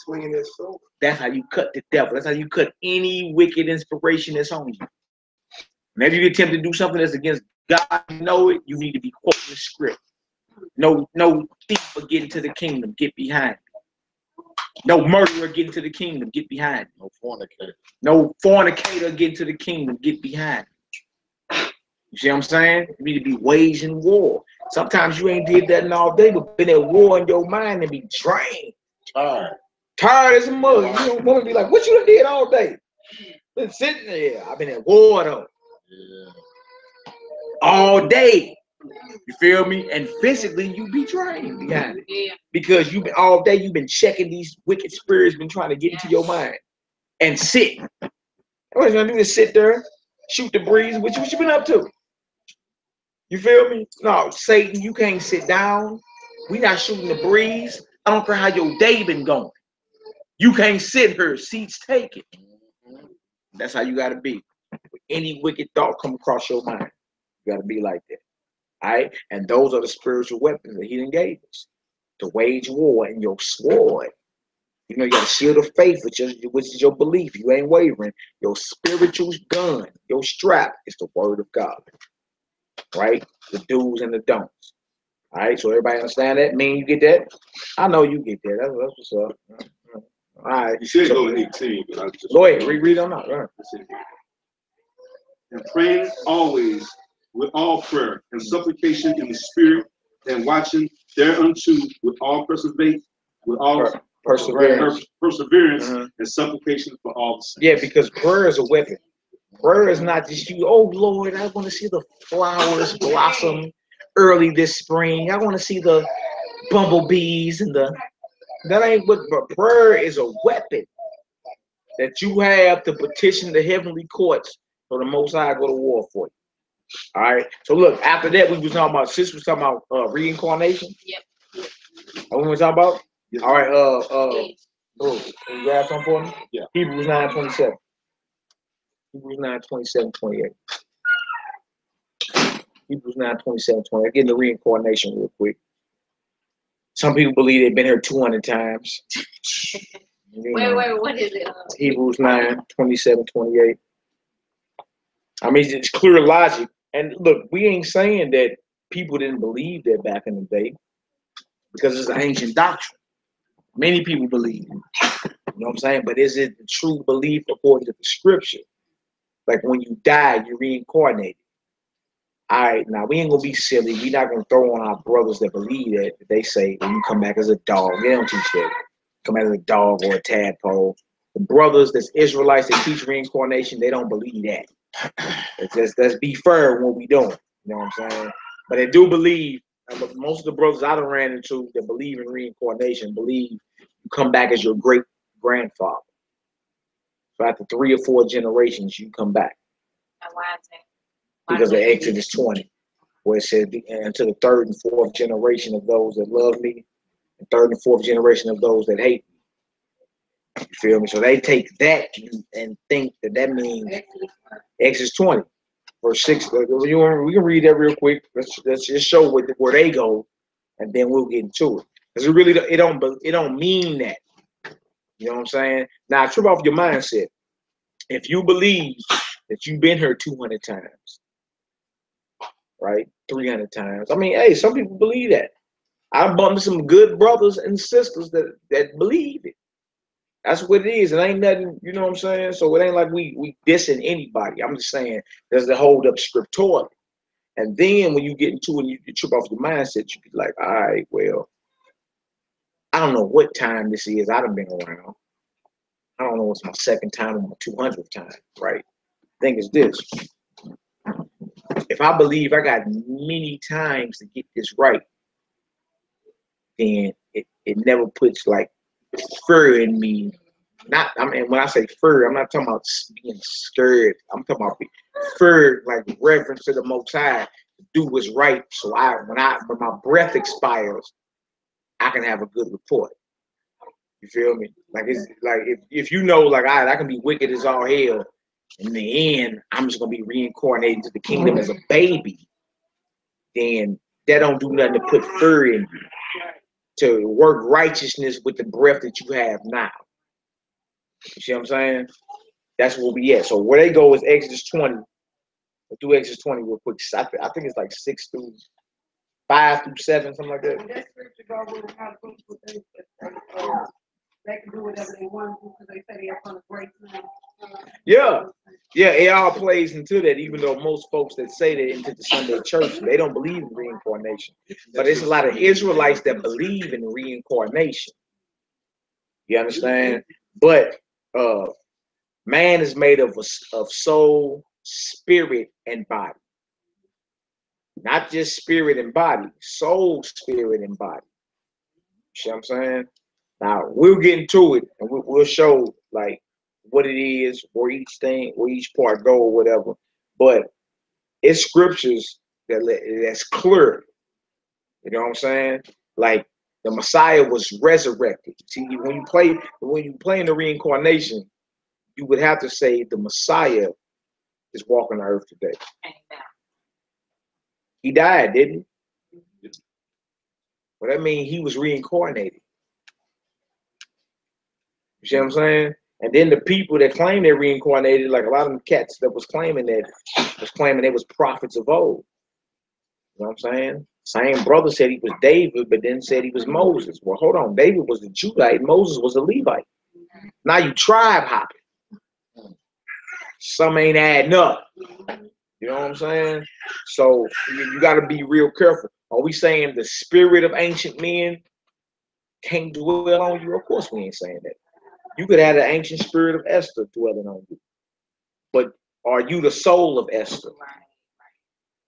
Speaker 1: That's how you cut the devil. That's how you cut any wicked inspiration that's on you. Whenever you get tempted to do something that's against God, you know it, you need to be quoting the script. No thief will get into the kingdom, get behind me. No murderer get into the kingdom, get behind me.
Speaker 5: No fornicator.
Speaker 1: No fornicator get into the kingdom, get behind me. You see what I'm saying? You need to be waging war. Sometimes you ain't did that in all day, but been at war in your mind and be drained. Tired as a mug. You don't want to be like, what you done did all day? Been sitting there. I've been at war though. Yeah. All day. You feel me? And physically you be drained behind it.
Speaker 6: Yeah.
Speaker 1: Because you've been all day, you've been checking these wicked spirits, been trying to get into your mind. And sit. What you gonna do is sit there, shoot the breeze. What you been up to? You feel me? No, Satan, you can't sit down. We not shooting the breeze. I don't care how your day been going. You can't sit here. Seats taken. That's how you got to be. When any wicked thought come across your mind, you got to be like that. All right? And those are the spiritual weapons that he done gave us to wage war. And your sword, you know, you got a shield of faith, which is your belief. You ain't wavering. Your spiritual gun, your strap is the word of God. Right? The do's and the don'ts. All right, so everybody understand that? Mean you get that? I know you get that. That's what's up. All right.
Speaker 2: You said go to 18, but I just
Speaker 1: go ahead, read on out. Right.
Speaker 2: And praying always with all prayer and supplication in the spirit, and watching thereunto with all perseverance, and supplication for all the saints.
Speaker 1: Yeah, because prayer is a weapon. Prayer is not just you, oh Lord, I want to see the flowers blossom early this spring. I want to see the bumblebees and that ain't what, but prayer is a weapon that you have to petition the heavenly courts for the Most High go to war for you. All right. So look, after that, we was talking about, sis was talking about reincarnation.
Speaker 6: Yep.
Speaker 1: What we was talking about?
Speaker 2: Yes.
Speaker 1: All right. Bro, can you grab something for me?
Speaker 2: Yeah.
Speaker 1: Hebrews 9:27. Hebrews 9:27-28. Hebrews 9:27-28. Getting the reincarnation real quick. Some people believe they've been here 200 times.
Speaker 6: Wait, what is it?
Speaker 1: Hebrews 9:27-28. I mean, it's clear logic. And look, we ain't saying that people didn't believe that back in the day, because it's an ancient doctrine. Many people believe it. You know what I'm saying? But is it the true belief according to the scripture? Like when you die, you're reincarnated. All right, now we ain't gonna be silly. We're not gonna throw on our brothers that believe that they say when you come back as a dog. They don't teach that. Come back as a dog or a tadpole. The brothers that's Israelites that teach reincarnation, they don't believe that. Let's be fair in what we doing. You know what I'm saying? But they do believe. Most of the brothers I done ran into that believe in reincarnation believe you come back as your great grandfather. So after 3 or 4 generations, you come back.
Speaker 6: And why is that?
Speaker 1: Because of Exodus 20, where it said, until the 3rd and 4th generation of those that love me, and 3rd and 4th generation of those that hate me. You feel me? So they take that and think that means Exodus 20, verse 6. We can read that real quick. Let's just show where they go, and then we'll get into it. Because it don't mean that. You know what I'm saying? Now, trip off your mindset. If you believe that you've been here 200 times, right? 300 times. I mean, hey, some people believe that. I bumped into some good brothers and sisters that believe it. That's what it is. It ain't nothing, you know what I'm saying? So it ain't like we dissing anybody. I'm just saying there's the hold up scripturally. And then when you get into it and you trip off your mindset, you be like, all right, well, I don't know what time this is. I done been around. I don't know, it's my second time or my 200th time, right? The thing is this. If I believe I got many times to get this right, then it never puts like fear in me. When I say fear, I'm not talking about being scared. I'm talking about fear, like reverence to the Most High, to do what's right. So when my breath expires, I can have a good report. You feel me? Like it's like if you know, like I can be wicked as all hell. In the end, I'm just gonna be reincarnated to the kingdom as a baby. Then that don't do nothing to put fear in you. To work righteousness with the breath that you have now. You see what I'm saying? That's where we at. So where they go is Exodus 20. We'll do Exodus 20 real quick. I think it's like 5 through 7, something like that.
Speaker 8: That scripture go with how they can do whatever they want to do because they say they're from a great time.
Speaker 1: Yeah. Yeah, it all plays into that, even though most folks that say that into the Sunday church, they don't believe in reincarnation. But there's a lot of Israelites that believe in reincarnation. You understand? But man is made of soul, spirit, and body. Not just spirit and body, soul, spirit, and body. You see what I'm saying? Now, we'll get into it, and we'll show, like, what it is, where each part go or whatever. But it's scriptures that's clear. You know what I'm saying? Like, the Messiah was resurrected. See, when you play in the reincarnation, you would have to say the Messiah is walking the earth today. He died, didn't he? Well, that means he was reincarnated. You see what I'm saying? And then the people that claim they're reincarnated, like a lot of them cats that was claiming they was prophets of old. You know what I'm saying? Same brother said he was David, but then said he was Moses. Well, hold on. David was the Judite. Moses was a Levite. Now you tribe hopping. Some ain't adding up. You know what I'm saying? So you got to be real careful. Are we saying the spirit of ancient men can't dwell on you? Of course we ain't saying that. You could have the ancient spirit of Esther dwelling on you. But are you the soul of Esther?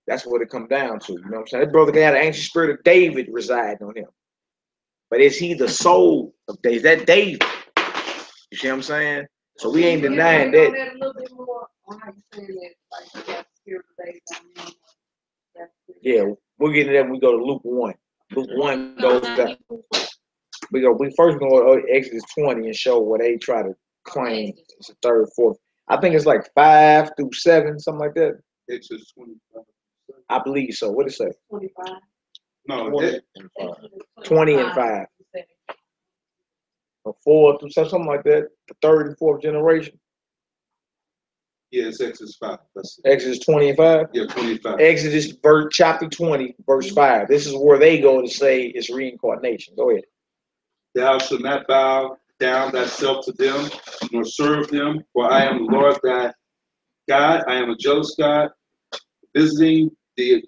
Speaker 1: That's what it comes down to. You know what I'm saying? That brother can have the ancient spirit of David residing on him. But is he the soul of David? Is that David? You see what I'm saying? So we ain't denying that.
Speaker 8: A little bit more on how you saying that, like that spirit of David.
Speaker 1: Yeah, we'll get into that when we go to Luke 1. Luke 1 goes down. We first go to Exodus 20 and show what they try to claim it's the third, fourth. I think it's like 5 through 7, something like that.
Speaker 2: Exodus 25.
Speaker 1: I believe so. What did it say?
Speaker 8: 25.
Speaker 2: No,
Speaker 1: 20 and 5. Or 4 through something like that. The third and fourth generation.
Speaker 2: yeah, it's Exodus 5.
Speaker 1: Exodus 20 and 5?
Speaker 2: Yeah, 25.
Speaker 1: Exodus chapter 20, verse 5. This is where they go to say it's reincarnation. Go ahead.
Speaker 2: Thou shalt not bow down thyself to them, nor serve them, for I am the Lord thy God. I am a jealous God, visiting the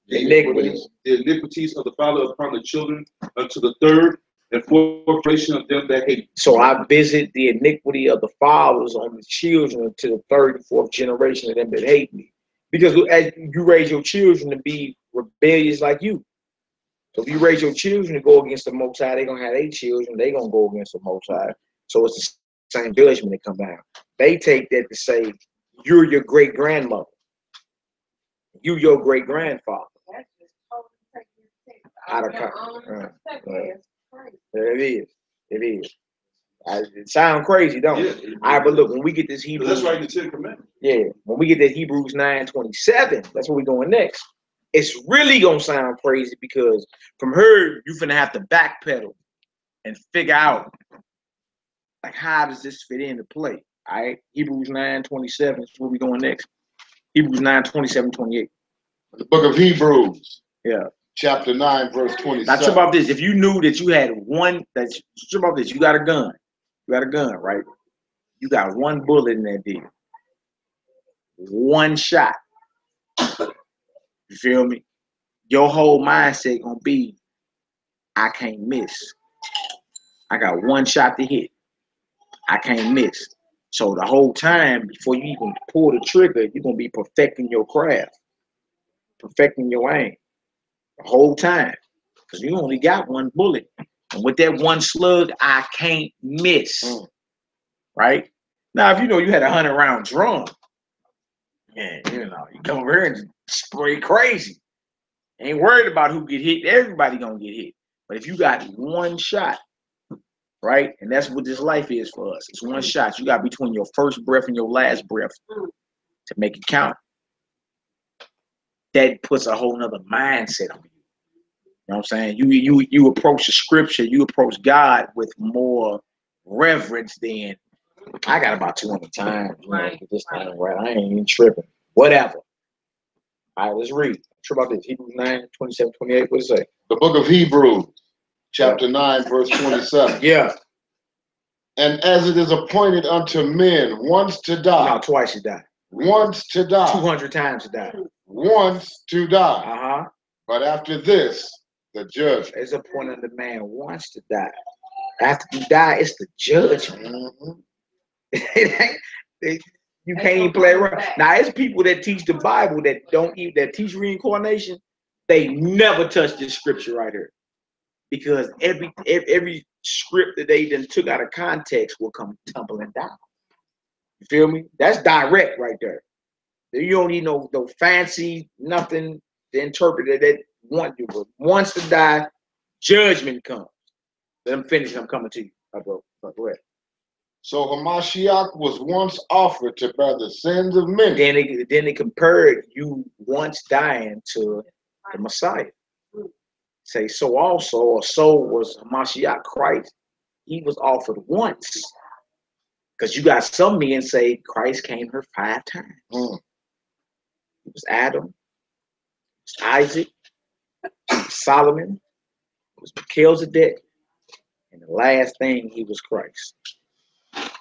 Speaker 2: iniquities of the father upon the children unto the third and fourth generation of them that hate.
Speaker 1: So I visit the iniquity of the fathers on the children to the third and fourth generation of them that hate me. Because as you raise your children to be rebellious like you. So if you raise your children to go against the Most High, they're going to have their children, they're going to go against the Most High. So it's the same judgment that come down. They take that to say, you're your great-grandmother. You your great-grandfather. Out of it is. It is. It sounds crazy, don't it?
Speaker 2: Yeah.
Speaker 1: All right, but look, when we get this Hebrews,
Speaker 2: That's right in the Ten Commandments.
Speaker 1: yeah, when we get that Hebrews 9:27, that's where we're going next. It's really gonna sound crazy because from her, you're gonna have to backpedal and figure out like how does this fit into play. All right, Hebrews 9:27 is where we're going next. Hebrews 9:27-28.
Speaker 5: The book of Hebrews.
Speaker 1: Yeah.
Speaker 5: Chapter 9, verse 27.
Speaker 1: Now, trip about this. If you knew that you had one, trip about this. You got a gun. You got a gun, right? You got one bullet in that deal. One shot. You feel me? Your whole mindset gonna be, I can't miss. I got one shot to hit. I can't miss. So the whole time, before you even pull the trigger, you're gonna be perfecting your craft, perfecting your aim. The whole time. Because you only got one bullet. And with that one slug, I can't miss. Right? Now, if you know you had a 100-round drum, man, you know, you come over here and spray crazy. Ain't worried about who get hit. Everybody gonna get hit. But if you got one shot, right? And that's what this life is for us. It's one shot. You got between your first breath and your last breath to make it count. That puts a whole nother mindset on you. You know what I'm saying? You approach the scripture, you approach God with more reverence than I got about 200 times. You know, get this thing right. I ain't even tripping. Whatever. All right, let's read. Trip about this. Hebrews 9:27-28. What does it say?
Speaker 5: The book of Hebrews, chapter 9, verse 27.
Speaker 1: Yeah.
Speaker 5: And as it is appointed unto men once to die.
Speaker 1: No, twice to die.
Speaker 5: Once to die.
Speaker 1: 200 times to die.
Speaker 5: Once to die.
Speaker 1: Uh-huh.
Speaker 5: But after this, the judgment.
Speaker 1: It's appointed unto man once to die. After you die, it's the judgment. You can't even play around. Now, it's people that teach the Bible that teach reincarnation. They never touch this scripture right here, because every script that they then took out of context will come tumbling down. You feel me? That's direct right there. You don't need no fancy nothing to interpret it. That wants to die, judgment comes. Let them finish. I'm coming to you, my bro. Go ahead.
Speaker 5: So Hamashiach was once offered to bear the sins of many.
Speaker 1: Then they compared you once dying to the Messiah. Say so also, or so was Hamashiach Christ. He was offered once. Because you got some men say Christ came here 5 times. It was Adam, it was Isaac, it was Solomon, it was Melchizedek, and the last thing he was Christ.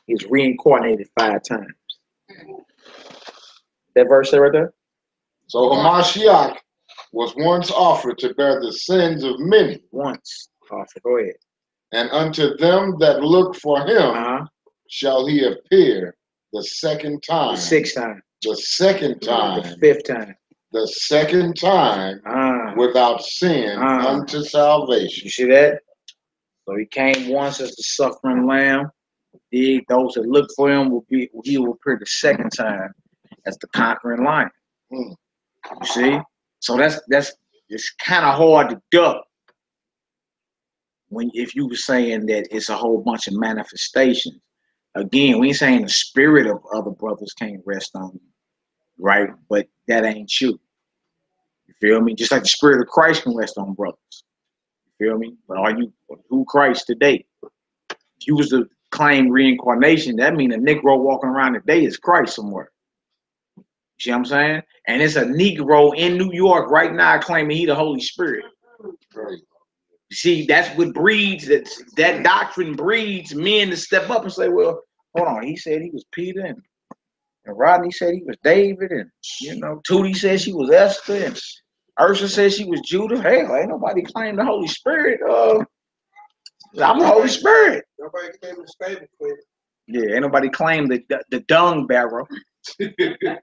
Speaker 1: He was reincarnated 5 times. That verse there right there?
Speaker 5: So Hamashiach was once offered to bear the sins of many.
Speaker 1: Once offered. Go ahead.
Speaker 5: And unto them that look for him shall he appear the second time.
Speaker 1: The 6th time.
Speaker 5: The second time.
Speaker 1: The 5th time.
Speaker 5: The second time without sin unto salvation.
Speaker 1: You see that? So he came once as the suffering lamb. Those that look for him he will appear the second time as the conquering lion. You see? So that's it's kind of hard to duck if you were saying that it's a whole bunch of manifestations. Again, we ain't saying the spirit of other brothers can't rest on you, right? But that ain't you. You feel me? Just like the spirit of Christ can rest on brothers. You feel me? But are you who Christ today? If you was to claim reincarnation, that means a Negro walking around today is Christ somewhere. You see what I'm saying? And it's a Negro in New York right now claiming he the Holy Spirit. You see, that's what breeds, that doctrine breeds men to step up and say, well, hold on, he said he was Peter, and Rodney said he was David, and, you know, Tootie said she was Esther, and Ursula said she was Judah. Hell, ain't nobody claimed the Holy Spirit. I'm the Holy Spirit.
Speaker 7: Nobody claimed the stable queen.
Speaker 1: Yeah, ain't nobody claimed the dung barrel.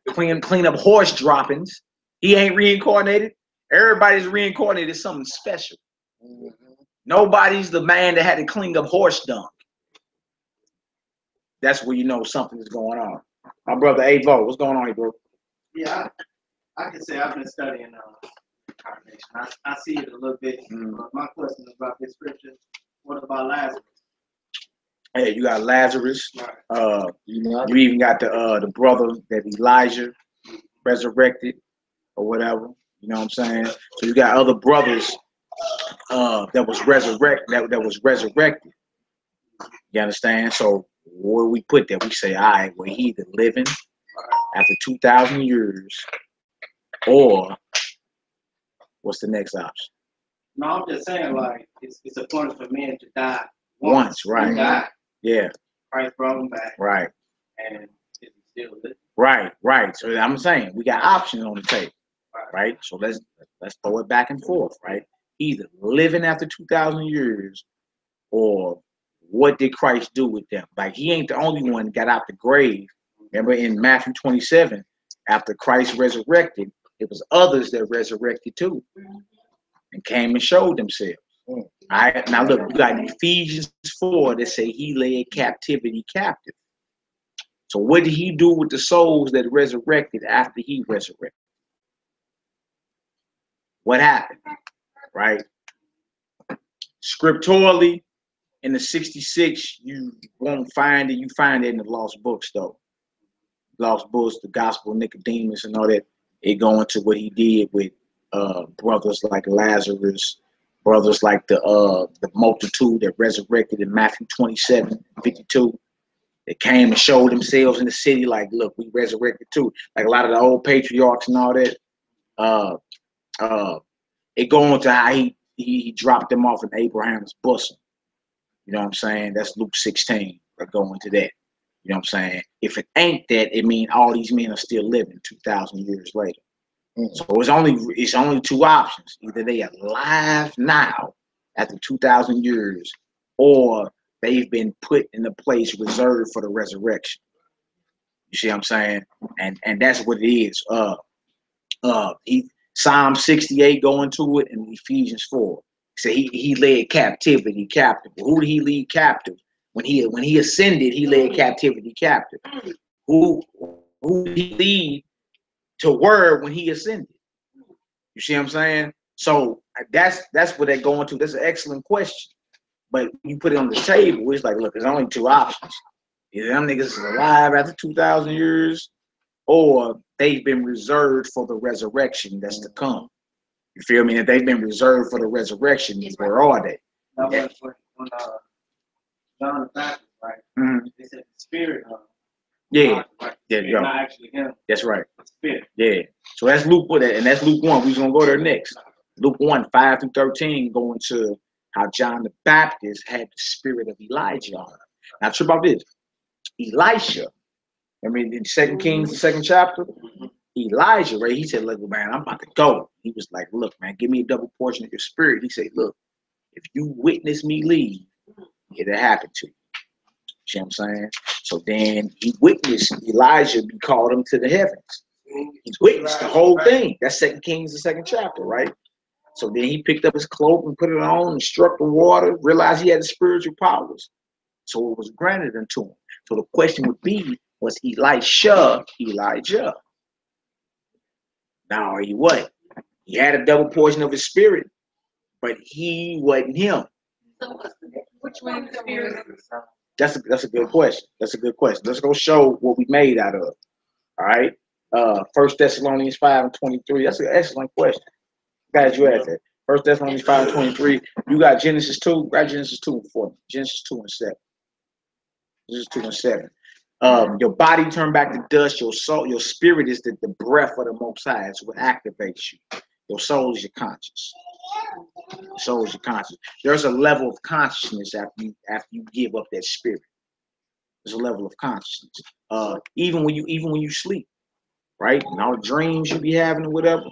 Speaker 1: clean up horse droppings. He ain't reincarnated. Everybody's reincarnated is something special. Nobody's the man that had to clean up horse dung. That's where you know something is going on. My brother Avo, what's going on here, bro?
Speaker 9: Yeah, I can say I've been studying Reincarnation. I see it a little bit. My question about this scripture, what about Lazarus?
Speaker 1: Hey, you got Lazarus.
Speaker 2: Right.
Speaker 1: You even got the brother that Elijah resurrected or whatever. You know what I'm saying? So you got other brothers that was resurrected. You understand? So where we put that, we say, all right, well, he either living after 2,000 years, or what's the next option?
Speaker 9: No, I'm just saying, like, it's a point for men to die
Speaker 1: Once, right?
Speaker 9: He died.
Speaker 1: Yeah.
Speaker 9: Christ brought him back.
Speaker 1: Right.
Speaker 9: And it's still living.
Speaker 1: Right. So I'm saying we got options on the table, right? So let's throw it back and forth, right? Either living after 2,000 years, or what did Christ do with them? Like, he ain't the only one that got out the grave. Remember in Matthew 27, after Christ resurrected, it was others that resurrected too and came and showed themselves. All right, now look, you got Ephesians 4 that say he led captivity captive. So what did he do with the souls that resurrected after he resurrected? What happened? Right? Scripturally, in the 66, you won't find it. You find it in the lost books, though. Lost books, the Gospel of Nicodemus and all that. It go into what he did with brothers like Lazarus, brothers like the multitude that resurrected in Matthew 27:52. They came and showed themselves in the city, like, look, we resurrected too. Like a lot of the old patriarchs and all that. It go into how he dropped them off in Abraham's bosom. You know what I'm saying? That's Luke 16. They go into that. You know what I'm saying? If it ain't that, it means all these men are still living 2,000 years later. So it's only two options. Either they are alive now after 2,000 years, or they've been put in a place reserved for the resurrection. You see what I'm saying? And that's what it is. Psalm 68 go into it, and Ephesians 4. So he led captivity captive. Who did he lead captive? When he ascended, he led captivity captive. Who did he lead to word when he ascended? You see what I'm saying? So that's what they're going to. That's an excellent question. But you put it on the table, it's like, look, there's only two options. Either them niggas is alive after 2,000 years, or they've been reserved for the resurrection that's to come. You feel me? If they've been reserved for the resurrection, where are they?
Speaker 9: When John the Baptist, right?
Speaker 1: Mm-hmm.
Speaker 9: They said the spirit of
Speaker 1: Yeah.
Speaker 9: God, right?
Speaker 1: Yeah,
Speaker 9: Not actually him.
Speaker 1: That's right.
Speaker 9: The spirit.
Speaker 1: Yeah. So that's Luke 1, and that's Luke 1. We're gonna go there next. Luke 1, 5-13, going to how John the Baptist had the spirit of Elijah on him. Now, true about this. Elisha, I mean, in 2 Kings, the 2nd chapter, Elijah, right? He said, look, man, I'm about to go. He was like, look, man, give me a double portion of your spirit. He said, look, if you witness me leave, it'll happen to you. See what I'm saying? So then he witnessed Elijah be called him to the heavens. He witnessed the whole thing. That's 2 Kings, the 2nd chapter, right? So then he picked up his cloak and put it on and struck the water, realized he had the spiritual powers. So it was granted unto him. So the question would be, was Elisha Elijah? No, he wasn't. He had a double portion of his spirit, but he wasn't him.
Speaker 8: So which one is the spirit?
Speaker 1: That's a good question. That's a good question. Let's go show what we made out of. All right. 1 Thessalonians 5:23. That's an excellent question. Glad you asked that. 1 Thessalonians 5:23. You got Genesis 2. Grab Genesis 2 for me. Genesis 2 and 7. Genesis 2 and 7. Your body turned back to dust. Your soul, your spirit is the breath of the Most High. It's what activates you. Your soul is your conscience. Your soul is your conscience. There's a level of consciousness after you give up that spirit. There's a level of consciousness. Even when you sleep, right? And all the dreams you be having or whatever.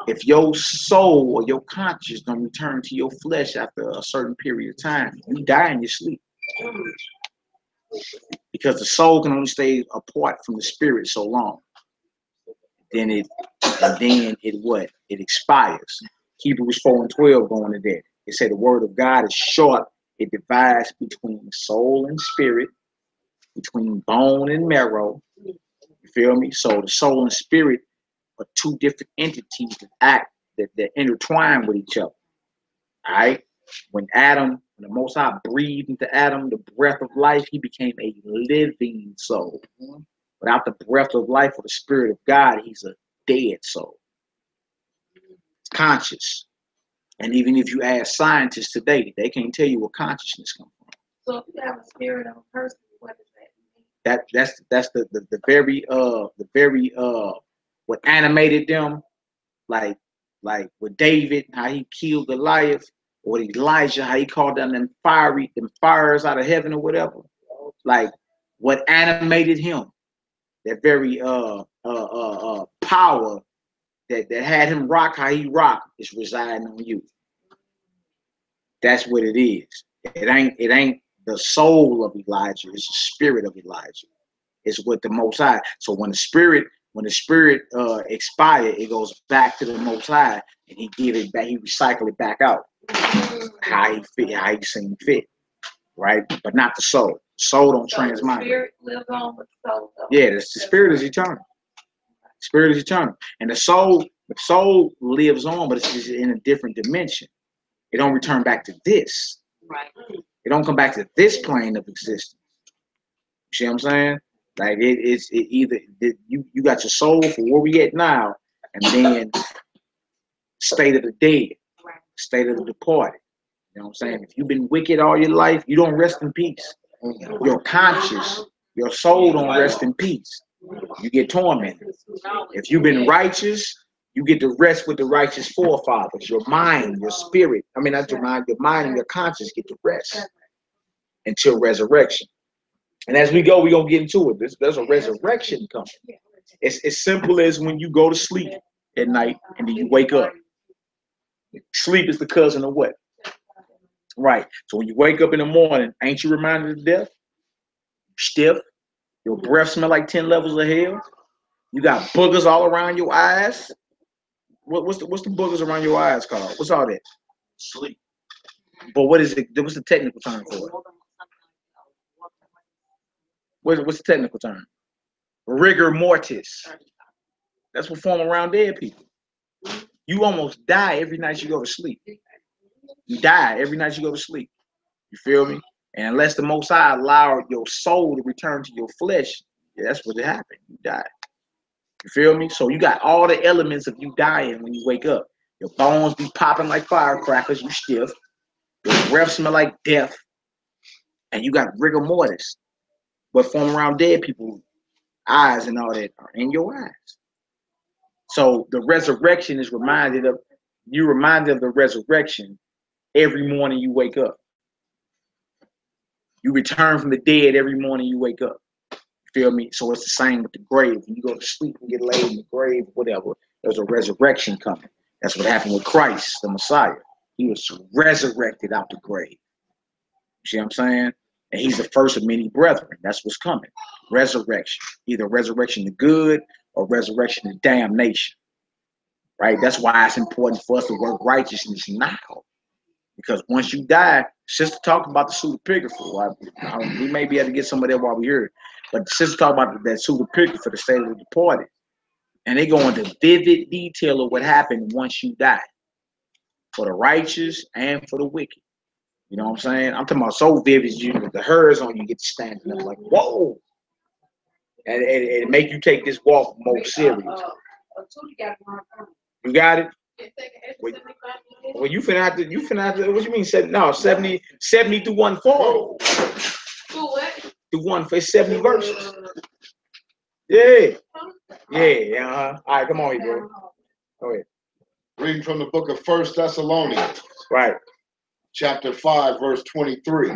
Speaker 1: If your soul or your conscience don't return to your flesh after a certain period of time, you die in your sleep. Because the soul can only stay apart from the spirit so long. Then it expires. Hebrews 4:12 going to that. It said the word of God is short. It divides between soul and spirit, between bone and marrow. You feel me? So the soul and spirit are two different entities that intertwine with each other. All right. When When the Most High breathed into Adam the breath of life, he became a living soul. Without the breath of life or the Spirit of God, he's a dead soul. It's conscious. And even if you ask scientists today, they can't tell you where consciousness comes from.
Speaker 8: So if you have a spirit of a person, what does that mean?
Speaker 1: That's the very what animated them, like with David, how he killed Goliath, or Elijah, how he called down them fires out of heaven or whatever. Like what animated him, that very power that had him rock how he rocked is residing on you. That's what it is. It ain't the soul of Elijah, it's the spirit of Elijah. It's what the Most High. So when the spirit expires, it goes back to the Most High, and he give it back, he recycle it back out. How he seen fit. Right? But not the soul. Soul don't transmit.
Speaker 8: The spirit lives on with the soul.
Speaker 1: Yeah, the spirit is eternal. Spirit is eternal. And the soul lives on, but it's in a different dimension. It don't return back to this.
Speaker 6: Right.
Speaker 1: It don't come back to this plane of existence. You see what I'm saying? Like it's either you got your soul for where we at now, and then state of the dead, state of the departed. You know what I'm saying? If you've been wicked all your life, you don't rest in peace. Your conscious, your soul don't rest in peace. You get tormented. If you've been righteous, you get to rest with the righteous forefathers. Your mind, your spirit, not your mind, your mind and your conscience get to rest until resurrection. And as we go, we're going to get into it. There's a resurrection coming. It's as simple as when you go to sleep at night and then you wake up. Sleep is the cousin of what? Right. So when you wake up in the morning, ain't you reminded of death? Stiff. Your breath smell like 10 levels of hell. You got boogers all around your eyes. What's the boogers around your eyes called? What's all that?
Speaker 4: Sleep.
Speaker 1: But what is it? What's the technical term for it? What's the technical term? Rigor mortis. That's what form around dead people. You almost die every night you go to sleep. You die every night you go to sleep. You feel me? And unless the Most High allowed your soul to return to your flesh, that's what happened. You die. You feel me? So you got all the elements of you dying when you wake up. Your bones be popping like firecrackers. You stiff. Your breath smell like death. And you got rigor mortis. But form around dead people, eyes and all that are in your eyes. So the resurrection is reminded of the resurrection every morning you wake up. You return from the dead every morning you wake up. You feel me? So it's the same with the grave. When you go to sleep and get laid in the grave, whatever, there's a resurrection coming. That's what happened with Christ, the Messiah. He was resurrected out the grave. You see what I'm saying? And he's the first of many brethren. That's what's coming. Resurrection. Either resurrection to good or resurrection to damnation. Right? That's why it's important for us to work righteousness now. Because once you die, sister talked about the pseudepigrapha. We may be able to get some of that while we're here. But the sister talked about that pseudepigrapha, the state of the departed. And they go into vivid detail of what happened once you die. For the righteous and for the wicked. You know what I'm saying? I'm talking about so vivid, the hairs on you get to standing up like, whoa. And it make you take this walk more serious. You got it? Well, you finna have to, what you mean? 70 through 140.
Speaker 3: Through what?
Speaker 1: Through 170 verses. Yeah. Yeah, All right, come on here, bro. Go ahead.
Speaker 5: Reading from the book of 1 Thessalonians.
Speaker 1: Right.
Speaker 5: Chapter 5, verse 23.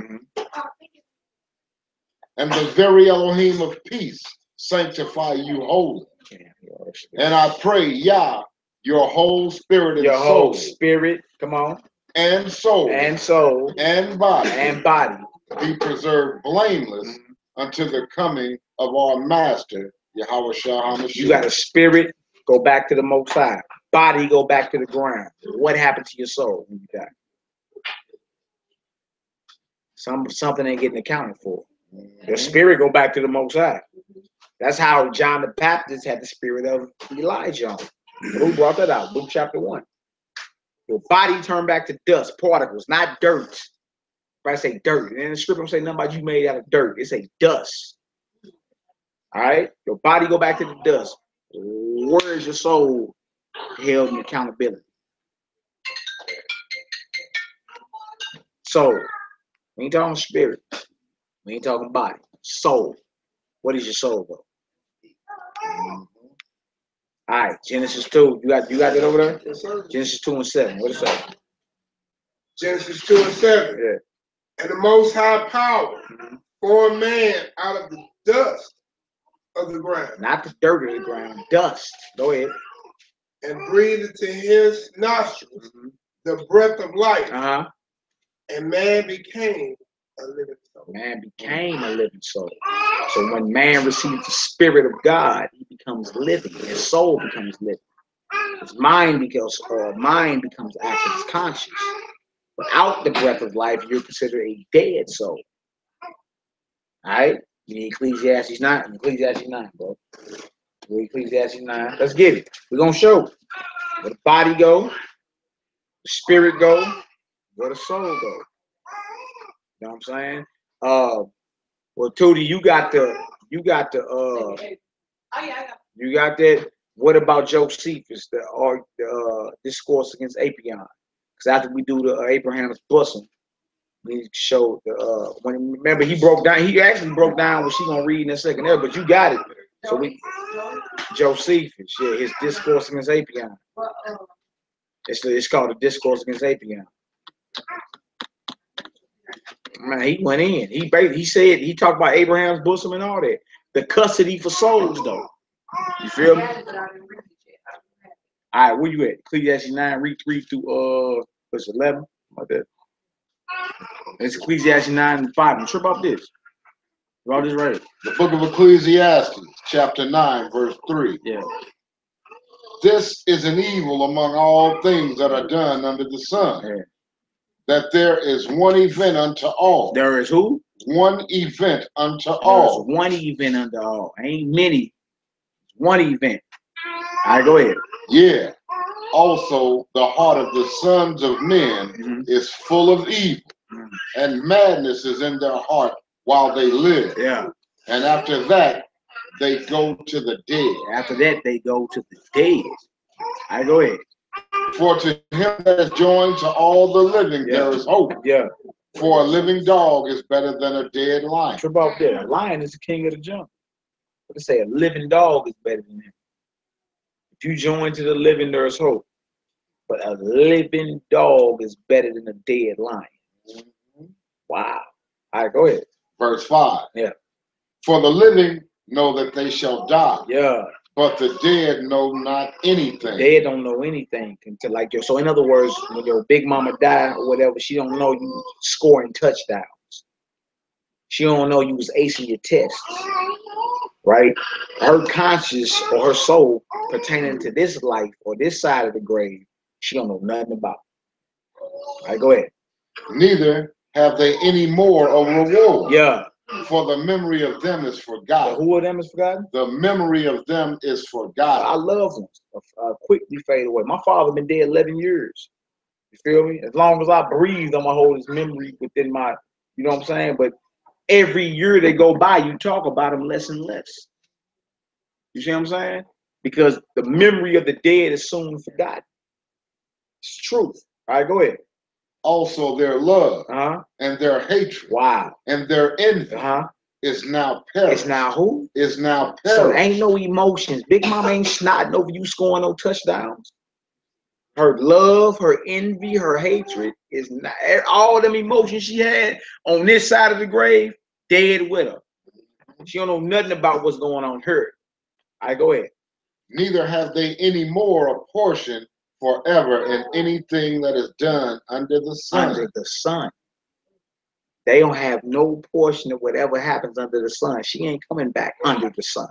Speaker 5: And the very Elohim of peace sanctify you wholly. And I pray, Yah, your whole spirit and
Speaker 1: your
Speaker 5: soul.
Speaker 1: Your whole spirit, come on.
Speaker 5: And soul.
Speaker 1: And soul.
Speaker 5: And body.
Speaker 1: And body.
Speaker 5: Be preserved blameless until the coming of our Master, Yahweh Shah HaMashiach.
Speaker 1: You got a spirit, go back to the Most High. Body, go back to the ground. What happened to your soul when you die? Something ain't getting accounted for. Your spirit go back to the Most High. That's how John the Baptist had the spirit of Elijah on. Who brought that out? Luke chapter 1. Your body turned back to dust, particles, not dirt. Right? Say dirt. And in the scripture don't say nothing about you made out of dirt. It say dust. All right? Your body go back to the dust. Where is your soul held in accountability? Soul. We ain't talking spirit. We ain't talking body. Soul. What is your soul, though? All right, Genesis 2. You got that over there?
Speaker 7: Yes, sir.
Speaker 1: Genesis 2 and 7. What does it say?
Speaker 7: Genesis 2 and 7.
Speaker 1: Yeah.
Speaker 7: And the Most High power formed man out of the dust of the ground.
Speaker 1: Not the dirt of the ground. Dust. Go ahead.
Speaker 7: And breathed into his nostrils the breath of life. And man became a living soul.
Speaker 1: Man became a living soul. So when man receives the Spirit of God, he becomes living. His soul becomes living. His mind becomes active, his conscious. Without the breath of life, you're considered a dead soul. All right? You need Ecclesiastes 9. Ecclesiastes 9, bro. Ecclesiastes 9. Let's get it. We're going to show where the body go, the spirit go, where the soul go. You know what I'm saying? Well, Tootie, you got that. What about Josephus, the discourse against Apion? Because after we do the Abraham's bosom, we show the remember he broke down. He actually broke down what she's gonna read in a second there, but you got it. So we Josephus, yeah, his discourse against Apion. It's called the discourse against Apion. Man, he went in. He talked about Abraham's bosom and all that. The custody for souls, though. You feel me? All right, where you at? Ecclesiastes 9, read 3 through what's 11? Like that. It's Ecclesiastes 9 and 5. I'm sure about this. About this right.
Speaker 5: The book of Ecclesiastes, chapter 9, verse 3.
Speaker 1: Yeah.
Speaker 5: This is an evil among all things that are done under the sun.
Speaker 1: Yeah.
Speaker 5: That there is one event unto all.
Speaker 1: There is who?
Speaker 5: One event unto all.
Speaker 1: There's one event unto all. Ain't many. One event. All right, go ahead.
Speaker 5: Yeah. Also, the heart of the sons of men is full of evil, and madness is in their heart while they live.
Speaker 1: Yeah.
Speaker 5: And after that, they go to the dead.
Speaker 1: After that, they go to the dead. All right, go ahead.
Speaker 5: For to him that is joined to all the living, there is hope.
Speaker 1: Yeah.
Speaker 5: For a living dog is better than a dead lion.
Speaker 1: Trip off there. A lion is the king of the jungle. Let's say a living dog is better than him. If you join to the living, there is hope. But a living dog is better than a dead lion. Wow. All right, go ahead.
Speaker 5: Verse 5.
Speaker 1: Yeah.
Speaker 5: For the living know that they shall die.
Speaker 1: Yeah.
Speaker 5: But the dead know not anything.
Speaker 1: Dead don't know anything until like your. So in other words, when your big mama die or whatever, she don't know you scoring touchdowns. She don't know you was acing your tests, right? Her conscience or her soul pertaining to this life or this side of the grave, she don't know nothing about. All right, go ahead.
Speaker 5: Neither have they any more a reward.
Speaker 1: Yeah.
Speaker 5: For the memory of them is forgotten.
Speaker 1: Who of them is forgotten?
Speaker 5: The memory of them is forgotten.
Speaker 1: I love them. Quickly fade away. My father been dead 11 years. You feel me? As long as I breathe, I'm gonna hold his memory within my, you know what I'm saying? But every year they go by, you talk about him less and less. You see what I'm saying? Because the memory of the dead is soon forgotten. It's the truth. All right, go ahead.
Speaker 5: Also their love and their hatred.
Speaker 1: Wow.
Speaker 5: And their envy is now perished.
Speaker 1: It's now who?
Speaker 5: Is now perished.
Speaker 1: So ain't no emotions. Big mama ain't snotting over you scoring no touchdowns. Her love, her envy, her hatred is not all them emotions she had on this side of the grave, dead with her. She don't know nothing about what's going on here. All right, go ahead.
Speaker 5: Neither have they any more a portion forever in anything that is done under the sun.
Speaker 1: Under the sun. They don't have no portion of whatever happens under the sun. She ain't coming back under the sun.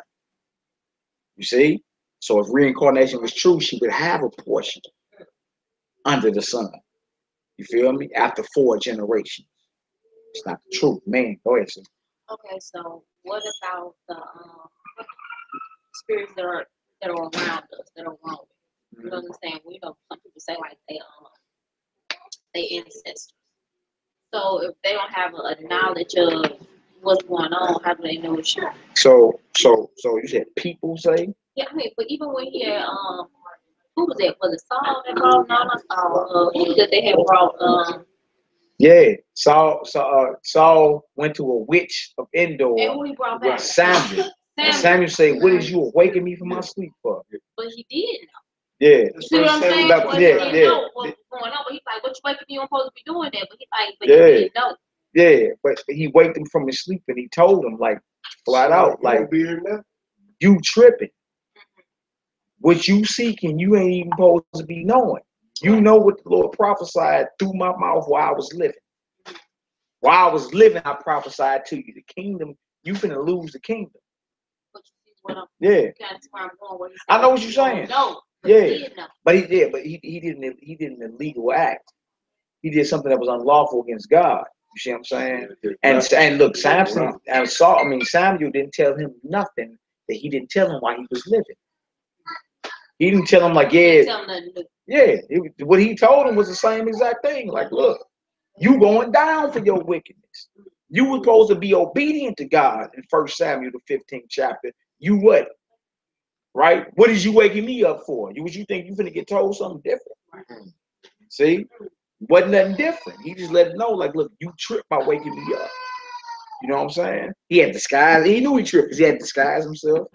Speaker 1: You see? So if reincarnation was true, she would have a portion under the sun. You feel me? After 4 generations. It's not the truth. Man, go ahead, sir.
Speaker 6: Okay, so what about the spirits that are around us, that are wrong? You know what I'm saying? We know some people say like they ancestors. So if they don't have a knowledge of what's going on, how do they know it's true?
Speaker 1: So you said people say?
Speaker 6: Yeah, I mean, but even when he had who was it? Was it Saul that brought who was it they had brought
Speaker 1: Yeah, Saul went to a witch of Endor
Speaker 6: and who he brought
Speaker 1: with
Speaker 6: back?
Speaker 1: Samuel. And Samuel said, "What is you awakening me from my sleep for?"
Speaker 6: But he did know.
Speaker 1: Yeah.
Speaker 6: You see what I'm saying?
Speaker 1: That-
Speaker 6: But he
Speaker 1: yeah,
Speaker 6: didn't
Speaker 1: yeah.
Speaker 6: know what was going on. But he's like, what you waking me? You don't supposed to be doing that. But he's like, but
Speaker 1: Yeah.
Speaker 6: he didn't know.
Speaker 1: Yeah, but he waked him from his sleep and he told him like flat out, like, you tripping. What you seeking, you ain't even supposed to be knowing. You know what the Lord prophesied through my mouth while I was living. While I was living, I prophesied to you. The kingdom, you finna lose the kingdom.
Speaker 6: But you see what I'm
Speaker 1: Yeah.
Speaker 6: that's where I'm going. Where he said,
Speaker 1: I know what you're saying.
Speaker 6: No.
Speaker 1: Yeah.
Speaker 6: He did know.
Speaker 1: But he did an illegal act. He did something that was unlawful against God. You see what I'm saying? And look, Samuel didn't tell him nothing that he didn't tell him while he was living. He didn't tell him like, what he told him was the same exact thing. Like, look, you going down for your wickedness. You were supposed to be obedient to God in 1 Samuel, the 15th chapter. You what? Right? What is you waking me up for? You think you finna get told something different? See? Wasn't nothing different. He just let it know, like, look, you tripped by waking me up. You know what I'm saying? He had disguised. He knew he tripped because he had disguised himself.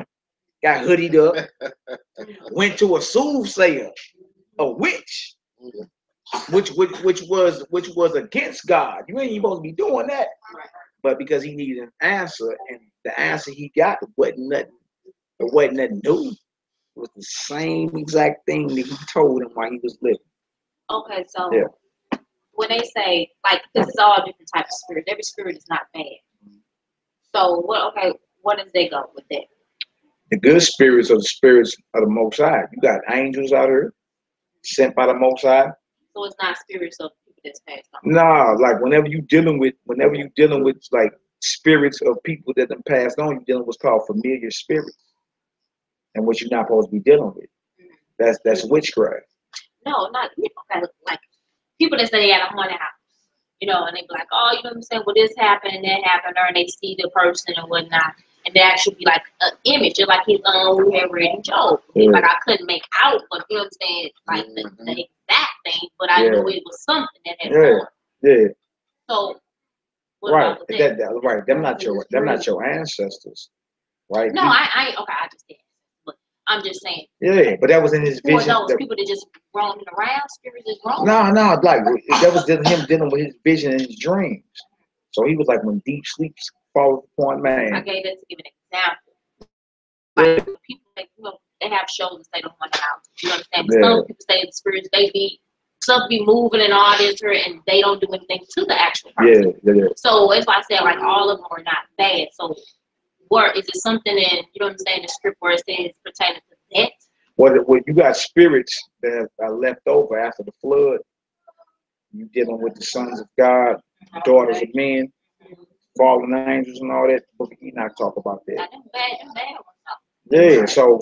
Speaker 1: Got hoodied up. Went to a soothsayer, a witch, which was against God. You ain't even supposed to be doing that. But because he needed an answer, and the answer he got wasn't nothing. It wasn't nothing new. It was the same exact thing that he told him while he was living.
Speaker 6: Okay, so when they say, like, this is all different types of spirits. Every spirit is not bad. So what does they go with that?
Speaker 1: The good spirits are the spirits of the Most High. You got angels out here sent by the Most High.
Speaker 6: So it's not spirits of people that's passed on.
Speaker 1: Nah, like whenever you dealing with like spirits of people that have passed on, you're dealing with what's called familiar spirits, and what you're not supposed to be dealing with. That's witchcraft.
Speaker 6: No, not like people that say they got a haunted house, and they be like, oh, you know what I'm saying? Well, this happened and that happened, or they see the person and whatnot, and there actually be like an image, just like his own we have read in Job. Like I couldn't make out, but you know what I'm saying, like the exact thing, but I knew it was something that had gone. Yeah. So what
Speaker 1: right,
Speaker 6: about that?
Speaker 1: Right. Them not your ancestors, right?
Speaker 6: No, I just did. But I'm just saying.
Speaker 1: Yeah, but that was in his vision.
Speaker 6: For those people that just roaming around, spirits is wrong.
Speaker 1: No, like that was him dealing with his vision and his dreams. So he was like, when deep sleep falls upon man.
Speaker 6: I gave that to give an example. Like people that they have shows and say don't want to house. You understand? But some people say the spirits stuff be moving and all this, and they don't do anything to the actual person. Yeah. So that's why I said like all of them are not bad. So is it something in the script where it says pertaining to that?
Speaker 1: Well, you got spirits that are left over after the flood. You dealing with the sons of God, daughters of men, fallen angels, and all that. Book of Enoch talk about that. Yeah. So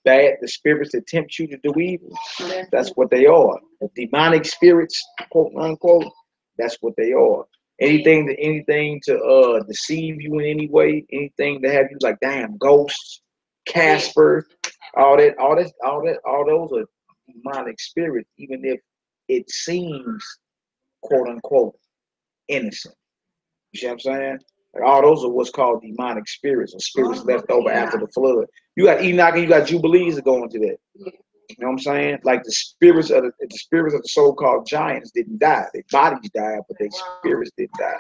Speaker 1: the spirits that tempt you to do evil, that's what they are. The demonic spirits, quote unquote, that's what they are. Anything to deceive you in any way, anything to have you like, damn, ghosts, Casper, all those are demonic spirits, even if it seems, quote unquote, innocent. You see what I'm saying? Like all those are what's called demonic spirits, or spirits left over after the flood. You got Enoch and you got Jubilees that go into that. You know what I'm saying? Like the spirits of the so-called giants didn't die. Their bodies died, but their spirits didn't die.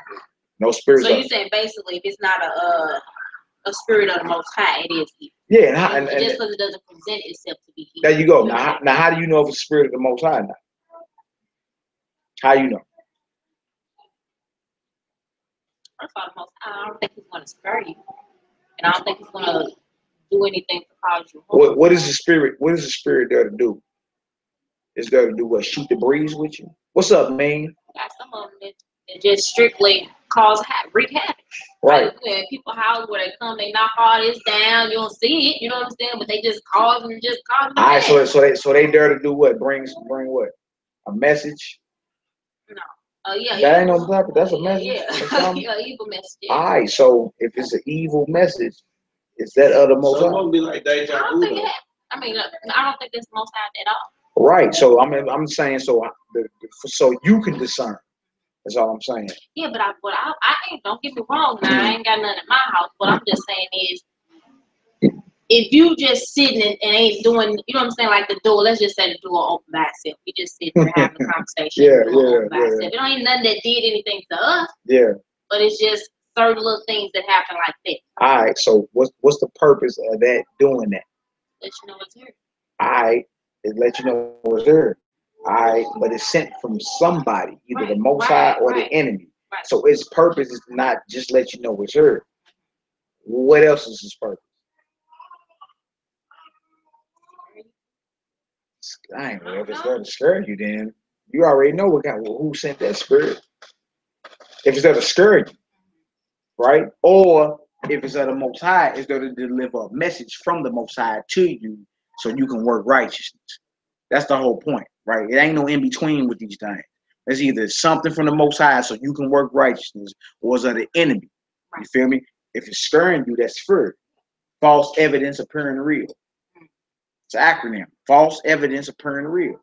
Speaker 1: No spirits.
Speaker 6: So you saying basically, if it's not a spirit of the Most High, it is evil.
Speaker 1: Yeah, and
Speaker 6: just because it doesn't present itself to be evil.
Speaker 1: There you go. Now, how do you know if it's a spirit of the Most High now? How you know?
Speaker 6: First of all, the Most High, I don't think he's going to spare you, and I don't think he's going to do anything to cause you harm.
Speaker 1: What is the spirit? What is the spirit there to do? Is there to do what? Shoot the breeze with you? What's up, man?
Speaker 6: Got some of them that just strictly wreak havoc.
Speaker 1: Right.
Speaker 6: Like, when people house where they come, they knock all this down. You don't see it. You know what I'm saying? But they just cause them.
Speaker 1: All right. So they dare to do what? Bring what? A message?
Speaker 6: No. Oh yeah,
Speaker 1: That
Speaker 6: yeah.
Speaker 1: ain't no purpose. That's a message.
Speaker 6: Yeah,
Speaker 1: or something?
Speaker 6: yeah, evil message. Yeah.
Speaker 1: All right. So if it's an evil message, is that other Most
Speaker 4: So it
Speaker 1: High?
Speaker 4: won't be like
Speaker 6: I
Speaker 4: deja
Speaker 6: don't
Speaker 4: vu
Speaker 6: think
Speaker 4: though.
Speaker 6: it. I mean, I don't think it's most high at all.
Speaker 1: Right. So I'm saying so. So you can discern. That's all I'm saying.
Speaker 6: Yeah, but I ain't. Don't get me wrong. Now I ain't got nothing in my house. What I'm just saying is, if you just sitting and ain't doing, you know what I'm saying, like the door. Let's just say the door open by itself. We just sitting there having a conversation.
Speaker 1: Yeah,
Speaker 6: the door open by
Speaker 1: yeah.
Speaker 6: itself. It ain't nothing that did anything to us.
Speaker 1: Yeah.
Speaker 6: But it's just certain little things that happen like that.
Speaker 1: All right. So what's the purpose of that doing that?
Speaker 6: Let you know it's here.
Speaker 1: All right. It let you know it's there. All right. But it's sent from somebody, either the Most High or the enemy.
Speaker 6: Right.
Speaker 1: So its purpose is not just let you know it's here. What else is its purpose? I ain't know if it's there to scare you. Then you already know who sent that spirit. If it's there to scare you, right? Or if it's of the Most High, it's there to deliver a message from the Most High to you so you can work righteousness. That's the whole point, right? It ain't no in between with these things. It's either something from the Most High so you can work righteousness, or it's of the enemy. You feel me? If it's scaring you, that's fear. False evidence appearing real. It's an acronym. False evidence appearing real.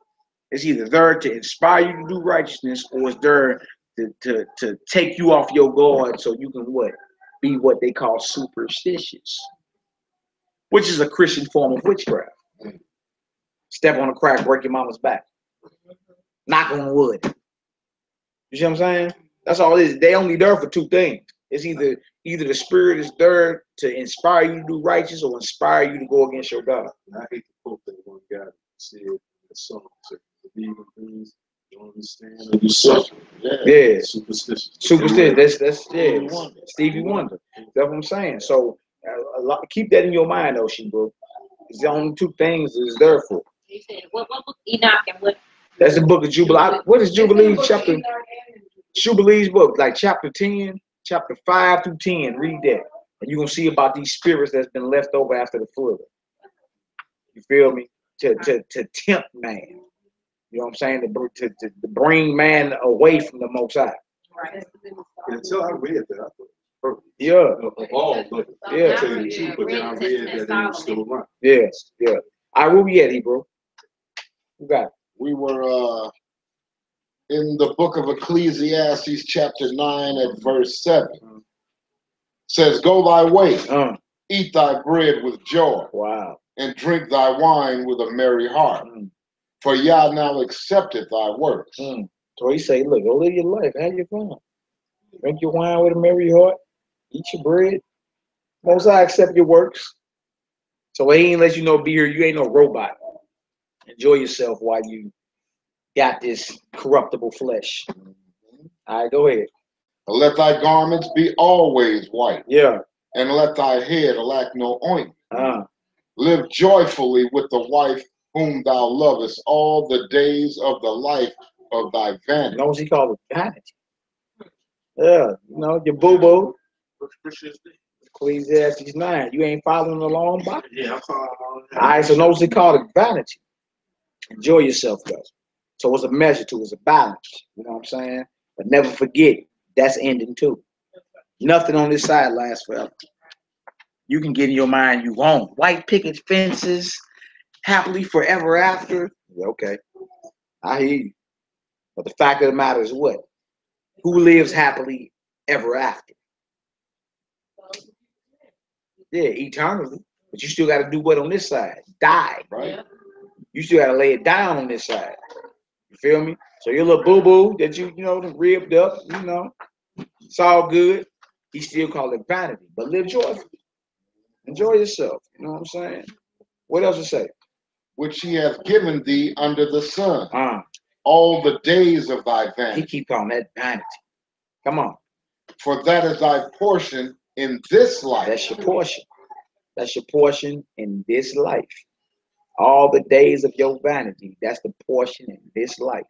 Speaker 1: It's either there to inspire you to do righteousness, or it's there to take you off your guard so you can what? Be what they call superstitious, which is a Christian form of witchcraft. Step on a crack, break your mama's back. Knock on wood. You see what I'm saying? That's all it is. They only there for two things. It's either the spirit is there to inspire you to do righteous or inspire you to go against your God.
Speaker 2: I hate to quote that one guy that said in the song, believe in things you don't understand or you suffer.
Speaker 1: Yeah.
Speaker 2: Superstitious.
Speaker 1: Superstitious. That's Stevie Wonder. That's what I'm saying. So keep that in your mind, though, bro. It's the only two things it's there for.
Speaker 6: He said, what book? Enoch and what?
Speaker 1: That's the book of Jubilee. What is Jubilee chapter? Jubilee's book, like chapter 10, chapter 5 through 10. Read that. And you're going to see about these spirits that's been left over after the flood. You feel me? To tempt man. You know what I'm saying? To bring man away from the Most High.
Speaker 6: Right.
Speaker 2: Until I read that, I thought perfect.
Speaker 1: Yeah.
Speaker 2: Of all, but
Speaker 1: Yeah.
Speaker 2: tell you the truth, but then I read that and it was still right.
Speaker 1: Yes. Yeah. All right, where we at, bro? Who got it?
Speaker 5: We were in the book of Ecclesiastes, chapter 9 at verse 7. Says, go thy way, eat thy bread with joy,
Speaker 1: Wow,
Speaker 5: and drink thy wine with a merry heart. For Yah now accepteth thy works.
Speaker 1: So he say, look, go live your life, have your fun. Drink your wine with a merry heart, eat your bread. Most High accept your works. So he ain't let you know be here, you ain't no robot. Enjoy yourself while you got this corruptible flesh. All right, go ahead.
Speaker 5: Let thy garments be always white.
Speaker 1: Yeah.
Speaker 5: And let thy head lack no ointment. Live joyfully with the wife whom thou lovest all the days of the life of thy vanity.
Speaker 1: You know what he called it? Vanity. Yeah, you know, your boo-boo. Ecclesiastes 9. You ain't following along, Bob?
Speaker 4: Yeah, I'm following.
Speaker 1: All right, so notice he called it vanity. Enjoy yourself, guys. So it's a measure to it, it's a balance. You know what I'm saying? But never forget, that's ending too. Nothing on this side lasts forever. You can get in your mind you want. White picket fences, happily forever after. Okay, I hear you. But the fact of the matter is what? Who lives happily ever after? Yeah, eternally. But you still got to do what on this side? Die, right? Yeah. You still got to lay it down on this side. You feel me? So your little boo-boo that you know, ribbed up, you know, it's all good. He still called it vanity, but live joyfully. Enjoy yourself. You know what I'm saying? What else to say?
Speaker 5: Which he hath given thee under the sun. All the days of thy vanity.
Speaker 1: He keep calling that vanity. Come on.
Speaker 5: For that is thy portion in this life.
Speaker 1: That's your portion. That's your portion in this life. All the days of your vanity, that's the portion in this life.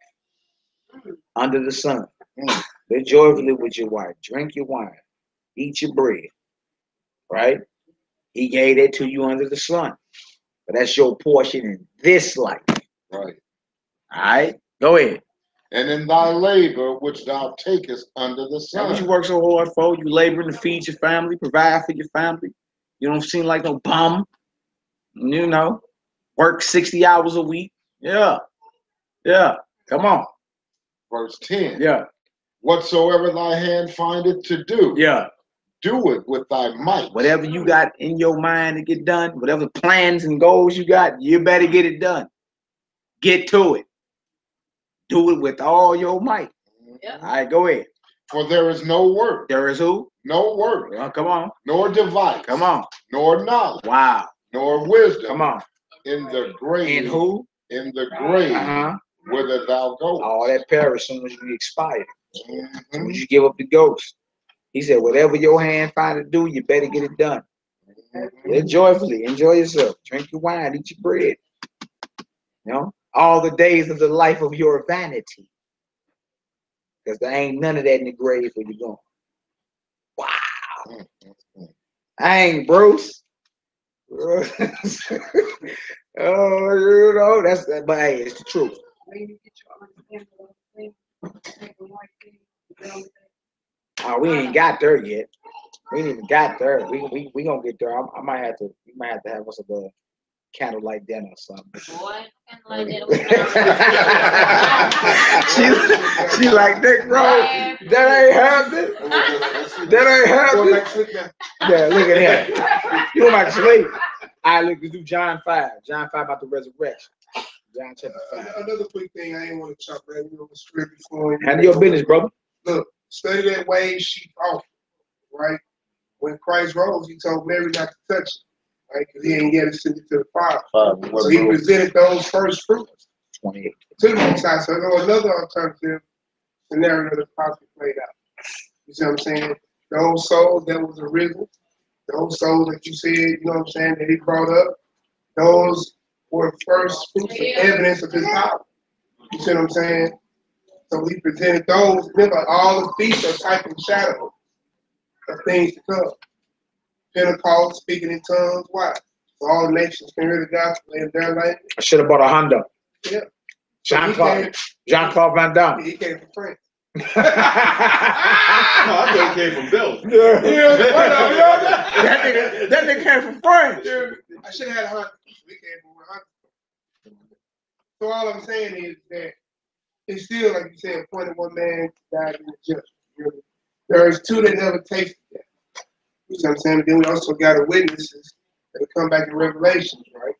Speaker 1: Under the sun. Live joyfully with your wife. Drink your wine. Eat your bread. Right? He gave that to you under the sun. But that's your portion in this life.
Speaker 5: Right.
Speaker 1: All right? Go ahead.
Speaker 5: and in thy labor which thou takest under the
Speaker 1: That's what you
Speaker 5: sun.
Speaker 1: work so hard for. You laboring to feed your family, provide for your family. You don't seem like no bum. You know, work 60 hours a week. Yeah. Yeah. Come on.
Speaker 5: Verse 10.
Speaker 1: Yeah.
Speaker 5: Whatsoever thy hand findeth to do,
Speaker 1: Yeah.
Speaker 5: do it with thy might.
Speaker 1: Whatever you got in your mind to get done, whatever plans and goals you got, you better get it done. Get to it. Do it with all your might.
Speaker 6: Yep.
Speaker 1: All right, go ahead.
Speaker 5: For there is no work,
Speaker 1: There is who?
Speaker 5: no work,
Speaker 1: Come on.
Speaker 5: nor device,
Speaker 1: Come on.
Speaker 5: nor knowledge,
Speaker 1: Wow.
Speaker 5: nor wisdom,
Speaker 1: Come on.
Speaker 5: in the grave,
Speaker 1: In who?
Speaker 5: in the grave, whither thou goest.
Speaker 1: All that perish soon as you expire. Soon
Speaker 5: Mhm.
Speaker 1: as you give up the ghost. He said, whatever your hand find to do, you better get it done. Live joyfully. Enjoy yourself. Drink your wine. Eat your bread. You know? All the days of the life of your vanity. Because there ain't none of that in the grave where you're going. Wow. Dang, Bruce. Oh, you know, but hey, it's the truth.
Speaker 8: When you get your understanding of things, take the right thing, you know,
Speaker 1: Oh, we ain't got there yet. We ain't even got there. We gonna get there. We might have to have us a candlelight dinner or something.
Speaker 6: Boy, candlelight
Speaker 1: she like that, bro. That ain't happening. That ain't happening. Yeah, look at him. You went back to sleep. All right, look, let's do John 5. John 5 about the resurrection. John chapter 5.
Speaker 7: Another quick thing I ain't want to chop right in on the script before.
Speaker 1: Handle your business, brother.
Speaker 7: Look, study that way sheep off, right? When Christ rose, he told Mary not to touch it, right? Because he ain't yet ascended to the Father. So he presented those first fruits
Speaker 1: 28.
Speaker 7: to the Most High. So there was another alternative scenario that possibly played out. You see what I'm saying? Those souls that was arisen, those souls that you said, you know what I'm saying, that he brought up, those were first fruits of evidence of his power. You see what I'm saying? So he presented those. Remember, all the feasts are type and shadow of things to come. Pentecost, speaking in tongues, why? So all nations can hear the gospel in their language.
Speaker 1: I should have bought a Honda.
Speaker 7: Yeah.
Speaker 1: Jean-Claude Van Damme.
Speaker 7: He came from France.
Speaker 2: No, I thought he came from Belgium.
Speaker 1: That nigga came from France.
Speaker 7: I should have had a Honda. We came from Honda. So all I'm saying is that it's still, like you said, appointed one man died in the judgment. Really. There's two that never tasted that. You know what I'm saying? But then we also got the witnesses that will come back in Revelations, right?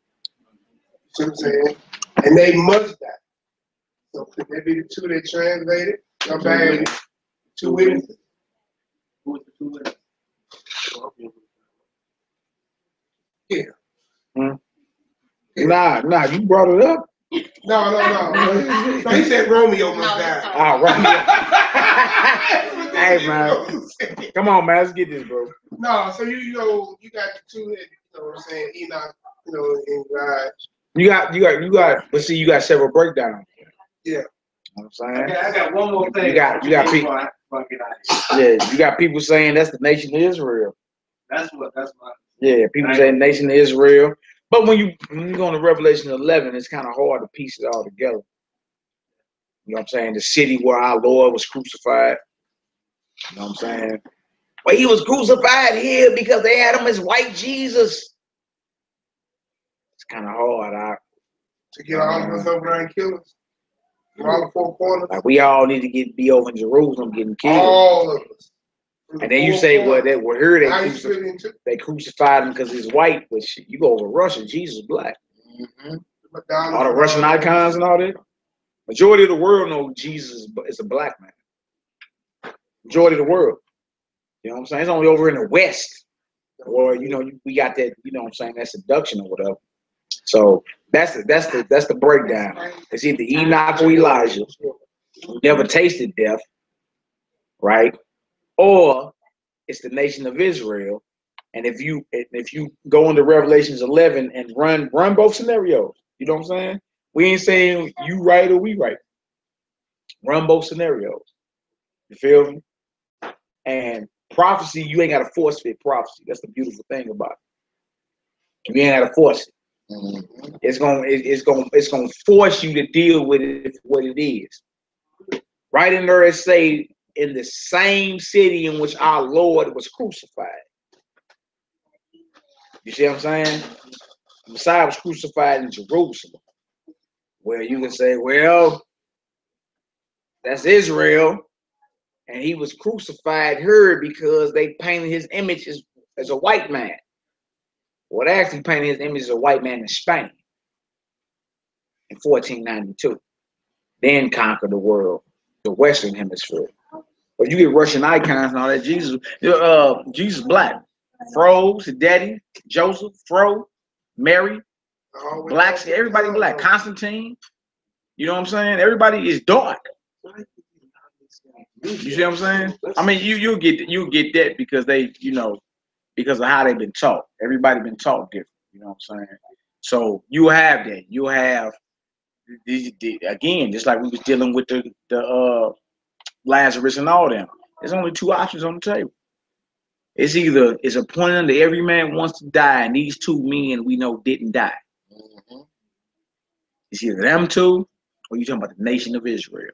Speaker 7: You know what I'm saying? And they must die. So could they be the two that translated? Come back and two witnesses.
Speaker 9: Who was the two witnesses?
Speaker 7: Yeah.
Speaker 1: Nah, you brought it up.
Speaker 7: No. So he said Romeo must die.
Speaker 1: All right. Hey, man. Come on, man. Let's get this, bro.
Speaker 7: No, so you know, you got the two that, you know what I'm saying, Enoch, you know, and God.
Speaker 1: You got, but see, you got several breakdowns.
Speaker 7: Yeah.
Speaker 1: You know what I'm saying?
Speaker 9: Okay, I got one more thing.
Speaker 1: You got people. Yeah, you got people saying that's the nation of Israel.
Speaker 9: That's my.
Speaker 1: Yeah, people saying nation of Israel. But when you go into Revelation 11, it's kind of hard to piece it all together. You know what I'm saying? The city where our Lord was crucified. You know what I'm saying? But he was crucified here because they had him as white Jesus. It's kind of hard.
Speaker 7: To get all of us over there and kill us. All the four corners.
Speaker 1: Like we all need to be over in Jerusalem getting killed.
Speaker 7: All of us.
Speaker 1: And then you say, well, here they crucified him because he's white, but shit, you go over Russia, Jesus is black.
Speaker 7: Mm-hmm.
Speaker 1: All the Russian icons and all that. Majority of the world know Jesus is a black man. Majority of the world. You know what I'm saying? It's only over in the West. Or, you know, we got that, you know what I'm saying, that seduction or whatever. So that's the breakdown. It's either Enoch or Elijah, who never tasted death, right? Or it's the nation of Israel. And if you go into Revelations 11 and run both scenarios, you know what I'm saying? We ain't saying you right or we right. Run both scenarios. You feel me? And prophecy, you ain't got to force fit prophecy. That's the beautiful thing about it. You ain't got to force it. It's gonna force you to deal with it what it is. Right in there it say, in the same city in which our Lord was crucified. You see what I'm saying? The Messiah was crucified in Jerusalem. Well, you can say, well, that's Israel. And he was crucified here because they painted his image as a white man. Well, they actually painted his image as a white man in Spain in 1492. Then conquered the world, the Western Hemisphere. But you get Russian icons and all that. Jesus black. Fro's, his daddy, Joseph, Fro, Mary, blacks, everybody black. Constantine, you know what I'm saying? Everybody is dark. You see what I'm saying? I mean, you get that because they, because of how they've been taught. Everybody been taught different. You know what I'm saying? So you have that. You have again, just like we was dealing with the Lazarus and all them. There's only two options on the table. It's either it's appointed that every man wants to die, and these two men we know didn't die. It's either them two, or you talking about the nation of Israel.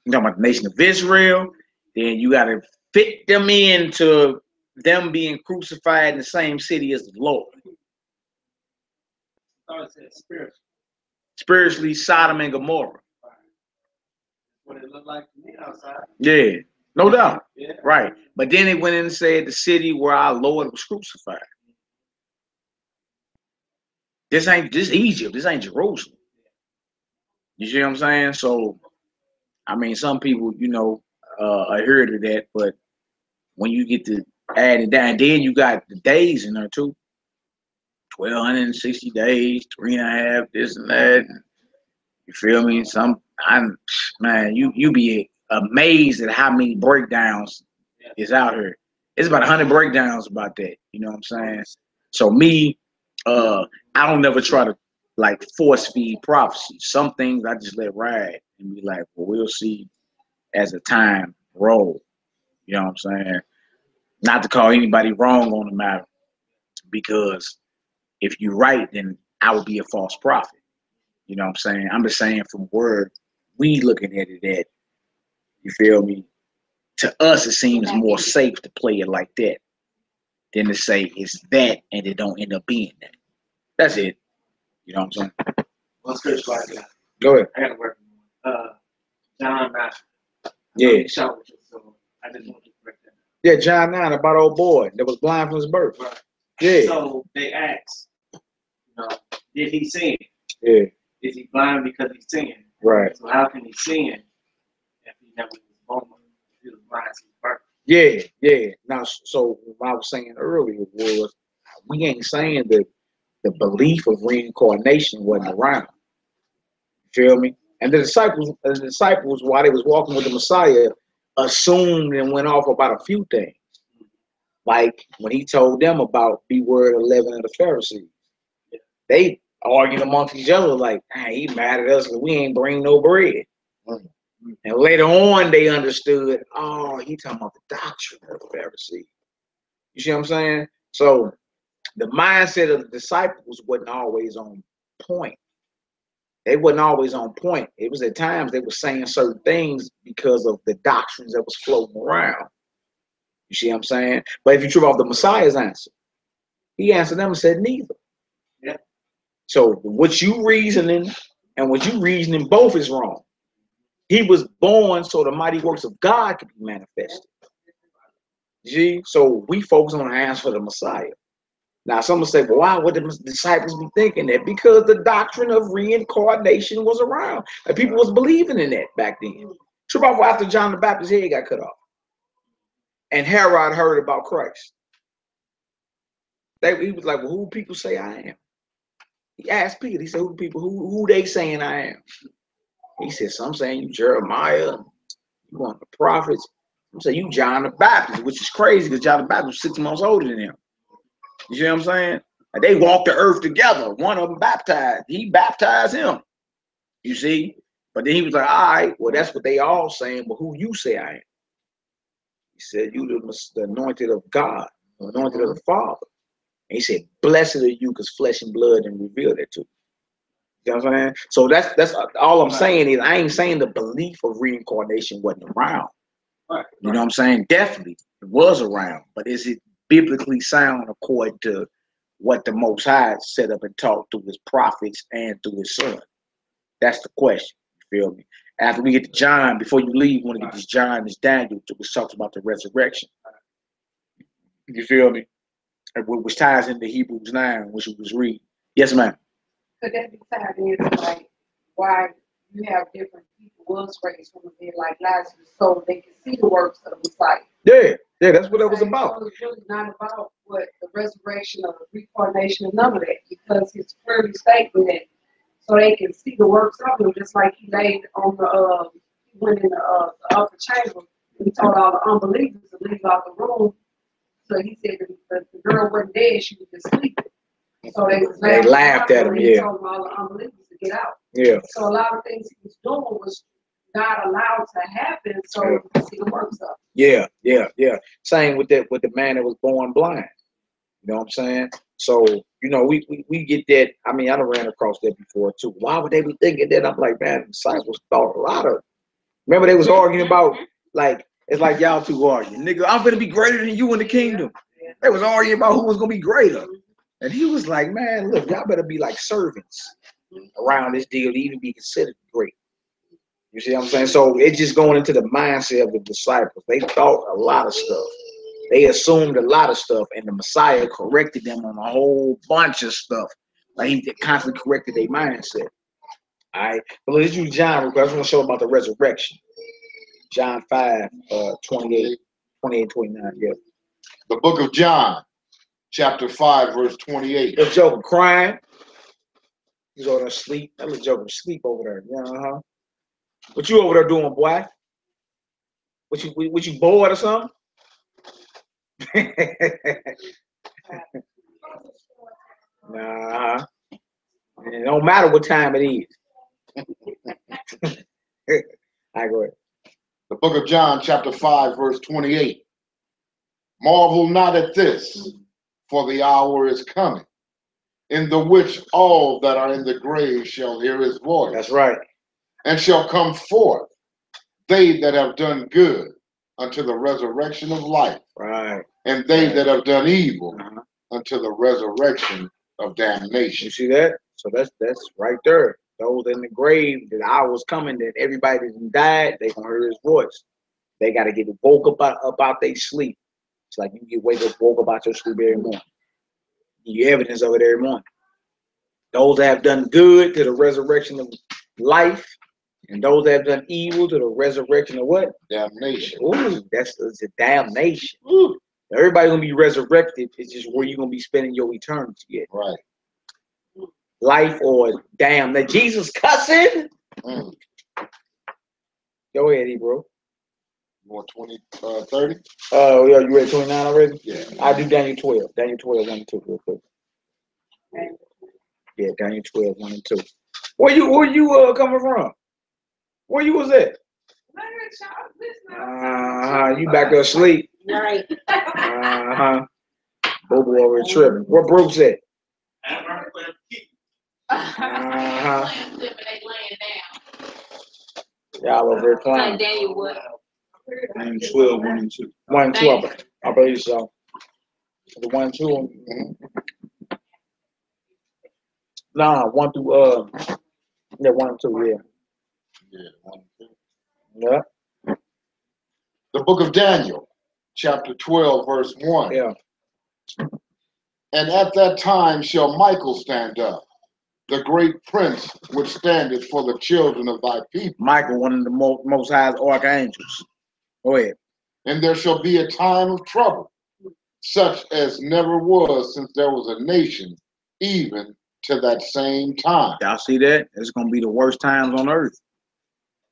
Speaker 1: You talking about the nation of Israel, then you got to fit them into them being crucified in the same city as the Lord. Spiritually, Sodom and Gomorrah.
Speaker 9: What it looked like to me outside.
Speaker 1: Yeah, no doubt.
Speaker 9: Yeah.
Speaker 1: Right. But then it went in and said the city where our Lord was crucified. This Egypt. This ain't Jerusalem. You see what I'm saying? So, I mean, some people, are heard of that, but when you get to add it down, then you got the days in there too. 1,260 days, 3.5, this and that. You feel me? Man, you be amazed at how many breakdowns is out here. It's about 100 breakdowns about that. You know what I'm saying? So me, I don't never try to force feed prophecy. Some things I just let ride and be like, well, we'll see as the time roll. You know what I'm saying? Not to call anybody wrong on the matter, because if you're right, then I would be a false prophet. You know what I'm saying? I'm just saying from where we looking at it at, you feel me? To us, it seems more safe to play it like that than to say it's that and it don't end up being that. That's it. You know what I'm saying?
Speaker 9: One scripture I got.
Speaker 1: Go ahead.
Speaker 9: I got to work. John 9.
Speaker 1: Yeah.
Speaker 9: So I just want to break that.
Speaker 1: Yeah, John 9 about old boy that was blind from his birth.
Speaker 9: Right.
Speaker 1: Yeah.
Speaker 9: So they asked, did he sin?
Speaker 1: Yeah.
Speaker 9: Is he blind because he sinned?
Speaker 1: Right.
Speaker 9: So how can he sin if he never was born? If he was blind since birth?
Speaker 1: Yeah. Now, so what I was saying earlier was we ain't saying that the belief of reincarnation wasn't around. You feel me? And the disciples, while they was walking with the Messiah, assumed and went off about a few things. Like when he told them about beware the leaven of the Pharisees. They argued amongst each other like, hey, he mad at us because we ain't bring no bread. And later on, they understood, oh, he talking about the doctrine of the Pharisees. You see what I'm saying? So the mindset of the disciples wasn't always on point. They wasn't always on point. It was at times they were saying certain things because of the doctrines that was floating around. You see what I'm saying? But if you trip off the Messiah's answer, he answered them and said neither.
Speaker 9: Yeah.
Speaker 1: So what you reasoning and what you reasoning both is wrong. He was born so the mighty works of God could be manifested. See? So we focus on the answer for the Messiah. Now, someone say, well, why would the disciples be thinking that? Because the doctrine of reincarnation was around. And people was believing in that back then. True about after John the Baptist's head got cut off. And Herod heard about Christ. He was like, well, who people say I am? He asked Peter, he said, who they saying I am? He said, some saying you Jeremiah, you one of the prophets. Some say you John the Baptist, which is crazy because John the Baptist was 6 months older than him. You see what I'm saying? And they walked the earth together. One of them baptized. He baptized him. You see? But then he was like, all right, well, that's what they all saying, but who you say I am? He said, you the anointed of God, the anointed of the Father. And he said, blessed are you because flesh and blood didn't reveal that to you. You know what I'm saying? So that's all I'm saying is I ain't saying the belief of reincarnation wasn't around.
Speaker 2: Right.
Speaker 1: You know what I'm saying? Definitely it was around, but is it biblically sound according to what the Most High set up and taught through his prophets and through his son? That's the question. You feel me? After we get to John, before you leave, we want to get this John, this Daniel, which talks about the resurrection. You feel me? Which ties into Hebrews 9, which we was reading. Yes, ma'am.
Speaker 8: Could that be tied into like why you have different people was raised from the dead like Lazarus so they can see the works of the Messiah?
Speaker 1: Yeah, that's what that was about.
Speaker 8: So it's really not about what the resurrection or the reincarnation and none of that, because it's clearly stating that so they can see the works of him, just like he laid on the he went in the upper chamber and he told all the unbelievers to leave out the room. So he said that the girl wasn't dead, she was just sleeping. So they
Speaker 1: laughed at him,
Speaker 8: and he told all the unbelievers to get out.
Speaker 1: Yeah.
Speaker 8: So a lot of things he was doing was not allowed to happen, so you can see the works of it.
Speaker 1: Yeah. Same with the man that was born blind. You know what I'm saying? So, you know, we get that. I mean, I done ran across that before too. Why would they be thinking that? I'm like, man, the disciples thought a lot of. Remember they was arguing about, like, it's like y'all two arguing. Nigga, I'm gonna be greater than you in the kingdom. They was arguing about who was gonna be greater. And he was like, man, look, y'all better be like servants around this deal to even be considered great. You see what I'm saying? So it's just going into the mindset of the disciples. They thought a lot of stuff. They assumed a lot of stuff, and the Messiah corrected them on a whole bunch of stuff. Like he constantly corrected their mindset. All right. But let's use John, because I just want to show about the resurrection. John 5, 28, 29, yeah.
Speaker 5: The book of John, chapter 5, verse 28.
Speaker 1: The joker crying. He's over there asleep. That little joker asleep over there. Yeah, What you over there doing, boy? What you bored or something? Nah. It don't matter what time it is. I go ahead.
Speaker 5: The book of John, chapter 5, verse 28. Marvel not at this, for the hour is coming, in the which all that are in the grave shall hear his voice.
Speaker 1: That's right.
Speaker 5: And shall come forth, they that have done good, unto the resurrection of life.
Speaker 1: Right.
Speaker 5: And they that have done evil, unto the resurrection of damnation.
Speaker 1: You see that? So that's right there. Those in the grave, the hour's coming that everybody that died, they gonna hear his voice. They gotta get woke up about their sleep. It's like you get woke up out your sleep every morning. You evidence of it every morning. Those that have done good to the resurrection of life, and those that have done evil to the resurrection of what?
Speaker 5: Damnation.
Speaker 1: Ooh, it's a damnation. Ooh. Everybody's gonna be resurrected. It's just where you're gonna be spending your eternity at.
Speaker 5: Right.
Speaker 1: Life or damn. Now Jesus cussing. Go ahead, bro.
Speaker 5: You want 30?
Speaker 1: Oh, yeah, you ready 29 already?
Speaker 5: Yeah.
Speaker 1: I do Daniel 12. Daniel 12, 1 and 2 real quick. Yeah, Daniel 12, 1 and 2. Where you coming from? Where you was at? You back there asleep.
Speaker 6: Right.
Speaker 1: Bobo over here tripping. Where Bruce at? Y'all over here climbing.
Speaker 6: Like Daniel what?
Speaker 2: Daniel 12, 1 and 2.
Speaker 1: 1 and 2, I believe so. The 1 and 2. Nah, 1 through 1 and 2, yeah.
Speaker 5: Yeah, 1 and 2.
Speaker 1: Yeah.
Speaker 5: The book of Daniel, chapter 12, verse 1.
Speaker 1: Yeah.
Speaker 5: And at that time shall Michael stand up, the great prince which standeth for the children of thy people.
Speaker 1: Michael, one of the most highest archangels. Go ahead.
Speaker 5: And there shall be a time of trouble, such as never was since there was a nation, even to that same time.
Speaker 1: Y'all see that? It's going to be the worst times on earth.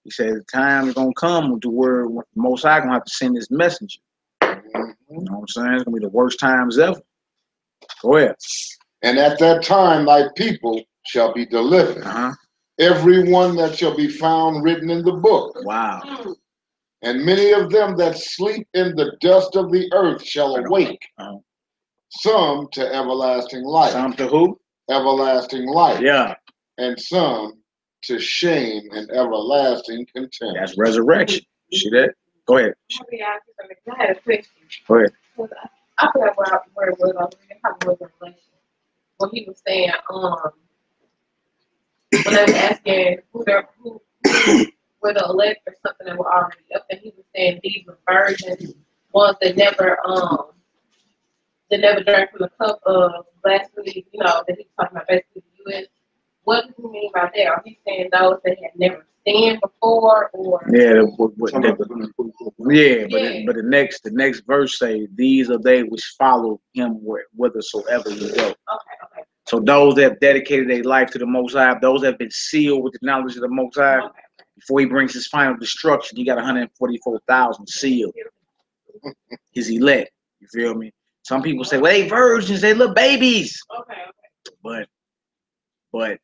Speaker 1: He said the time is going to come to where the Most High going to have to send his messenger. You know what I'm saying? It's going to be the worst times ever. Go ahead.
Speaker 5: And at that time thy people shall be delivered. Every one that shall be found written in the book.
Speaker 1: Wow.
Speaker 5: And many of them that sleep in the dust of the earth shall awake. Some to everlasting life.
Speaker 1: Some to who?
Speaker 5: Everlasting life.
Speaker 1: Yeah.
Speaker 5: and some to shame and everlasting contempt.
Speaker 1: That's resurrection. See that? Go ahead.
Speaker 3: I had a question.
Speaker 1: Go ahead.
Speaker 3: I forgot where it was. I probably was in relation. When he was saying, when I was asking who were the elect or something that were already up, and he was saying these were virgins, ones that never drank from the cup of blasphemy, you know, that he was talking about basically the U.S. What does he mean by that? Are he saying those that had never sinned before, or?
Speaker 1: Yeah, but the next verse say, "These are they which follow him whithersoever he go."
Speaker 3: Okay.
Speaker 1: So those that have dedicated their life to the Most High, those that have been sealed with the knowledge of the Most High, before he brings his final destruction, he got 144,000 sealed. His elect. You feel me? Some people say, well, they virgins, they little babies.
Speaker 3: Okay.
Speaker 1: But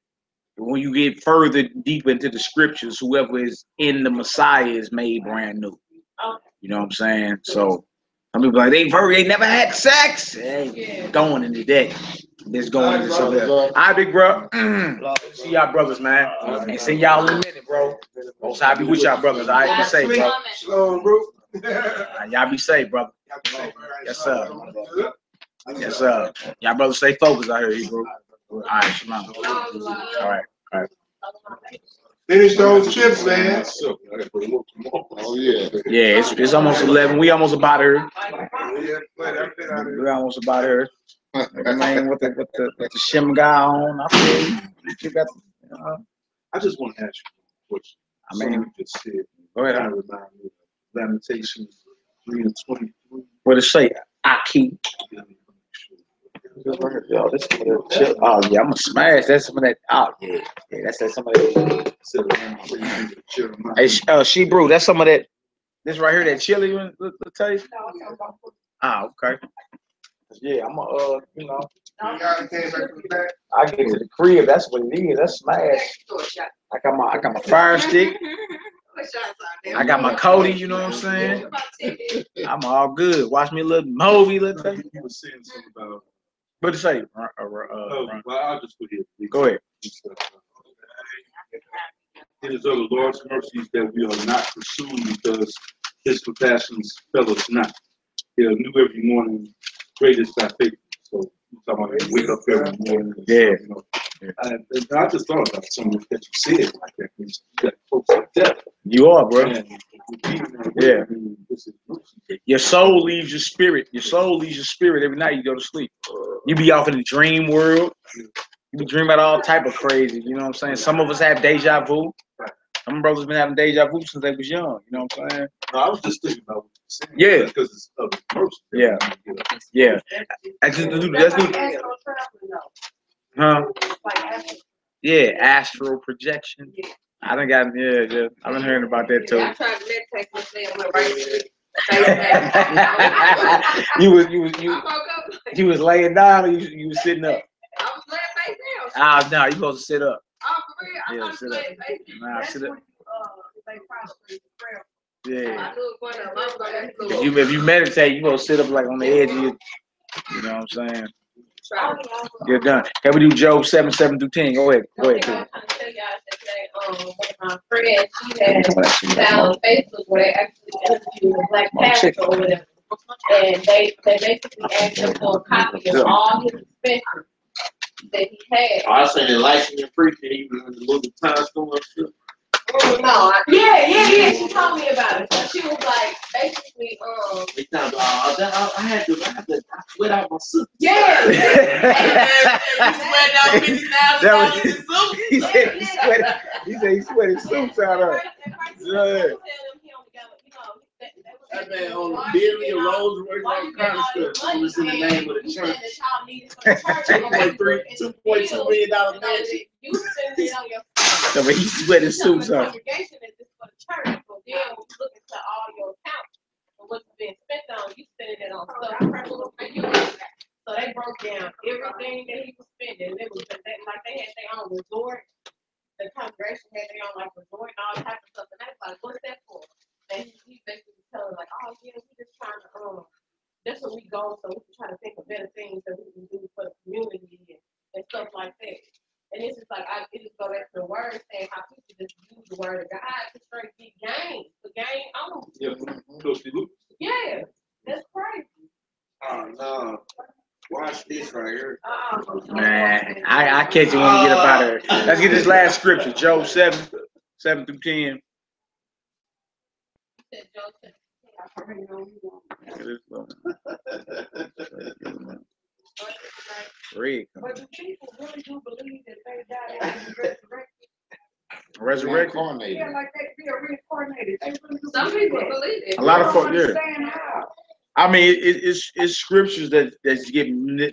Speaker 1: when you get further deep into the scriptures, whoever is in the Messiah is made brand new.
Speaker 3: Okay.
Speaker 1: You know what I'm saying? So some people like they never had sex. Hey, going into that. Just going into something else. All right, big bro. See y'all brothers, man. And see y'all in a minute, bro. Most High be with y'all brothers. All right, be safe, bro.
Speaker 7: Shalom, bro.
Speaker 1: Y'all be safe, brother. Yes, sir. Yes, sir. Y'all brothers stay focused out here, bro. All right, shalom. All right.
Speaker 7: Finish those chips, man.
Speaker 5: Oh yeah.
Speaker 1: Yeah, it's almost 11. We almost about here. We almost about here. Man, with the shim guy on, I feel you got.
Speaker 2: I just want to ask you a question.
Speaker 1: I mean,
Speaker 2: you just said.
Speaker 1: Go ahead.
Speaker 2: Kind of remind me of Lamentations 3:23.
Speaker 1: What it say? Aki. Yo, this some of that chill. Oh yeah, I'm gonna smash. That's some of that. Oh yeah, that's some of that. Hey, she brew. That's some of that. This right here, that chili. Look taste. Ah, okay. Yeah, I'm you know. I get to the crib. That's what it is. That's smash. I got my fire stick. I got my Cody. You know what I'm saying? I'm all good. Watch me a little movie. Let's say.
Speaker 2: You were saying something about.
Speaker 1: What to say?
Speaker 2: Well, I'll just put it.
Speaker 1: Go ahead.
Speaker 2: It is of the Lord's mercies that we are not consumed because his compassions fail us not. They are new every morning. Great is thy faithfulness. So you talking about wake up every morning.
Speaker 1: Yeah.
Speaker 2: You know. I just thought about something that you said like that. You got close to death.
Speaker 1: You are, bro. Yeah.
Speaker 2: This is
Speaker 1: your soul leaves your spirit. Your soul leaves your spirit every night you go to sleep. You be off in the dream world. You be dreaming about all type of crazy. You know what I'm saying? Some of us have deja vu. Some brothers been having deja vu since they was young. You know what I'm saying?
Speaker 2: No, I was just thinking about what you're saying.
Speaker 1: Yeah.
Speaker 2: Because it's of his mercy.
Speaker 1: Yeah. Let's do. Huh? Yeah, astral projection. I done got I've been hearing about that too.
Speaker 3: I tried to meditate myself right
Speaker 1: you was laying down or you was sitting up?
Speaker 3: I was laying face down.
Speaker 1: No, you supposed to sit up.
Speaker 3: Oh, for real?
Speaker 1: Yeah, sit up. Nah, sit up. Yeah. If you meditate, you gonna sit up like on the edge of your, you know what I'm saying? You're done. Can we do Job 7:7-10? Go ahead.
Speaker 3: I was trying to tell y'all that one of my friends, she had found on Facebook where they actually interviewed a black pastor or whatever. And they basically asked him for a copy of all his expenses that he had.
Speaker 4: I said enlightenment and preaching, he was in the little time store and stuff.
Speaker 3: No, yeah. She told me about it. So she was like, basically,
Speaker 4: I had to sweat out my suit.
Speaker 3: Yeah.
Speaker 4: You sweat out $50,000 in suit.
Speaker 1: He said he sweated suits out of it. Yeah.
Speaker 4: That man on a billion Rolls Royce, all kind of stuff. It was in the name of the church. $2.2 million mansion.
Speaker 3: You spend it on your
Speaker 1: So he sweated suits out.
Speaker 3: congregation is just for the church. So then when you look into all your accounts and what's being spent on, you spending it on stuff for you. So they broke down everything that he was spending. It was like they had their own resort. The congregation had their own like resort and all types of stuff. And they was like, what's that for? And he basically telling like, oh yeah, we just trying to that's what we go, so we can try to think of better things that we can do for the community and stuff like that. And it's just like it just goes
Speaker 8: word of God to straight get game. The game on.
Speaker 2: Yeah. Close to Luke.
Speaker 8: Yeah, that's crazy.
Speaker 4: Oh no. Watch this right here.
Speaker 1: Man, I catch you when we get up out of here. Let's get this last scripture, Job 7 through 10.
Speaker 8: But the people really do believe that they died and resurrected.
Speaker 1: Resurrected.
Speaker 8: Yeah, like they are reincarnated. They really do
Speaker 3: Some
Speaker 8: believe
Speaker 3: people
Speaker 8: that.
Speaker 3: believe it.
Speaker 1: A lot of
Speaker 8: They don't
Speaker 1: folks, yeah.
Speaker 8: understand how.
Speaker 1: I mean, it's scriptures that get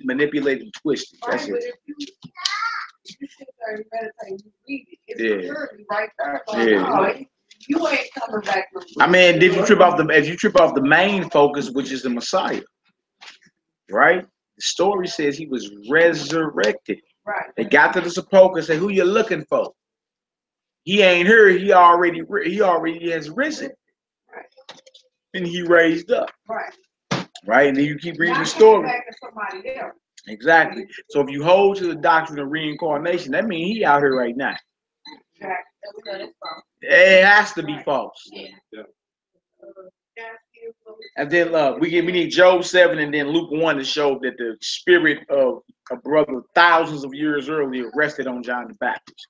Speaker 1: manipulated and twisted. That's
Speaker 8: Right, but
Speaker 1: it.
Speaker 8: if you sit there and meditate, you read it. It's
Speaker 1: Yeah.
Speaker 8: clearly right there. Like,
Speaker 1: Yeah.
Speaker 8: no, you ain't coming back no more.
Speaker 1: I mean, if you trip off the main focus, which is the Messiah, right? The story says he was resurrected.
Speaker 8: Right.
Speaker 1: They got to the sepulchre and say, "Who you looking for?" He ain't here. He already has risen,
Speaker 8: Right.
Speaker 1: and he raised up.
Speaker 8: Right.
Speaker 1: Right, and then you keep reading
Speaker 8: Not
Speaker 1: the story.
Speaker 8: coming back to somebody else.
Speaker 1: Exactly. So if you hold to the doctrine of reincarnation, that means he out here right now.
Speaker 8: Exactly.
Speaker 1: It has to be false.
Speaker 3: Yeah.
Speaker 1: And then we need Job 7 and then Luke 1 to show that the spirit of a brother thousands of years earlier rested on John the Baptist.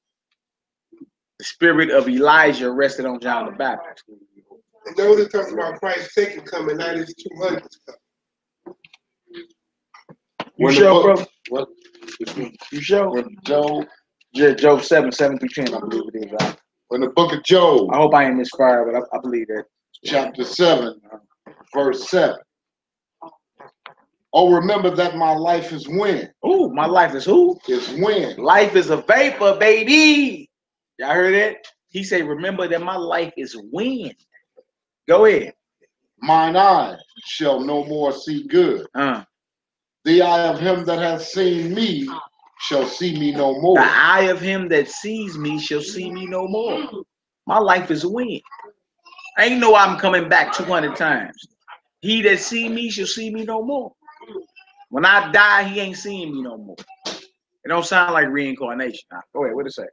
Speaker 1: The spirit of Elijah rested on John the Baptist.
Speaker 7: And those that talk about Christ's second coming, not his 200s coming.
Speaker 1: You show, brother?
Speaker 5: What?
Speaker 1: You show?
Speaker 5: When Job,
Speaker 1: Yeah, Job 7 through 10, I believe it is. Right?
Speaker 5: when the book of Job,
Speaker 1: I hope I ain't misfired, but I believe that.
Speaker 5: chapter 7, verse 7. Oh, remember that my life is wind.
Speaker 1: Ooh, my life is who?
Speaker 5: Is wind.
Speaker 1: Life is a vapor, baby. Y'all heard that? He said, remember that my life is wind. Go ahead.
Speaker 5: Mine eye shall no more see good. The eye of him that hath seen me shall see me no more.
Speaker 1: The eye of him that sees me shall see me no more. My life is wind. I ain't know I'm coming back 200 times. He that see me shall see me no more. When I die, he ain't seeing me no more. It don't sound like reincarnation. Go ahead. What it say?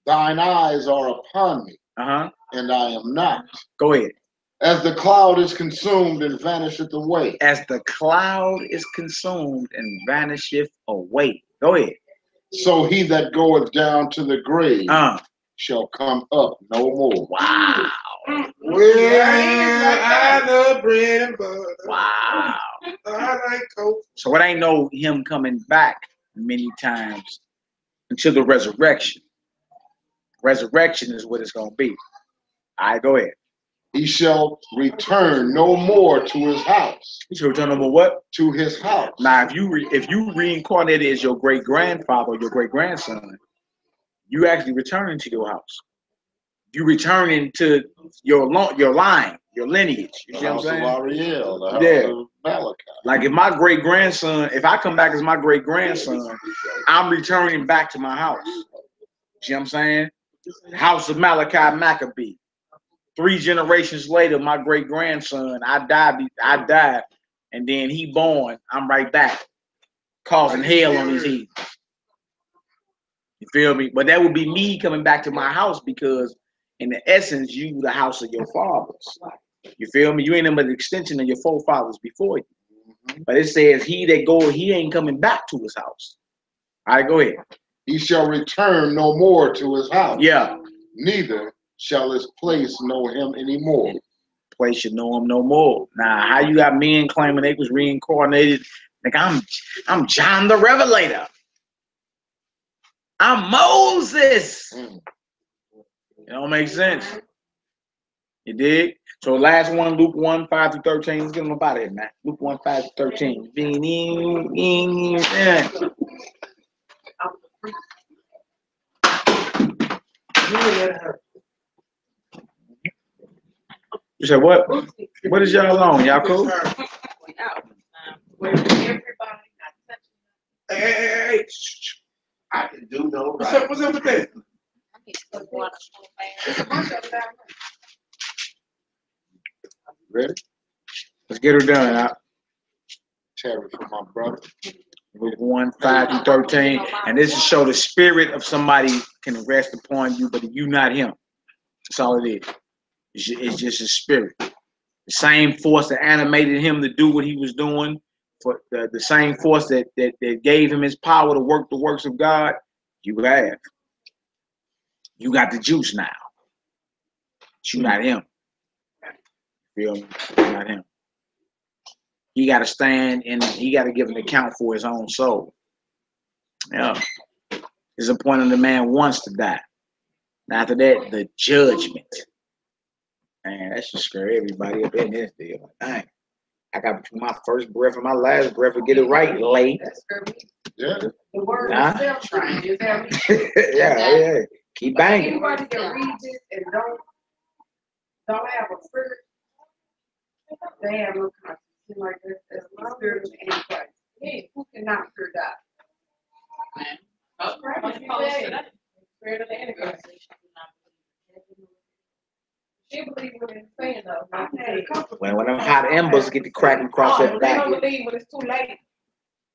Speaker 5: Thine eyes are upon me,
Speaker 1: Uh-huh.
Speaker 5: and I am not.
Speaker 1: Go ahead.
Speaker 5: As the cloud is consumed and vanisheth away.
Speaker 1: As the cloud is consumed and vanisheth away. Go ahead.
Speaker 5: So he that goeth down to the grave shall come up no more.
Speaker 1: Wow.
Speaker 7: Well, I love bread and butter.
Speaker 1: Wow.
Speaker 7: I like Coke.
Speaker 1: So it ain't no him coming back many times until the resurrection. Resurrection is what it's going to be. All right, go ahead.
Speaker 5: He shall return no more to his house.
Speaker 1: He shall return no more what?
Speaker 5: To his house.
Speaker 1: Now, if you reincarnated as your great grandfather or your great grandson, you actually returning to your house. You returning to your line, your lineage. You see what I'm saying?
Speaker 5: Ariel, the house of Malachi.
Speaker 1: Like if my great grandson, if I come back as my great grandson, I'm returning back to my house. You see what I'm saying? House of Malachi Maccabee. 3 generations later, my great grandson, I died, and then he born. I'm right back, causing hell on his head. You feel me? But that would be me coming back to my house because, in the essence, you the house of your fathers. You feel me? You ain't but an extension of your forefathers before you. But it says he that goeth, he ain't coming back to his house. All right, go ahead.
Speaker 5: He shall return no more to his house.
Speaker 1: Yeah.
Speaker 5: Neither shall his place know him anymore.
Speaker 1: Place should know him no more. Now, how you got men claiming they was reincarnated? Like I'm John the Revelator. I'm Moses. It don't make sense. You dig? So last one, Luke 1, 5 through 13. Let's get them up out of here, man. Luke 1, 5 through 13. You said what? What is y'all on? Y'all cool?
Speaker 7: Hey.
Speaker 4: I can do no
Speaker 7: What's
Speaker 4: right.
Speaker 7: up with that?
Speaker 5: Ready?
Speaker 1: Let's get her done.
Speaker 5: Terry for my brother.
Speaker 1: Luke 1, 5 through 13. And this is show the spirit of somebody can rest upon you, but you not him. That's all it is. It's just his spirit. The same force that animated him to do what he was doing, for the same force that gave him his power to work the works of God, you have. You got the juice now. But you not him. Feel me? You not him. He got to stand and he got to give an account for his own soul. Yeah. It's appointed the man once to die. After that, the judgment. Man, that should scare everybody up in this deal. Dang. I got between my first breath and my last breath to get it right late.
Speaker 5: Yeah.
Speaker 8: The word
Speaker 1: Huh?
Speaker 8: itself, trying. You feel me?
Speaker 1: Yeah. Keep banging.
Speaker 8: Anybody can read this and don't have a spirit, they have no conscience. Like this, as the spirit of Antichrist. Yeah, who cannot fear God?
Speaker 6: Spirit of the Antichrist.
Speaker 8: She believes what it's saying though. I've had a couple.
Speaker 1: When them hot embers get to cracking across
Speaker 8: Oh,
Speaker 1: that
Speaker 8: they
Speaker 1: back.
Speaker 8: don't believe when it's too late.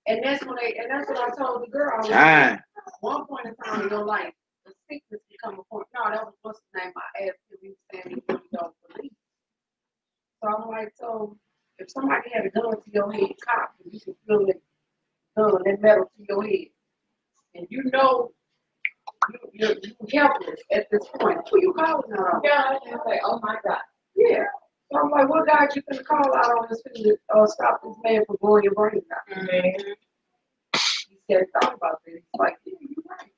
Speaker 8: And that's what I told the girl.
Speaker 1: Ah.
Speaker 8: One point in time in your life, the sickness become a point. No, that was what's the name I asked him. He was saying he really don't believe. So I'm like, so if somebody had a gun to your head, cop, and you can feel that gun, that metal to your head, and you know you're helpless at this point, who you calling out on?
Speaker 3: God, and say, oh my God.
Speaker 8: Yeah. So I'm like, what God you can call out on this to stop this man from blowing your brains out?
Speaker 3: Mm-hmm.
Speaker 8: He said, thought about this. He's like, yeah, you're right.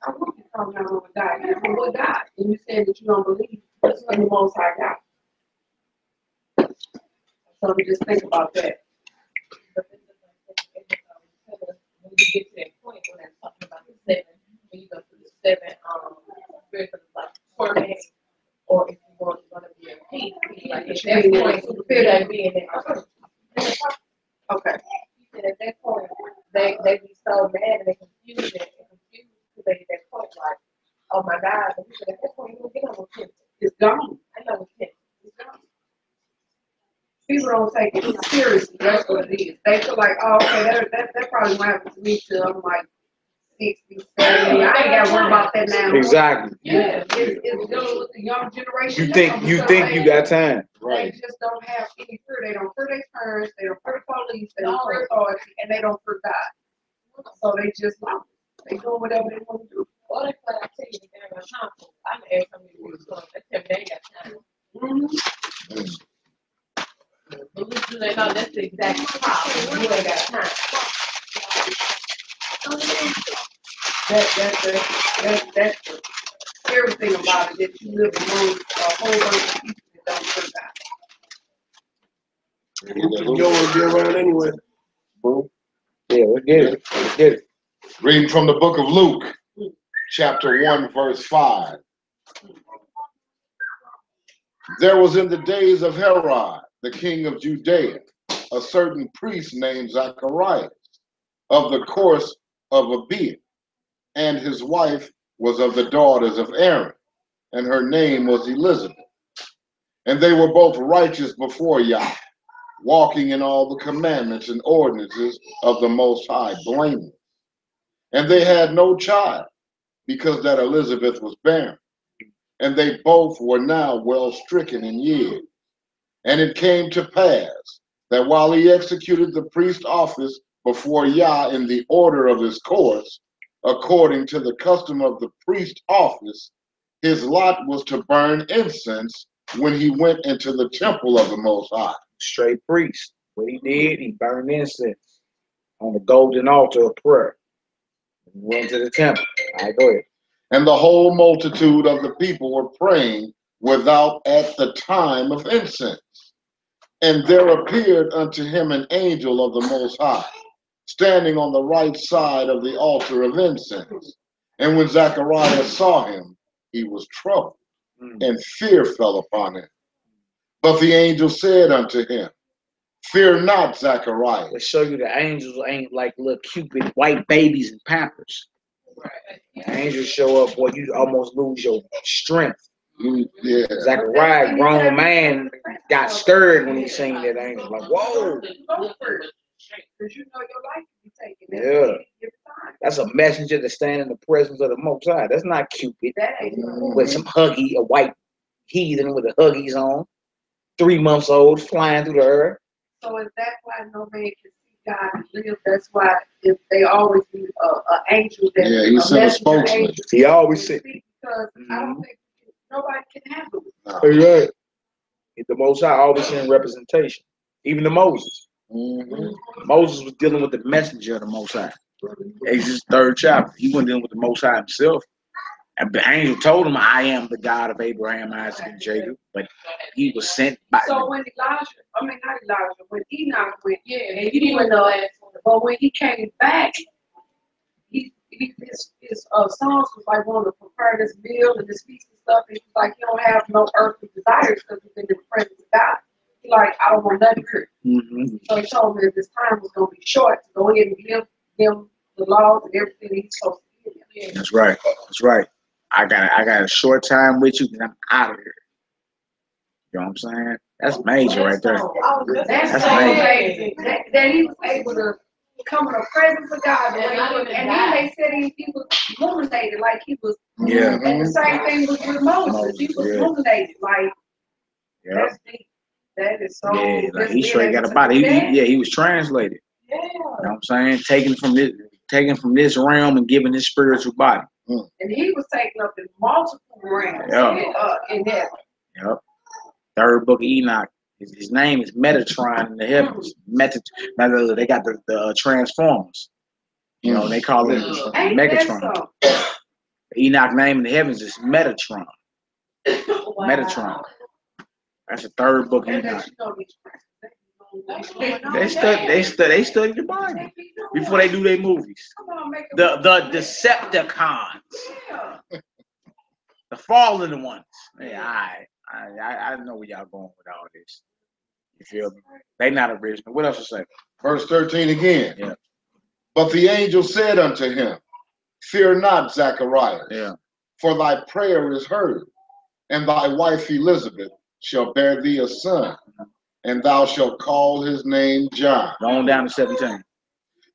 Speaker 8: I want you to call out on God. Yeah, but what God? And you said that you don't believe in the Most High God. So we just think about that.
Speaker 3: But this is when you get to that point when they're talking about the seven, when you go through the seven spirits of like torment, or if you want to be in peace, like at that point, you feel that being in.
Speaker 8: Okay.
Speaker 3: He said at that point, they be so mad and they confused because they at that point like, oh my God, but he said at that point you don't get no repentance.
Speaker 8: It's gone.
Speaker 3: I know repentance.
Speaker 8: It's gone. People don't take it seriously. That's what it is. They feel like, oh, okay, that probably won't happen to me till I'm like 60, 70. I ain't got to worry about that now.
Speaker 1: Exactly.
Speaker 8: Yeah, it's dealing with the young generation.
Speaker 1: You think you got time.
Speaker 8: They just don't have any fear. They don't fear their parents. They don't fear the police. They don't fear authority, and they don't fear God. So they just love it. They doing whatever they want to do.
Speaker 3: Well, that's what I tell you, they ain't got time for. I'm asking some of these people, they tell me they ain't got time. But we do they know that's the exact problem. You ain't got time.
Speaker 8: That's everything about it, that you live among a whole bunch of people that don't fear God.
Speaker 7: You want to be around anyway.
Speaker 5: Yeah, let's get it. Reading from the book of Luke, chapter 1, verse 5. There was in the days of Herod, the king of Judea, a certain priest named Zacharias, of the course of Abia, and his wife was of the daughters of Aaron, and her name was Elizabeth. And they were both righteous before Yah, walking in all the commandments and ordinances of the Most High, blameless. And they had no child, because that Elizabeth was barren. And they both were now well stricken in years. And it came to pass that while he executed the priest's office before Yah in the order of his course, according to the custom of the priest's office, his lot was to burn incense when he went into the temple of the Most High.
Speaker 1: Straight priest. What he did, he burned incense on the golden altar of prayer. He went to the temple. All right, go ahead.
Speaker 5: And the whole multitude of the people were praying without at the time of incense. And there appeared unto him an angel of the Most High, standing on the right side of the altar of incense. And when Zacharias saw him, he was troubled, and fear fell upon him. But the angel said unto him, fear not, Zacharias.
Speaker 1: To show you the angels ain't like little Cupid white babies in Pampers. The angels show up, boy, you almost lose your strength.
Speaker 5: Yeah.
Speaker 1: Zachariah, grown man, got scared when he seen that angel. Like, whoa.
Speaker 8: Because you know your life can be taking.
Speaker 1: Yeah. That's a messenger to stand in the presence of the Most High. That's not Cupid.
Speaker 8: That ain't
Speaker 1: With some huggy, a white heathen with the huggies on, 3 months old, flying through the earth.
Speaker 8: So is that why no man can see God and live? That's why if they always need an angel that
Speaker 5: he's a spokesman.
Speaker 8: angel,
Speaker 1: He always said,
Speaker 8: because I don't think nobody can handle it.
Speaker 5: No.
Speaker 1: right. The Most High always send representation. Even to Moses. Moses was dealing with the messenger of the Most High. Exodus 3rd chapter. He wasn't dealing with the Most High himself. And the angel told him, I am the God of Abraham, Isaac, and Jacob. But he was sent by.
Speaker 8: So when when Enoch went, and you didn't know that, but when he came back, his sons was like wanting to prepare this meal and this feast and stuff. And he's like, you don't have no earthly desires because you've been in the presence of God. He's like, I don't want nothing here. So he told me that this time was going to be short to go ahead and give them the laws and everything he's supposed to give them.
Speaker 1: That's right. That's right. I got a short time with you, and I'm out of here. You know what I'm saying? That's major right there.
Speaker 8: That's amazing. That he was able to come in the presence of God. And then they said he was illuminated, like he was.
Speaker 1: Yeah.
Speaker 8: And the same thing was with Moses. He was illuminated, like. That's deep. That is so.
Speaker 1: Yeah, like he straight got a body. He was translated.
Speaker 8: Yeah.
Speaker 1: You know what I'm saying? Taken from this realm and given his spiritual body.
Speaker 8: And he was taken up in multiple realms in heaven.
Speaker 1: Yep. 3rd book of Enoch. His name is Metatron in the heavens. They got the Transformers. You know, they call it Megatron. The Enoch name in the heavens is Metatron. Wow. Metatron. That's the 3rd book of Enoch. They study the Bible before they do their movies. The Decepticons, the fallen ones. Yeah, I know where y'all going with all this. You feel me? They not original. What else to say?
Speaker 5: Verse 13 again.
Speaker 1: Yeah.
Speaker 5: But the angel said unto him, Fear not, Zacharias, for thy prayer is heard, and thy wife Elizabeth shall bear thee a son, and thou shalt call his name John.
Speaker 1: Going down to 17.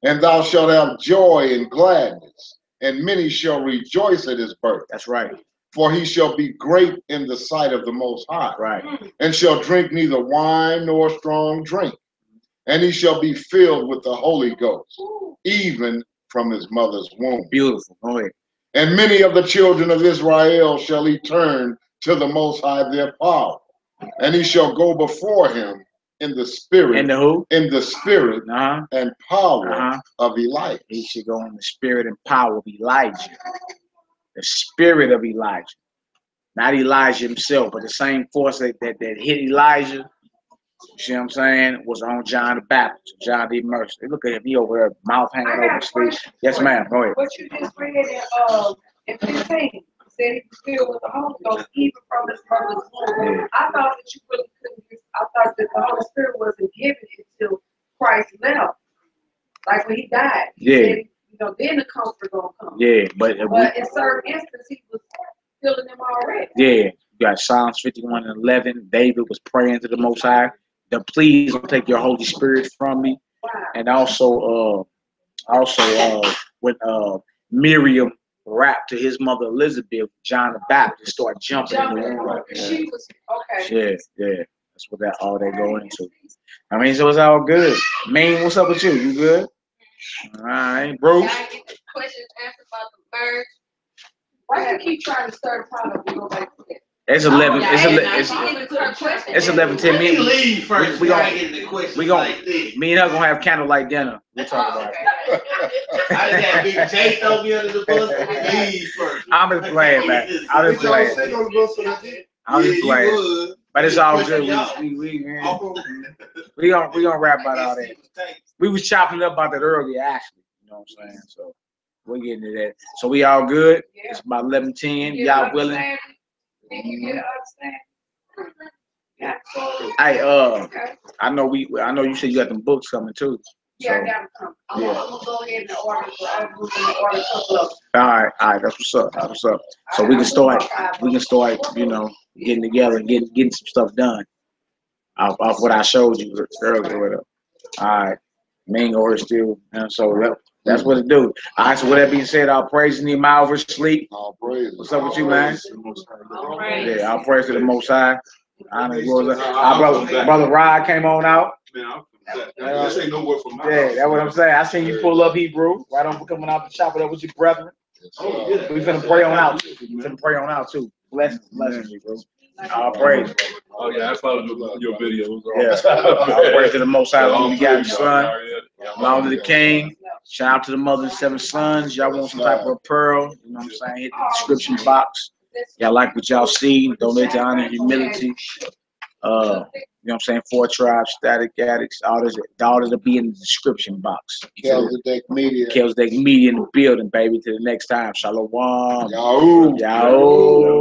Speaker 5: And thou shalt have joy and gladness, and many shall rejoice at his birth.
Speaker 1: That's right.
Speaker 5: For he shall be great in the sight of the Most High,
Speaker 1: right,
Speaker 5: and shall drink neither wine nor strong drink. And he shall be filled with the Holy Ghost, even from his mother's womb.
Speaker 1: Beautiful. Go ahead.
Speaker 5: And many of the children of Israel shall he turn to the Most High their power. And he shall go before him in the spirit.
Speaker 1: In the who?
Speaker 5: In the spirit and power of Elijah.
Speaker 1: He should go in the spirit and power of Elijah. The spirit of Elijah. Not Elijah himself, but the same force that hit Elijah, you see what I'm saying, was on John the Baptist. John the Immerser. Look at him, he over there, mouth hanging over his face. Yes, ma'am, go ahead.
Speaker 8: What you just read in 15, said he was filled with the Holy Ghost, even from his mother's womb.
Speaker 1: Yeah.
Speaker 8: I thought that you really couldn't get, I thought that the Holy Spirit wasn't given until Christ left. Like when he died.
Speaker 1: Yeah.
Speaker 8: Said, then the comfort gonna come.
Speaker 1: Yeah, but
Speaker 8: in certain instances, he was filling them already.
Speaker 1: Yeah, you got Psalms 51:11. David was praying to the Most High, to please don't take your Holy Spirit from me.
Speaker 8: Wow.
Speaker 1: And also when Miriam rapped to his mother Elizabeth, John the Baptist started jumping in the womb.
Speaker 8: She was okay.
Speaker 1: Yeah. That's what all they go into. I mean, so it's all good. Mean, what's up with you? You good? All right, Bruce.
Speaker 3: Can I get the questions answered about the birds?
Speaker 8: Why you keep trying to start a problem and go back to that?
Speaker 1: It's 11. It's 11:10.
Speaker 4: Me leave first.
Speaker 1: We gonna
Speaker 4: like
Speaker 1: me and her gonna have candlelight dinner. We'll talk about it.
Speaker 4: I just had Big J throw me under the bus. Leave first.
Speaker 1: I'm just playing, man. I'm just playing. But it's all good. We gonna rap about all that. We was chopping up about that earlier, actually. You know what I'm saying? So we're getting to that. So we all good.
Speaker 8: Yeah.
Speaker 1: It's about 11:10. Y'all willing?
Speaker 8: Did you get understand? Yeah.
Speaker 1: Hey,
Speaker 8: Okay.
Speaker 1: I know you said you got them books coming too.
Speaker 8: Yeah, I got them coming. I'm gonna go ahead and order. I'm gonna order a couple of them.
Speaker 1: All right, that's what's up. So we can start, getting together and getting some stuff done off what I showed you earlier. All right. Mingo or still. And so that's what it do. All right, so with that being said, I'll praise in the mile over sleep.
Speaker 5: All praise.
Speaker 1: What's up with you, man?
Speaker 6: All praise.
Speaker 1: Yeah, I'll praise to the Most High. Honor and glory. Our brother Rod came on out.
Speaker 2: This ain't no word from my
Speaker 1: Yeah, that's what I'm saying. I seen you pull up Hebrew right on coming out the shop it up with your brethren.
Speaker 2: Oh, yeah.
Speaker 1: We finna pray on out. We finna pray on out too. Blessings, bro. All praise.
Speaker 2: Oh, yeah, I followed your videos.
Speaker 1: Yeah. All praise to the Most High. Long we got the son. Long to the king. Shout out to the mother and 7 sons. Y'all want some type of apparel? You know what I'm saying? Hit the description box. Y'all like what y'all see? Donate to honor and humility. You know what I'm saying? 4 tribes, static addicts, all this will be in the description box.
Speaker 5: Kelzadek Media.
Speaker 1: Kelzadek Media in the building, baby. Till the next time. Shalom.
Speaker 5: Yahoo.
Speaker 1: Yahoo.